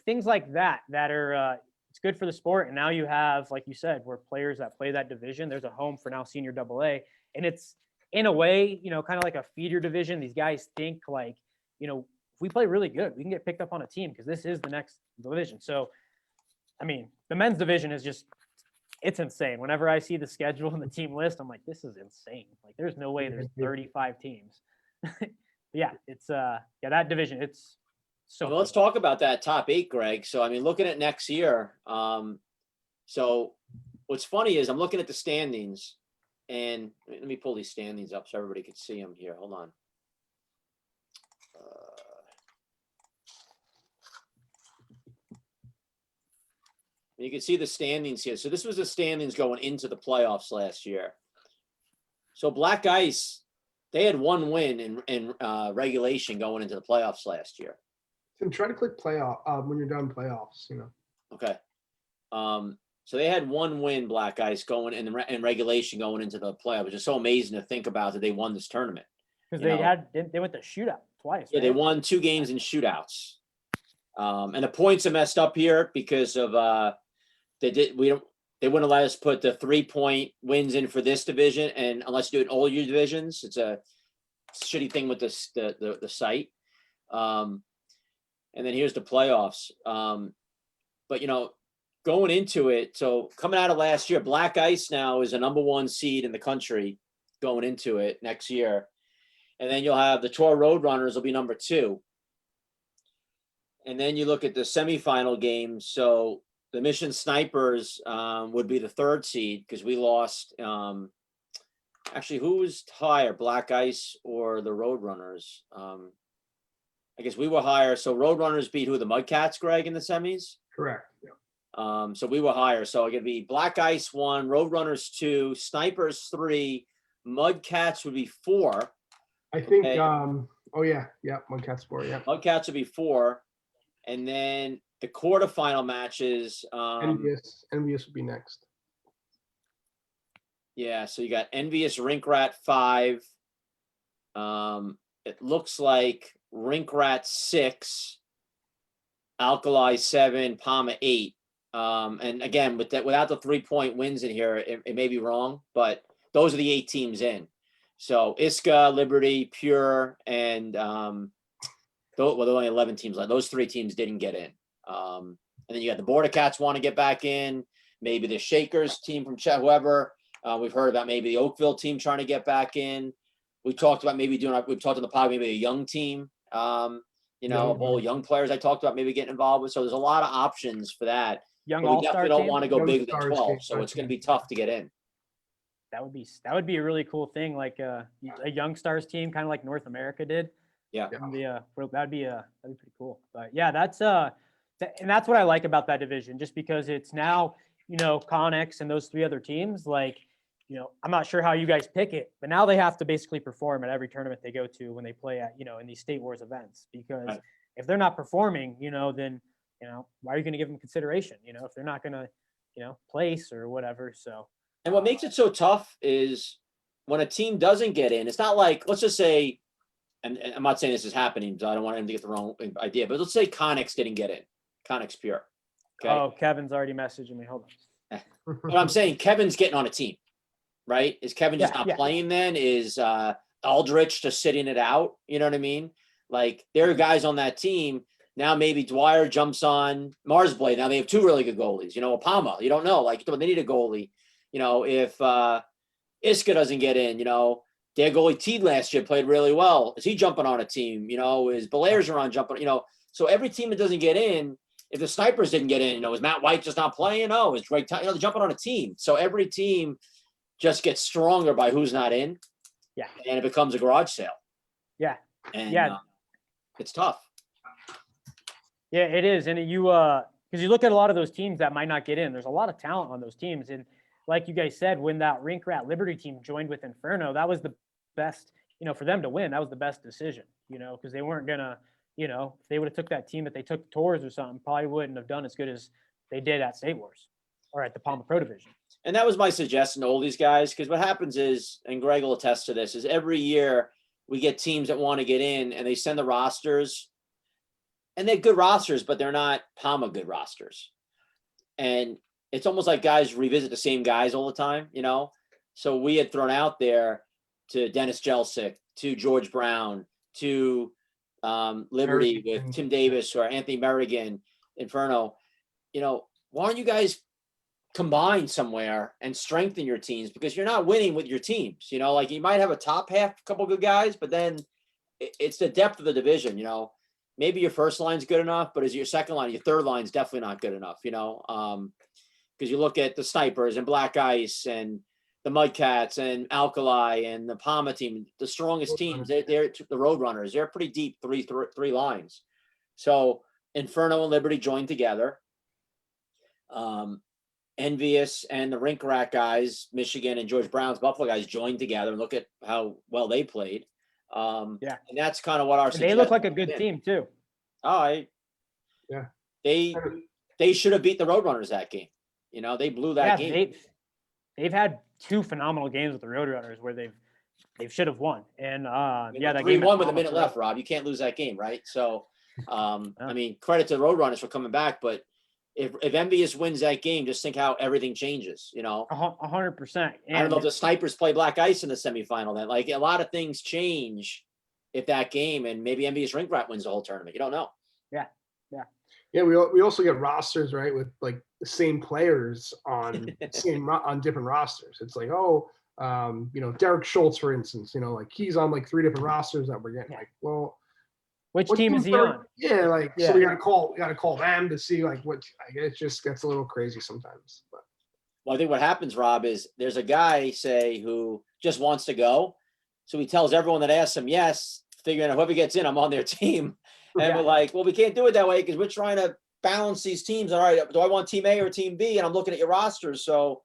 things like that are, it's good for the sport. And now you have, like you said, where players that play that division, there's a home for now senior AA. And it's in a way, kind of like a feeder division. These guys think like, if we play really good, we can get picked up on a team because this is the next division. So, I mean, the men's division is just, it's insane. Whenever I see the schedule and the team list, I'm like, this is insane. Like, there's no way there's 35 teams. Yeah, it's, that division, it's so. Well, let's talk about that top 8, Greg. So, I mean, looking at next year, so what's funny is I'm looking at the standings, and let me pull these standings up so everybody can see them here. Hold on. You can see the standings here. So this was the standings going into the playoffs last year. So Black Ice, they had 1 win in regulation going into the playoffs last year. And try to click playoff when you're done playoffs, Okay. So they had 1 win, Black Ice, going in regulation going into the playoffs, which is so amazing to think about that they won this tournament. Because they went to shootout twice. Yeah, right? They won 2 games in shootouts. And the points are messed up here because of they wouldn't let us put the 3-point wins in for this division, and unless you do it in all your divisions, it's a shitty thing with the site. And then here's the playoffs. But going into it, so coming out of last year, Black Ice now is a number 1 seed in the country going into it next year. And then you'll have the Tour Roadrunners will be number 2. And then you look at the semifinal games. So the Mission Snipers would be the 3rd seed because we lost. Actually, who was higher, Black Ice or the Roadrunners? I guess we were higher. So Roadrunners beat who? The Mudcats, Greg, in the semis? Correct. Yeah. So we were higher. So it could be Black Ice 1, Roadrunners 2, Snipers 3, Mudcats would be 4. I think. Mudcats 4. Yeah. Mudcats would be 4, and then the quarterfinal matches. Envious would be next. Yeah, so you got Envious Rink Rat 5. It looks like Rink Rat 6, Alkali 7, Palma 8. And again, without the 3-point wins in here, it may be wrong, but those are the 8 teams in. So Iska, Liberty, Pure, and there were only 11 teams left. Those 3 teams didn't get in. And then you got the Border Cats want to get back in. Maybe the Shakers team from whoever. We've heard about maybe the Oakville team trying to get back in. We talked about we've talked on the pod, maybe a young team, of all young players I talked about maybe getting involved with. So there's a lot of options for that. Young but we all-star definitely don't team? want to go Young bigger than stars 12. team, So it's going to be tough to get in. That would be a really cool thing, like a young stars team, kind of like North America did. Yeah. That'd be pretty cool. But yeah, that's and that's what I like about that division, just because it's now, Connex and those 3 other teams, like, I'm not sure how you guys pick it, but now they have to basically perform at every tournament they go to when they play at, in these State Wars events, because Right. if they're not performing, then, why are you going to give them consideration? If they're not going to, place or whatever. So. And what makes it so tough is when a team doesn't get in, it's not like, let's just say, and I'm not saying this is happening, so I don't want him to get the wrong idea, but let's say Connex didn't get in. Connex Pure. Okay. Oh, Kevin's already messaging me. Hold on. But I'm saying Kevin's getting on a team, right? Is Kevin just not playing then? Is Aldrich just sitting it out? You know what I mean? Like there are guys on that team. Now maybe Dwyer jumps on Marsblade. Now they have two really good goalies. Apama. You don't know. Like they need a goalie. If Iska doesn't get in, their goalie Teed last year played really well. Is he jumping on a team? Is Belair's around jumping? So every team that doesn't get in, if the Snipers didn't get in, is Matt White just not playing? Oh, is Drake? They're jumping on a team. So every team just gets stronger by who's not in. Yeah, and it becomes a garage sale. Yeah, and it's tough. Yeah, it is, and because you look at a lot of those teams that might not get in. There's a lot of talent on those teams, and like you guys said, when that Rink Rat Liberty team joined with Inferno, that was the best, for them to win. That was the best decision, because they weren't gonna, if they would have took that team that they took tours or something, probably wouldn't have done as good as they did at State Wars or at the Palma Pro Division. And that was my suggestion to all these guys, because what happens is, and Greg will attest to this, is every year we get teams that want to get in and they send the rosters, and they're good rosters, but they're not Palma good rosters. And it's almost like guys revisit the same guys all the time, So we had thrown out there to Dennis Jelsic, to George Brown, to Liberty with Tim Davis or Anthony Merrigan, Inferno. Why don't you guys combine somewhere and strengthen your teams? Because you're not winning with your teams. Like you might have a top half, couple good guys, but then it's the depth of the division. Maybe your first line's good enough, but as your second line, your third line's definitely not good enough. Because you look at the Snipers and Black Ice and the Mudcats and Alkali and the Palma team, the strongest teams. They're the Roadrunners. They're pretty deep, three lines. So Inferno and Liberty joined together. Envious and the Rink Rat guys, Michigan and George Brown's Buffalo guys joined together and look at how well they played. And that's kind of what our they look like a good team too. They should have beat the Roadrunners that game. They blew that game. They've had two phenomenal games with the Roadrunners where they should have won. And that 3-1 with a minute left, Rob. You can't lose that game, right? So credit to the Roadrunners for coming back, but if Envious wins that game, just think how everything changes, 100%. I don't know if the Snipers play Black Ice in the semifinal then. Like a lot of things change if that game, and maybe Envious Rink Rat wins the whole tournament. You don't know. Yeah, we also get rosters, right, with like the same players on different rosters. It's like, Derek Schultz, for instance, like he's on like 3 different rosters that we're getting. Like, well, which team is he on? Yeah, so we gotta call them to see like what. I guess it just gets a little crazy sometimes. But well, I think what happens, Rob, is there's a guy, say, who just wants to go, so he tells everyone that asks him yes, figuring out whoever gets in, I'm on their team. And we're like, well, we can't do it that way because we're trying to balance these teams. All right, do I want team A or team B? And I'm looking at your rosters. So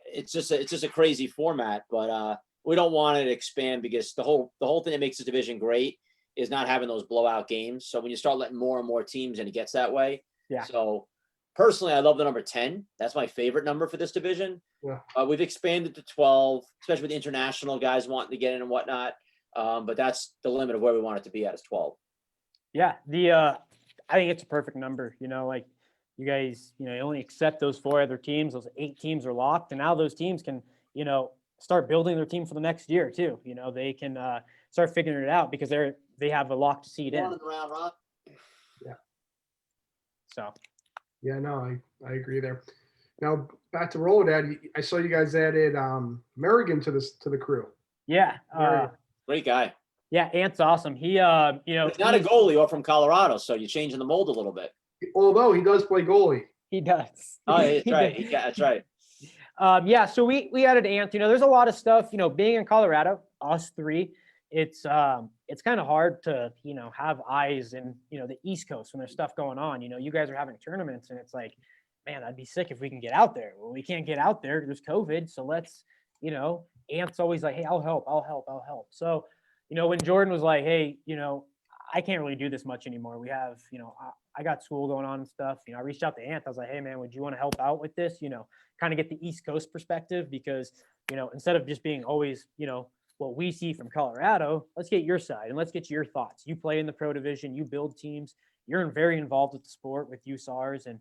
it's just a crazy format, but we don't want it to expand because the whole thing that makes the division great is not having those blowout games. So when you start letting more and more teams in, it gets that way. Yeah. So personally, I love the number 10. That's my favorite number for this division. Yeah. We've expanded to 12, especially with the international guys wanting to get in and whatnot. But that's the limit of where we want it to be at, is 12. Yeah, I think it's a perfect number. Like you guys, you only accept those 4 other teams. Those 8 teams are locked, and now those teams can, start building their team for the next year too. They can start figuring it out because they have a locked seed in. Yeah. So. Yeah, no, I agree there. Now back to Roller Dad. I saw you guys added Merrigan to the crew. Yeah. Great guy. Yeah, Ant's awesome. He, he's not a goalie or from Colorado, so you're changing the mold a little bit. Although he does play goalie. He does. Oh, that's right. Yeah, that's right. So we added Ant. There's a lot of stuff. Being in Colorado, us 3, it's kind of hard to have eyes in the East Coast when there's stuff going on. You guys are having tournaments, and it's like, man, I'd be sick if we can get out there. Well, we can't get out there. There's COVID, so let's Ant's always like, hey, I'll help. So. When Jordan was like, hey, I can't really do this much anymore. We have, I got school going on and stuff. I reached out to Ant. I was like, hey man, would you want to help out with this? Kind of get the East Coast perspective because, instead of just being always, what we see from Colorado, let's get your side and let's get your thoughts. You play in the pro division, you build teams, you're very involved with the sport with USARs and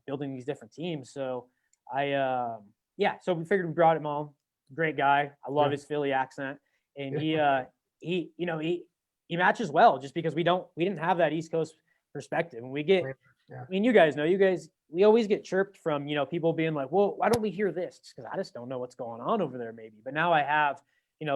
building these different teams. So so we figured we brought him on. Great guy. I love his Philly accent. And he matches well just because we didn't have that East Coast perspective. And we get, you guys know, we always get chirped from, people being like, well, why don't we hear this? Because I just don't know what's going on over there maybe. But now I have,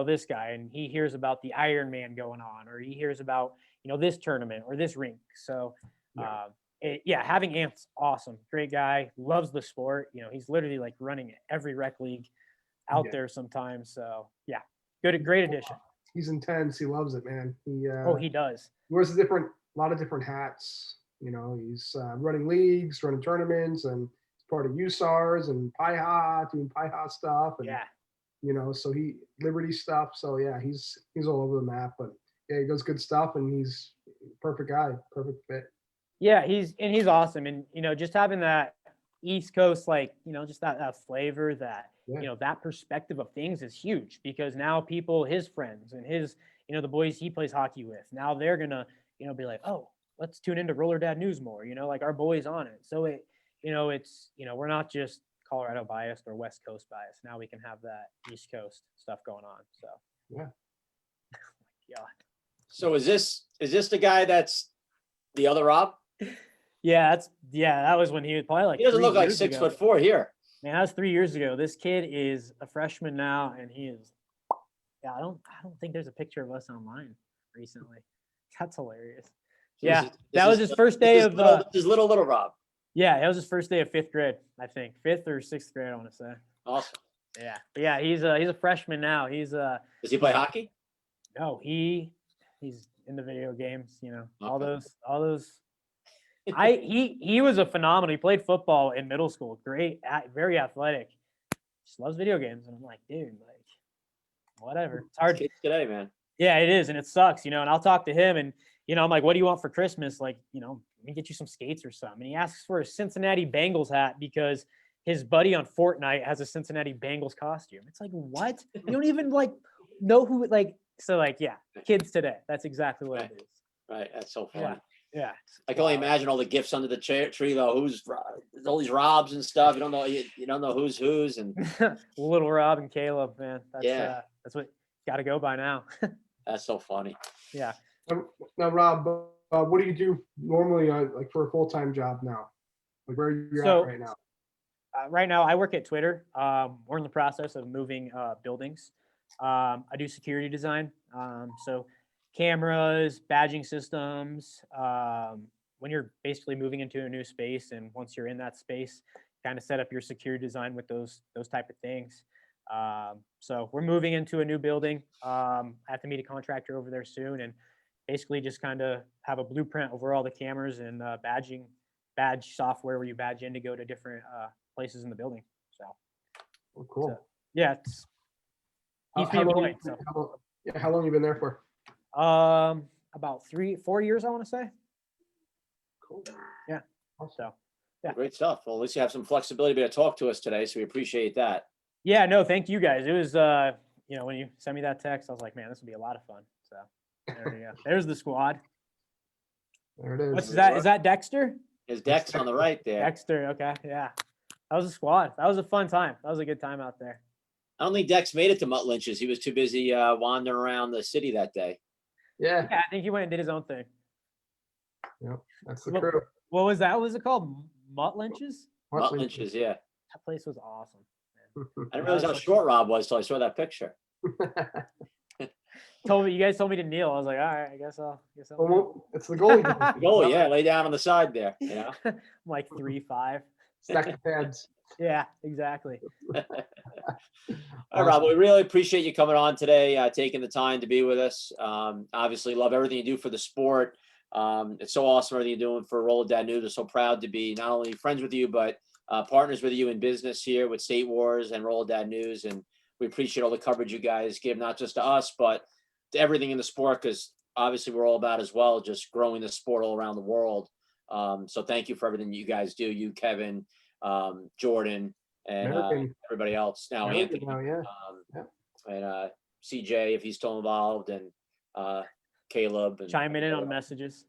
this guy and he hears about the Iron Man going on, or he hears about, this tournament or this rink. So having Ant's awesome. Great guy, loves the sport. He's literally like running every rec league out there sometimes. So great addition. He's intense. He loves it, man. He does. He wears a lot of different hats. He's running leagues, running tournaments, and he's part of USARs and doing PIHA stuff. And, so Liberty stuff. So he's all over the map, but he does good stuff and he's perfect guy, perfect fit. Yeah, he's awesome. And, just having that East Coast, just that flavor, that, that perspective of things is huge because now people, his friends and his, the boys he plays hockey with, now they're going to, be like, oh, let's tune into Roller Dad News more, like our boys on it. So we're not just Colorado biased or West Coast biased. Now we can have that East Coast stuff going on. So, yeah. Oh So is this the guy that's the other Rob? That was when he was probably like, he doesn't 3 look like years 6'4" here. Man, that was 3 years ago. This kid is a freshman now, and he is. I don't think there's a picture of us online recently. That's hilarious. That was his first day of. This is little Rob. Yeah, that was his first day of 5th grade. I think 5th or 6th grade. I want to say. Awesome. Yeah, but he's a freshman now. Does he play hockey? No, he's in the video games. All those. He was a phenomenal. He played football in middle school. Great, very athletic. Just loves video games, and I'm like, dude, whatever. It's hard today, man. Yeah, it is, and it sucks, And I'll talk to him, and I'm like, what do you want for Christmas? Like, let me get you some skates or something. And he asks for a Cincinnati Bengals hat because his buddy on Fortnite has a Cincinnati Bengals costume. It's like, what? You don't even know who kids today. That's exactly what it is. Right. That's so funny. Yeah. I can only imagine all the gifts under the tree though. Who's all these Robs and stuff. You don't know who's and little Rob and Caleb, man. That's what got to go by now. That's so funny. Yeah. Now, Rob, what do you do normally for a full-time job now? Like where are you at right now? Right now, I work at Twitter. We're in the process of moving buildings. I do security design. So cameras, badging systems. When you're basically moving into a new space, and once you're in that space, kind of set up your security design with those type of things. So we're moving into a new building. I have to meet a contractor over there soon, and basically just kind of have a blueprint over all the cameras and badge software where you badge in to go to different places in the building. So, cool. So, yeah, it's how long have you been there for? About 3-4 years, I want to say. Cool. Yeah. So, yeah. Great stuff. Well, at least you have some flexibility to be able to talk to us today, so we appreciate that. Yeah, no, thank you guys. It was, when you sent me that text, I was like, man, this would be a lot of fun. So there you go. There's the squad. There it is. What's that? Is that Dexter? His Dex on the right there. Dexter. Okay. Yeah. That was a squad. That was a fun time. That was a good time out there. I don't think Dex made it to Mutt Lynch's. He was too busy wandering around the city that day. Yeah. I think he went and did his own thing. Yep. That's the crew. What was that? What was it called? Mutt Lynch's? Mutt Lynch's, yeah. That place was awesome. I didn't realize how short Rob was till I saw that picture. You guys told me to kneel. I was like, all right, I guess I'll. Well, it's the goalie. Goalie, yeah, lay down on the side there. I'm like 3'5". Stack the pads. Yeah, exactly. All right, Rob, we really appreciate you coming on today, taking the time to be with us. Obviously, love everything you do for the sport. It's so awesome everything you're doing for Roller Dad News. We're so proud to be not only friends with you, but partners with you in business here with State Wars and Roller Dad News. And we appreciate all the coverage you guys give, not just to us, but to everything in the sport, because obviously we're all about as well, just growing the sport all around the world. So thank you for everything you guys do. You, Kevin, Jordan, and everybody else. Now Anthony, yeah. and CJ if he's still involved, and Caleb. And chiming in on messages.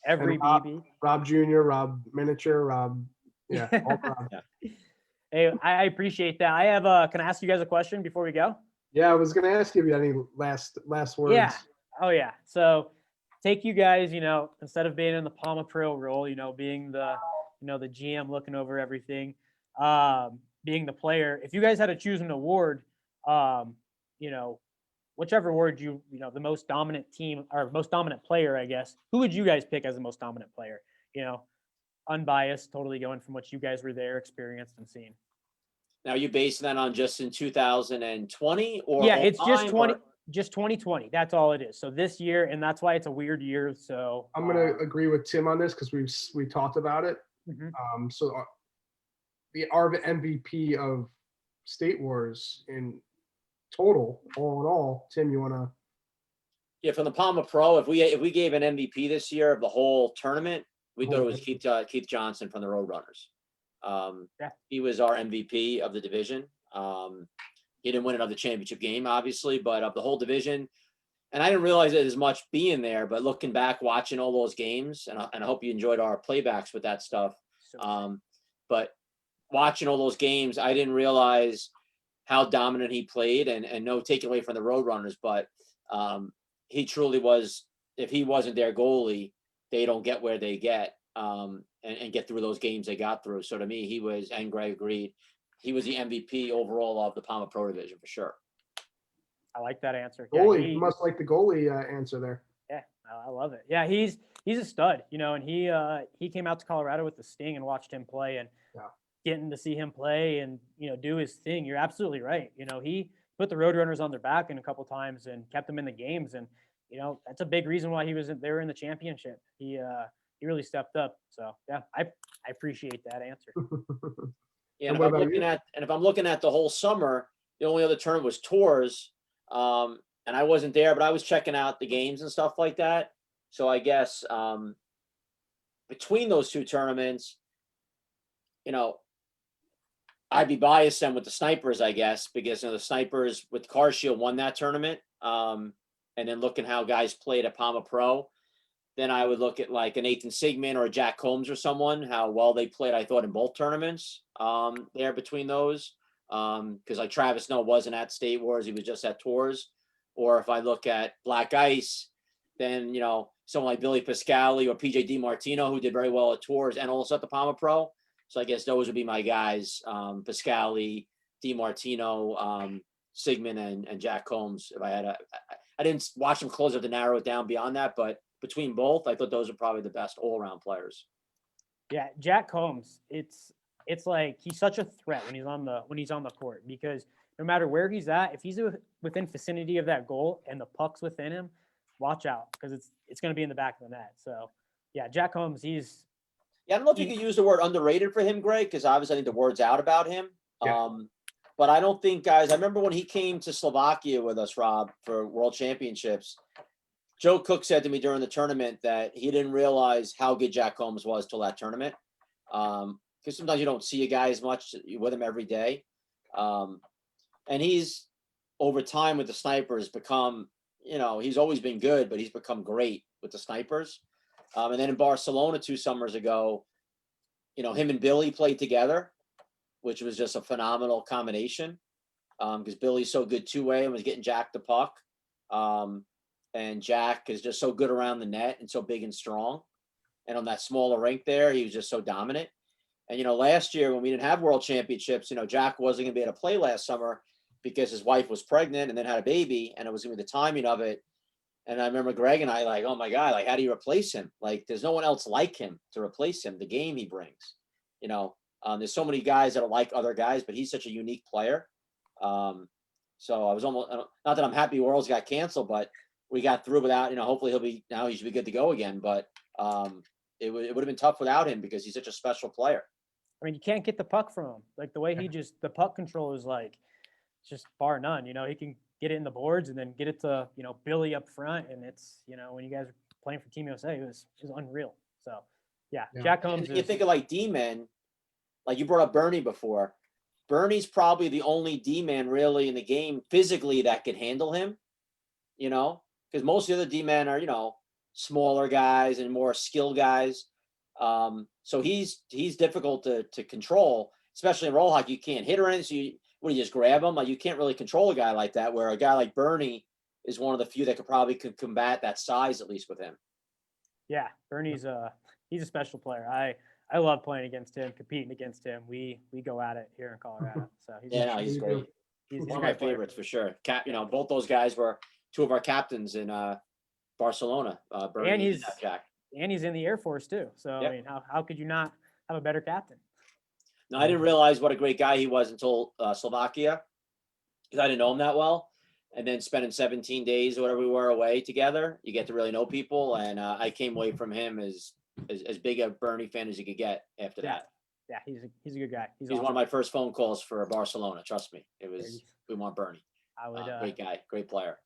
every Rob, BB. Rob Jr., Rob Miniature, Rob. Yeah. All Rob. Yeah. Hey, I appreciate that. I have can I ask you guys a question before we go? Yeah, I was gonna ask you if you had any last words. Yeah. Oh yeah. So take you guys, instead of being in the Palma Pro role, being the the GM looking over everything, being the player. If you guys had to choose an award, you know, whichever award the most dominant team or most dominant player, I guess, who would you guys pick as the most dominant player? Unbiased, totally going from what you guys were there, experienced, and seen. Now, you basing that on just in 2020 or Yeah, it's just time, 20, or- just 2020. That's all it is. So this year, and that's why it's a weird year. So I'm gonna agree with Tim on this because we talked about it. mhm. So our MVP of State Wars in total, all in all, Tim, you wanna? Yeah, from the Palma Pro, if we gave an MVP this year of the whole tournament, we thought it was Keith Johnson from the Roadrunners. Yeah. He was our MVP of the division. He didn't win another championship game, obviously, but of the whole division. And I didn't realize it as much being there, but looking back, watching all those games, and I hope you enjoyed our playbacks with that stuff. But watching all those games, I didn't realize how dominant he played, and no taking away from the Roadrunners, but he truly was. If he wasn't their goalie, they don't get where they get and get through those games they got through. So to me, he was, and Greg agreed, he was the MVP overall of the Palma Pro division for sure. I like that answer. Goalie, you must like the goalie answer there. Yeah, I love it. Yeah, he's a stud, and he came out to Colorado with the Sting and watched him play, and getting to see him play and do his thing. You're absolutely right. He put the Roadrunners on their back in a couple times and kept them in the games, and that's a big reason why they were in the championship. He really stepped up. So yeah, I appreciate that answer. Yeah, and if I'm looking at the whole summer, the only other tournament was tours, and I wasn't there, but I was checking out the games and stuff like that. So I guess between those two tournaments, I'd be biased then with the Snipers, I guess, because the Snipers with Car Shield won that tournament. And then looking how guys played at Palma Pro, then I would look at like a Nathan Sigmund or a Jack Combs or someone, how well they played, I thought, in both tournaments there between those. Because like Travis Snow wasn't at State Wars, he was just at tours. Or if I look at Black Ice, then, someone like Billy Pascali or PJ DiMartino, who did very well at tours and also at the Palma Pro. So I guess those would be my guys, Pascali, DiMartino, Sigmund, and Jack Combs. If I had I didn't watch them close up to narrow it down beyond that, but between both, I thought those are probably the best all-around players. Yeah, Jack Combs, it's like he's such a threat when he's on the court, because no matter where he's at, if he's within vicinity of that goal and the puck's within him, watch out, because it's going to be in the back of the net. So yeah, Jack Combs, I don't know if you could use the word underrated for him, Greg, because obviously I think the word's out about him. Yeah. But I don't think, guys, I remember when he came to Slovakia with us, Rob, for World Championships, Joe Cook said to me during the tournament that he didn't realize how good Jack Combs was till that tournament. Because sometimes you don't see a guy as much with him every day. And he's, over time with the Snipers, become, he's always been good, but he's become great with the Snipers. And then in Barcelona 2 summers ago, him and Billy played together, which was just a phenomenal combination, because Billy's so good two-way and was getting Jack the puck. And Jack is just so good around the net and so big and strong. And on that smaller rink there, he was just so dominant. And, last year when we didn't have World Championships, Jack wasn't going to be able to play last summer because his wife was pregnant and then had a baby, and it was going to be the timing of it. And I remember Greg and I like, oh my God, like, how do you replace him? Like, there's no one else like him to replace him, the game he brings, there's so many guys that are like other guys, but he's such a unique player. So I was almost, not that I'm happy Worlds got canceled, but we got through without, hopefully he should be good to go again. But it would have been tough without him because he's such a special player. mean, you can't get the puck from him. Like the way the puck control is like, it's just bar none. He can get it in the boards and then get it to, Billy up front. And it's, when you guys were playing for Team USA, it was unreal. So, yeah, Yeah. Jack Combs You is think of like D-men, like you brought up Bernie before. Bernie's probably the only D-man really in the game physically that could handle him, because most of the other D-men are, smaller guys and more skilled guys. So he's difficult to control, especially in roll hockey. You can't hit or anything. So you just grab him? Like you can't really control a guy like that, where a guy like Bernie is one of the few that could combat that size, at least with him. Yeah, Bernie's he's a special player. I love playing against him, competing against him. We go at it here in Colorado. So He's great. he's One a of my great player. favorites for sure. Both those guys were two of our captains in Barcelona. Bernie and Jack. And he's in the Air Force too. So Yep. I mean, how could you not have a better captain? No, I didn't realize what a great guy he was until Slovakia, because I didn't know him that well. And then spending 17 days or whatever we were away together, you get to really know people. And I came away from him as big a Bernie fan as you could get after that. Yeah, he's a good guy. He's One awesome. of my first phone calls for Barcelona. Trust me, it was we want Bernie. I would Great guy, great player.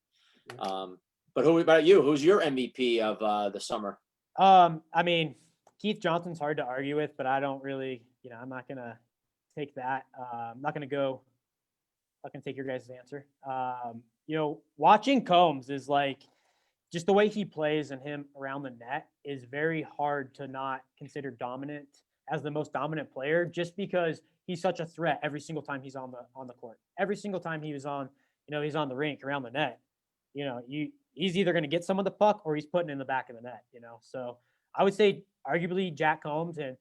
But who about you? Who's your MVP of the summer? I mean, Keith Johnson's hard to argue with, but I don't really, I'm not gonna take that. I'm not gonna take your guys' answer. Watching Combs is like just the way he plays and him around the net is very hard to not consider dominant as the most dominant player, just because he's such a threat every single time he's on the court. Every single time he was on, he's on the rink around the net. He's either going to get some of the puck or he's putting it in the back of the net. So I would say arguably Jack Combs and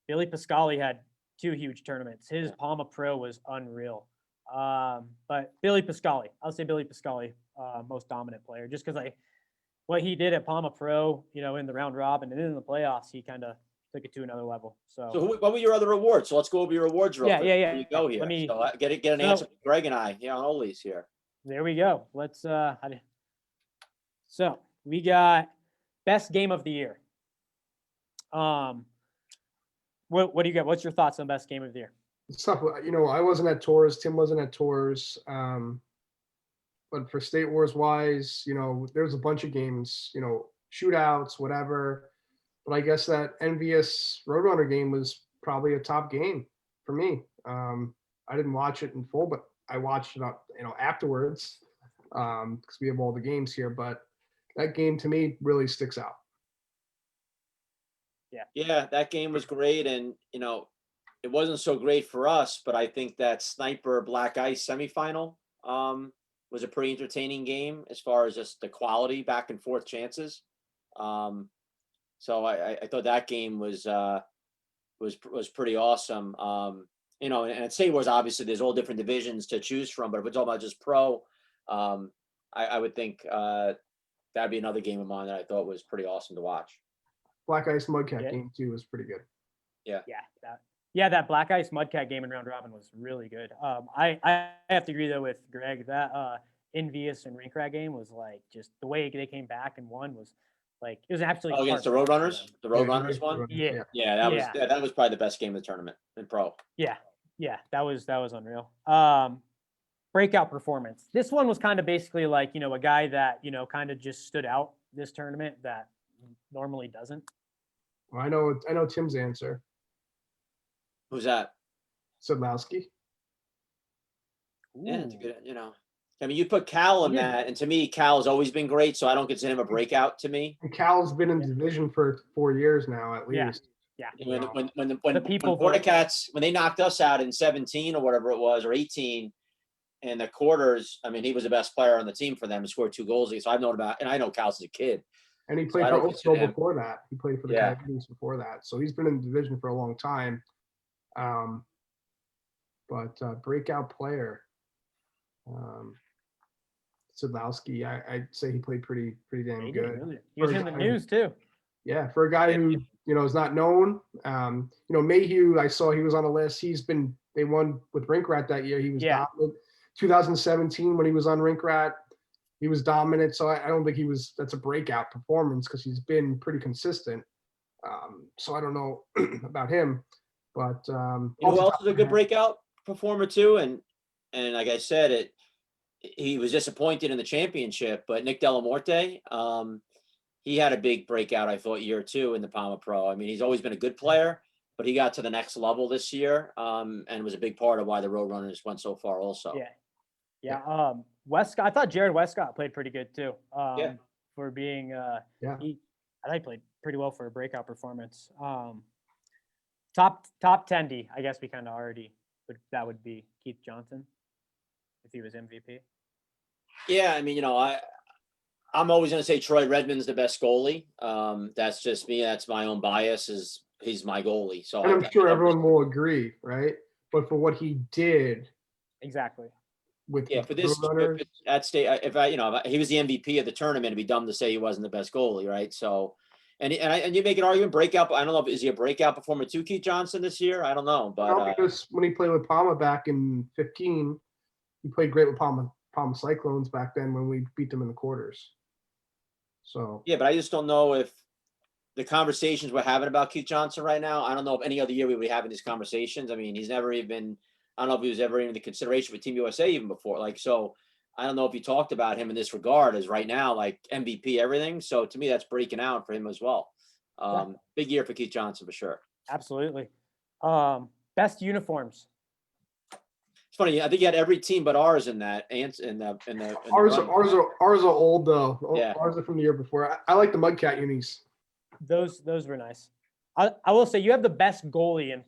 Billy Pascali had two huge tournaments. His Palma Pro was unreal. But Billy Pascali, I'll say Billy Pascali, most dominant player, just because what he did at Palma Pro, in the round robin and then in the playoffs, he kind of took it to another level. So What were your other awards? So let's go over your awards real quick. Yeah. Before you go here. Let me get an answer from Greg and I. On Ollie's here. There we go. Let's so we got best game of the year. What do you got? What's your thoughts on best game of the year? It's tough. I wasn't at tours. Tim wasn't at tours. But for State Wars wise, there's a bunch of games, shootouts, whatever. But I guess that envious Roadrunner game was probably a top game for me. I didn't watch it in full, but I watched it afterwards because we have all the games here. But that game to me really sticks out. Yeah, that game was great, and it wasn't so great for us, but I think that Sniper Black Ice semifinal was a pretty entertaining game as far as just the quality back and forth chances. So I thought that game was pretty awesome. And at State Wars, obviously, there's all different divisions to choose from, but if we're talking about just pro, I would think that'd be another game of mine that I thought was pretty awesome to watch. Black Ice Mudcat game too was pretty good. That Black Ice Mudcat game in round robin was really good. I have to agree though with Greg that Envious and Rink Rat game was like just the way they came back and won was like it was absolutely against the Roadrunners. The Roadrunners one. That was probably the best game of the tournament in pro. Yeah, that was unreal. Breakout performance. This one was kind of basically like a guy that kind of just stood out this tournament that normally doesn't. Well, I know Tim's answer. Who's that? Sadlowski. Yeah, it's a good. I mean, you put Cal in that, and to me, Cal has always been great, so I don't consider him a breakout to me. And Cal's been in division for 4 years now, at least. Yeah. When Bordercats, when they knocked us out in 17 or whatever it was, or 18, in the quarters, I mean, he was the best player on the team for them and scored 2 goals. So I've known about, and I know Cal's as a kid. And he played for Oakville before that. He played for the Coyotes before that. So he's been in the division for a long time. But breakout player, Sadlowski, I'd say he played pretty damn good. He was in the news too. Yeah, for a guy who is not known. Mayhew, I saw he was on the list. They won with Rink Rat that year. He was dominant. 2017 when he was on Rink Rat, he was dominant. So I don't think that's a breakout performance because he's been pretty consistent. So I don't know about him, but who else is a good breakout performer too? And like I said, he was disappointed in the championship, but Nick Delamorte, he had a big breakout, I thought, year two in the Palmer Pro. I mean, he's always been a good player, but he got to the next level this year, and was a big part of why the Roadrunners went so far also. Yeah. Westcott, I thought Jared Westcott played pretty good too. Yeah. For being I thought he played pretty well for a breakout performance. Top 10D, I guess we kind of already that would be Keith Johnson if he was MVP. Yeah, I mean, I'm always going to say Troy Redmond's the best goalie. That's just me. That's my own bias. He's my goalie. So And I'm sure everyone will agree, right? But for what he did, exactly. With for this at state, if he was the MVP of the tournament, it'd be dumb to say he wasn't the best goalie, right? So, and you make an argument breakout. I don't know, is he a breakout performer too, Keith Johnson, this year? I don't know, but because when he played with Palma back in 15, he played great with Palma Cyclones back then when we beat them in the quarters. So yeah, but I just don't know if the conversations we're having about Keith Johnson right now, I don't know if any other year we would be having these conversations. I mean, he's never even, I don't know if he was ever in the consideration for Team USA even before. Like, so I don't know if you talked about him in this regard as right now, like MVP, everything. So to me, that's breaking out for him as well. Big year for Keith Johnson for sure. Absolutely. Best uniforms. It's funny. I think you had every team but ours in that. Ours are old though. Yeah. Ours are from the year before. I like the Mudcat unis. Those were nice. I will say you have the best goalie in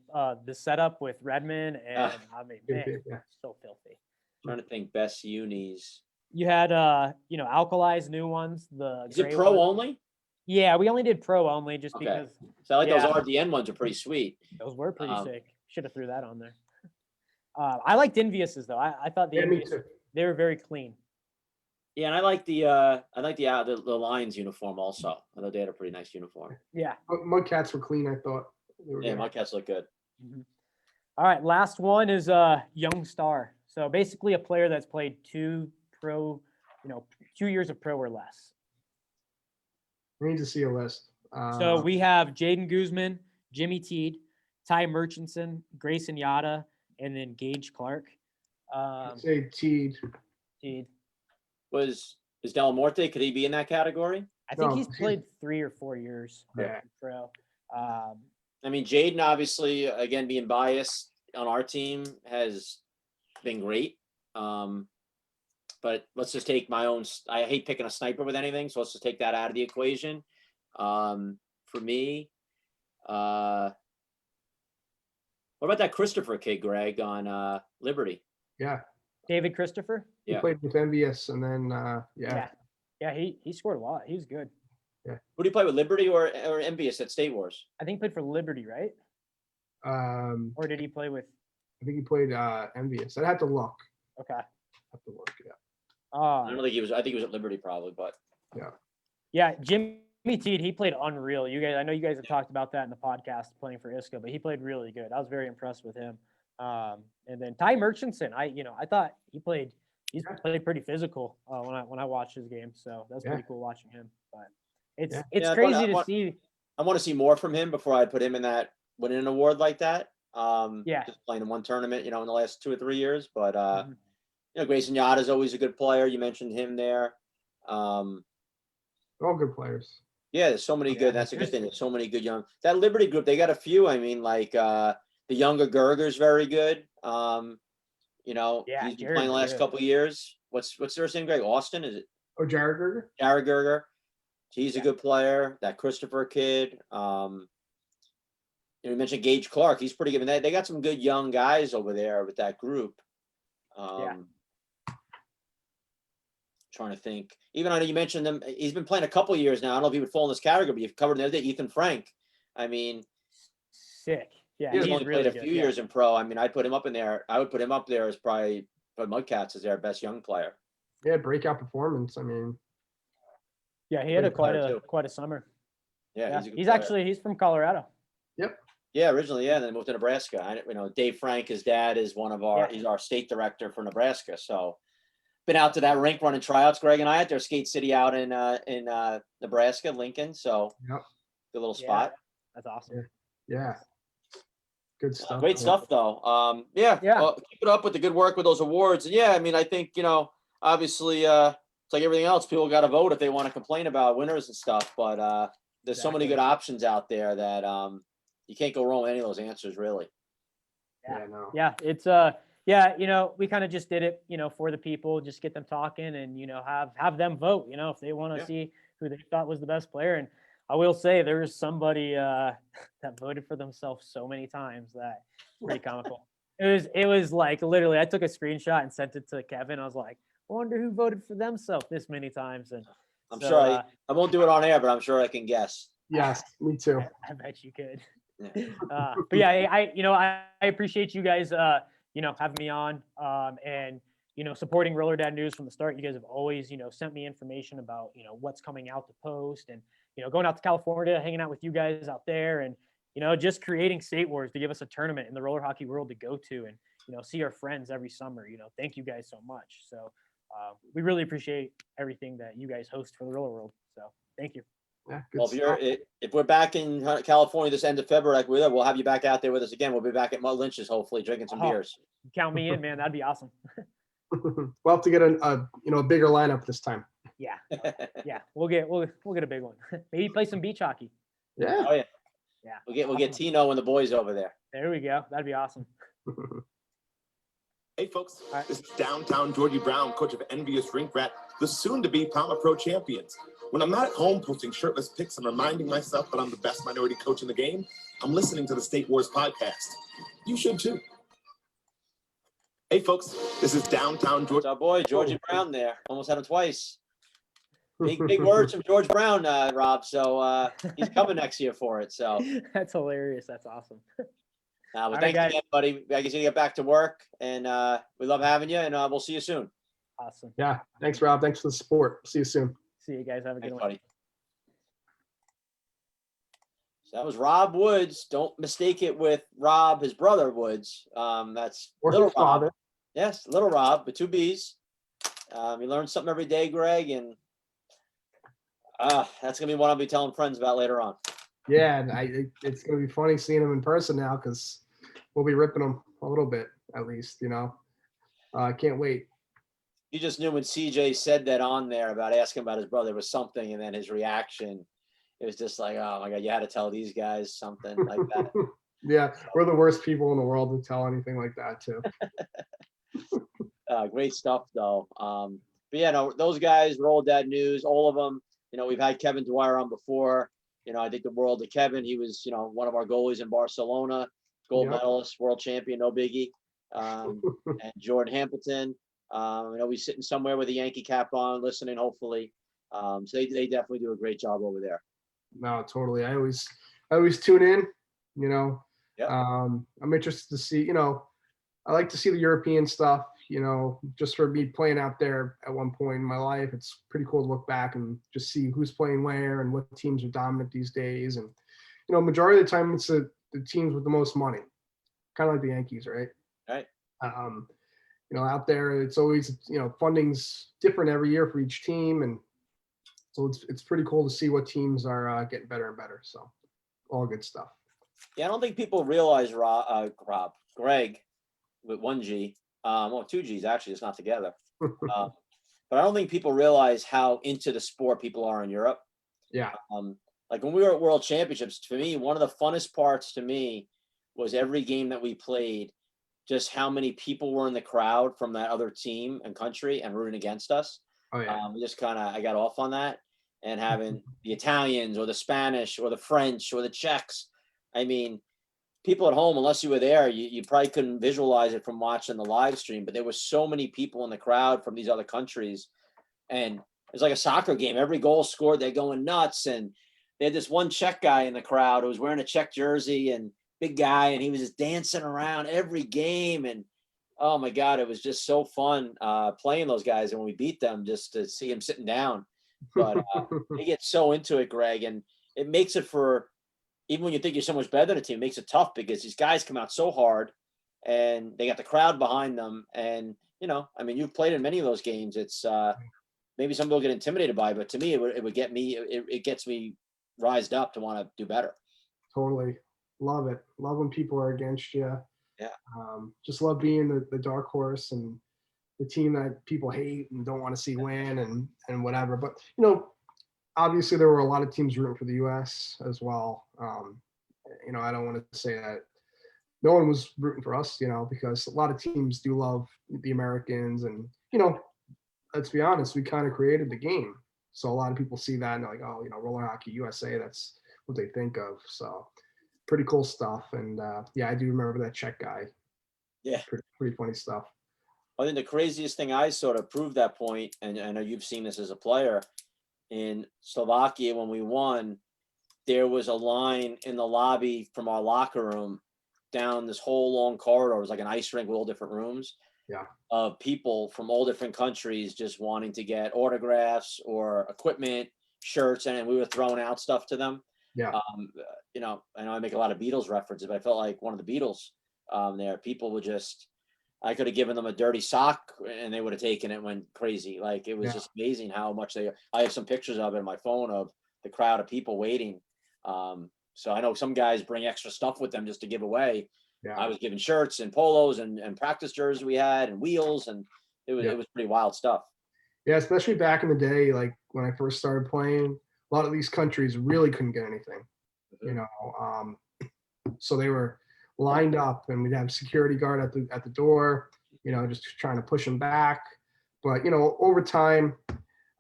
the setup with Redmond, and I mean, man, so filthy. I'm trying to think best unis. You had Alkali's new ones. Is it pro only? Yeah, we only did pro only just because. So I like those RDN ones are pretty sweet. Those were pretty sick. Should have threw that on there. I liked Enviouses though. I thought the Envious, they were very clean. Yeah, and I like the Lions uniform also. I thought they had a pretty nice uniform. Yeah. Mudcats were clean, I thought. Yeah, Mudcats look good. Mm-hmm. All right, last one is Young Star. So basically a player that's played 2 years of pro or less. We need to see a list. So we have Jaden Guzman, Jimmy Teed, Ty Murchison, Grayson Yada, and then Gage Clark. I'd say Teed. Is Delamorte, could he be in that category? I think he's played 3 or 4 years pro. I mean, Jaden, obviously, again, being biased on our team, has been great. But let's just take my own. I hate picking a sniper with anything, so let's just take that out of the equation. For me, what about that Christopher kid, Greg, on Liberty? Yeah. David Christopher? He played with Envious, and then, he scored a lot. He was good. Yeah. Who do you play with, Liberty or Envious at State Wars? I think he played for Liberty, right? Or did he play with? I think he played Envious. I'd have to look. Okay. I don't think he was. I think he was at Liberty probably, but yeah. Jimmy Teed, he played unreal. You guys, I know you guys have talked about that in the podcast playing for ISCA, but he played really good. I was very impressed with him. And then Ty Murchison, I thought he's played pretty physical when I watched his game. So that's pretty cool watching him. But it's crazy to see. I want to see more from him before I put him in that winning an award like that. Just playing in one tournament, in the last 2 or 3 years. But Grayson Yada is always a good player. You mentioned him there. All good players. Yeah, there's so many good. That's a good thing. There's so many good young. That Liberty group, they got a few. I mean, like the younger Gerger's very good. He's been playing the last couple of years. What's their name, Greg? Austin, is it? Oh, Jared Gerger. Jared Gerger. He's a good player. That Christopher kid. You mentioned Gage Clark. He's pretty good. And they got some good young guys over there with that group. Trying to think. Even I know you mentioned him. He's been playing a couple of years now. I don't know if he would fall in this category, but you've covered the other day, Ethan Frank. I mean, sick. Yeah, he's only played a few years in pro. I mean, I'd put him up in there. I would put him up there as probably for Mudcats as their best young player. Yeah, breakout performance. I mean, yeah, he had quite a summer. Yeah, he's from Colorado. Yep. Yeah, originally, and then moved to Nebraska. Dave Frank, his dad is he's our state director for Nebraska. So been out to that rink running tryouts, Greg and I at their Skate City out in Nebraska, Lincoln. So good little spot. That's awesome. Yeah. Good stuff. Great stuff though. Keep it up with the good work with those awards. And I mean, I think, obviously it's like everything else. People got to vote if they want to complain about winners and stuff. But there's so many Exactly. good options out there that you can't go wrong with any of those answers, really. Yeah, no. Yeah, it's we kind of just did it, for the people, just get them talking and have them vote, if they want to Yeah. see who they thought was the best player. And I will say there was somebody that voted for themselves so many times that it's pretty comical. It was like literally I took a screenshot and sent it to Kevin. I was like, I wonder who voted for themselves this many times. And I'm so, sure I won't do it on air, but I'm sure I can guess. Yes, me too. I bet you could. Yeah. But yeah, I appreciate you guys, having me on, and supporting Roller Dad News from the start. You guys have always, sent me information about, what's coming out to post, and going out to California, hanging out with you guys out there, and just creating State Wars to give us a tournament in the roller hockey world to go to, and see our friends every summer. Thank you guys so much. So we really appreciate everything that you guys host for the roller world. So thank you. Yeah, good Well, stuff. if we're back in California this end of February, like we'll have you back out there with us again. We'll be back at Mud Lynch's, hopefully, drinking some Oh. beers. Count me in, man. That'd be awesome. We'll have to get a bigger lineup this time. Yeah, yeah, we'll get a big one. Maybe play some beach hockey. Yeah. Oh yeah, Yeah, we'll get awesome. Tino and the boys over there. There we go. That'd be awesome. Hey folks, All right. this is downtown Georgie Brown, coach of Envious Rink Rat, the soon-to-be Palmer Pro champions. When I'm not at home posting shirtless pics and reminding myself that I'm the best minority coach in the game, I'm listening to the State Wars podcast. You should too. Hey folks, this is downtown It's Georgie. our boy Georgie Brown there. Almost had him twice. Big words from George Brown, Rob. So he's coming next year for it. So That's hilarious. That's awesome. but right, thanks guys. again, buddy. I guess you get back to work, and we love having you. And we'll see you soon. Awesome. Yeah. Thanks, Rob. Thanks for the support. See you soon. See you guys. Have a good Thanks, one. buddy. So that was Rob Woods. Don't mistake it with Rob, his brother Woods. That's Or little his Rob. father. Yes, little Rob, with two B's. You learn something every day, Greg, and that's gonna be what I'll be telling friends about later on. Yeah, and it's gonna be funny seeing him in person now because we'll be ripping him a little bit at least. I can't wait. You just knew when CJ said that on there about asking about his brother was something, and then his reaction, it was just like, oh my God, you had to tell these guys something like that. Yeah, we're the worst people in the world to tell anything like that too. Great stuff though. But yeah, no, those guys, Roll Dad News, all of them. We've had Kevin Dwyer on before. I think the world of Kevin. He was, one of our goalies in Barcelona, gold Yep. medalist, world champion, no biggie. And Jordan Hampleton. He's sitting somewhere with a Yankee cap on, listening, hopefully. So they definitely do a great job over there. No, totally. I always tune in. Yep. I'm interested to see. I like to see the European stuff. Just for me playing out there at one point in my life, it's pretty cool to look back and just see who's playing where and what teams are dominant these days. And majority of the time it's the teams with the most money, kind of like the Yankees, right? Right. Out there it's always funding's different every year for each team, and so it's pretty cool to see what teams are getting better and better. So all good stuff. Yeah, I don't think people realize Greg, with one G, two G's actually, it's not together. But I don't think people realize how into the sport people are in Europe. Yeah. Like when we were at World Championships, for me, one of the funnest parts to me was every game that we played, just how many people were in the crowd from that other team and country and rooting against us. Oh yeah. I got off on that, and having the Italians or the Spanish or the French or the Czechs. I mean, people at home, unless you were there, you probably couldn't visualize it from watching the live stream, but there were so many people in the crowd from these other countries. And it's like a soccer game. Every goal scored, they're going nuts. And they had this one Czech guy in the crowd who was wearing a Czech jersey, and big guy, and he was just dancing around every game. And oh my God, it was just so fun playing those guys. And when we beat them, just to see him sitting down. But they get so into it, Greg, and it makes it for, even when you think you're so much better than a team, it makes it tough because these guys come out so hard and they got the crowd behind them. And, you've played in many of those games. It's maybe some people get intimidated by it, but to me, it gets me rised up to want to do better. Totally. Love it. Love when people are against you. Yeah. Just love being the dark horse and the team that people hate and don't want to see win and whatever. But obviously there were a lot of teams rooting for the U.S. as well. I don't want to say that no one was rooting for us, because a lot of teams do love the Americans, and let's be honest, we kind of created the game. So a lot of people see that and they're like, oh, roller hockey USA, that's what they think of. So pretty cool stuff. And yeah, I do remember that Czech guy. Yeah. Pretty funny stuff. I think the craziest thing I sort of proved that point, and I know you've seen this as a player, in Slovakia when we won, there was a line in the lobby from our locker room down this whole long corridor. It was like an ice rink with all different rooms. Yeah. Of people from all different countries just wanting to get autographs or equipment, shirts, and we were throwing out stuff to them. Yeah. I know I make a lot of Beatles references, but I felt like one of the Beatles there. People would just, I could have given them a dirty sock and they would have taken it and went crazy. Like, it was just amazing how much I have some pictures of it in my phone of the crowd of people waiting. So I know some guys bring extra stuff with them just to give away. Yeah. I was giving shirts and polos and practice jerseys we had and wheels, and it was pretty wild stuff. Yeah, especially back in the day, like when I first started playing, a lot of these countries really couldn't get anything, so they were lined up, and we'd have security guard at the door, just trying to push them back. But over time,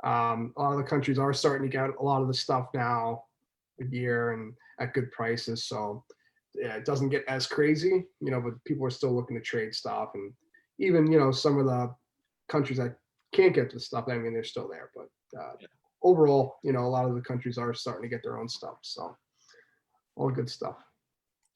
a lot of the countries are starting to get a lot of the stuff now, a year and at good prices. So yeah, it doesn't get as crazy, but people are still looking to trade stuff, and even some of the countries that can't get the stuff, I mean, they're still there. But overall, a lot of the countries are starting to get their own stuff. So all good stuff.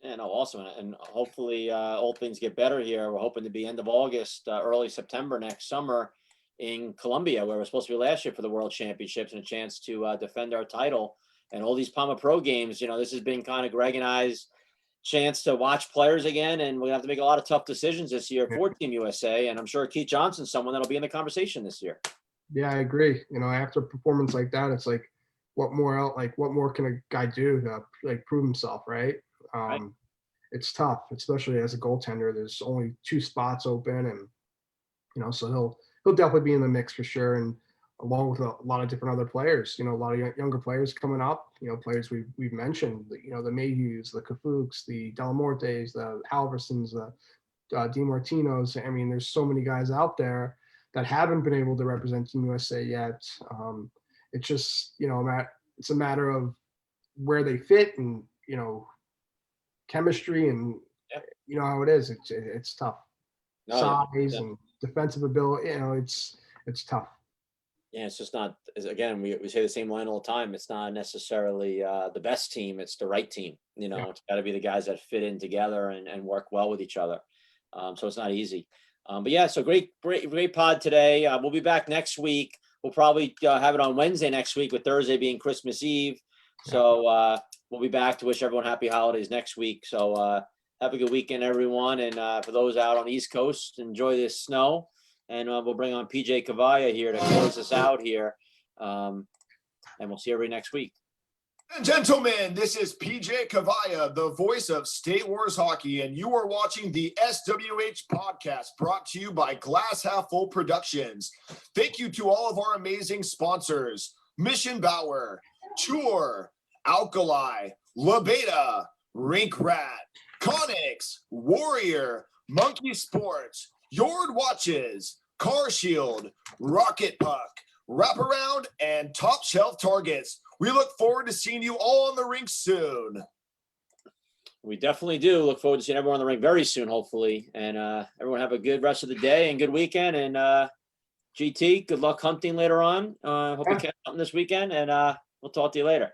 Yeah, no, awesome. And hopefully all things get better here. We're hoping to be end of August, early September next summer in Colombia, where we're supposed to be last year for the World Championships, and a chance to defend our title. And all these Palma Pro games, this has been kind of Greg and I's chance to watch players again, and we're gonna have to make a lot of tough decisions this year for Team USA. And I'm sure Keith Johnson's someone that'll be in the conversation this year. Yeah, I agree. After a performance like that, it's like, what more can a guy do to prove himself, right? Right. It's tough, especially as a goaltender. There's only 2 spots open, and so he'll definitely be in the mix for sure. And along with a lot of different other players, a lot of younger players coming up, players we've mentioned, the Mayhews, the Kafuks, the Delamortes, the Halversons, the DiMartinos. I mean, there's so many guys out there that haven't been able to represent Team USA yet. It's just, it's a matter of where they fit and, chemistry, and how it is. It's tough. Size and defensive ability, it's tough. Yeah, it's just not, again, we say the same line all the time. It's not necessarily the best team. It's the right team. It's got to be the guys that fit in together and work well with each other. So it's not easy. But yeah, so great pod today. We'll be back next week. We'll probably have it on Wednesday next week, with Thursday being Christmas Eve. So we'll be back to wish everyone happy holidays next week. So have a good weekend, everyone. And for those out on the East Coast, enjoy this snow. And we'll bring on PJ Cavalla here to close us out here. And we'll see everybody next week. And gentlemen, this is PJ Cavalla, the voice of State Wars Hockey, and you are watching the SWH podcast, brought to you by Glass Half Full Productions. Thank you to all of our amazing sponsors: Mission Bauer, Chur, Alkali, La Beta, Rink Rat, Conix, Warrior, Monkey Sports, Yord Watches, Car Shield, Rocket Puck, Wraparound, and Top Shelf Targets. We look forward to seeing you all on the rink soon. We definitely do look forward to seeing everyone on the rink very soon, hopefully. And everyone have a good rest of the day and good weekend. And GT, good luck hunting later on. Hope you catch something this weekend, and we'll talk to you later.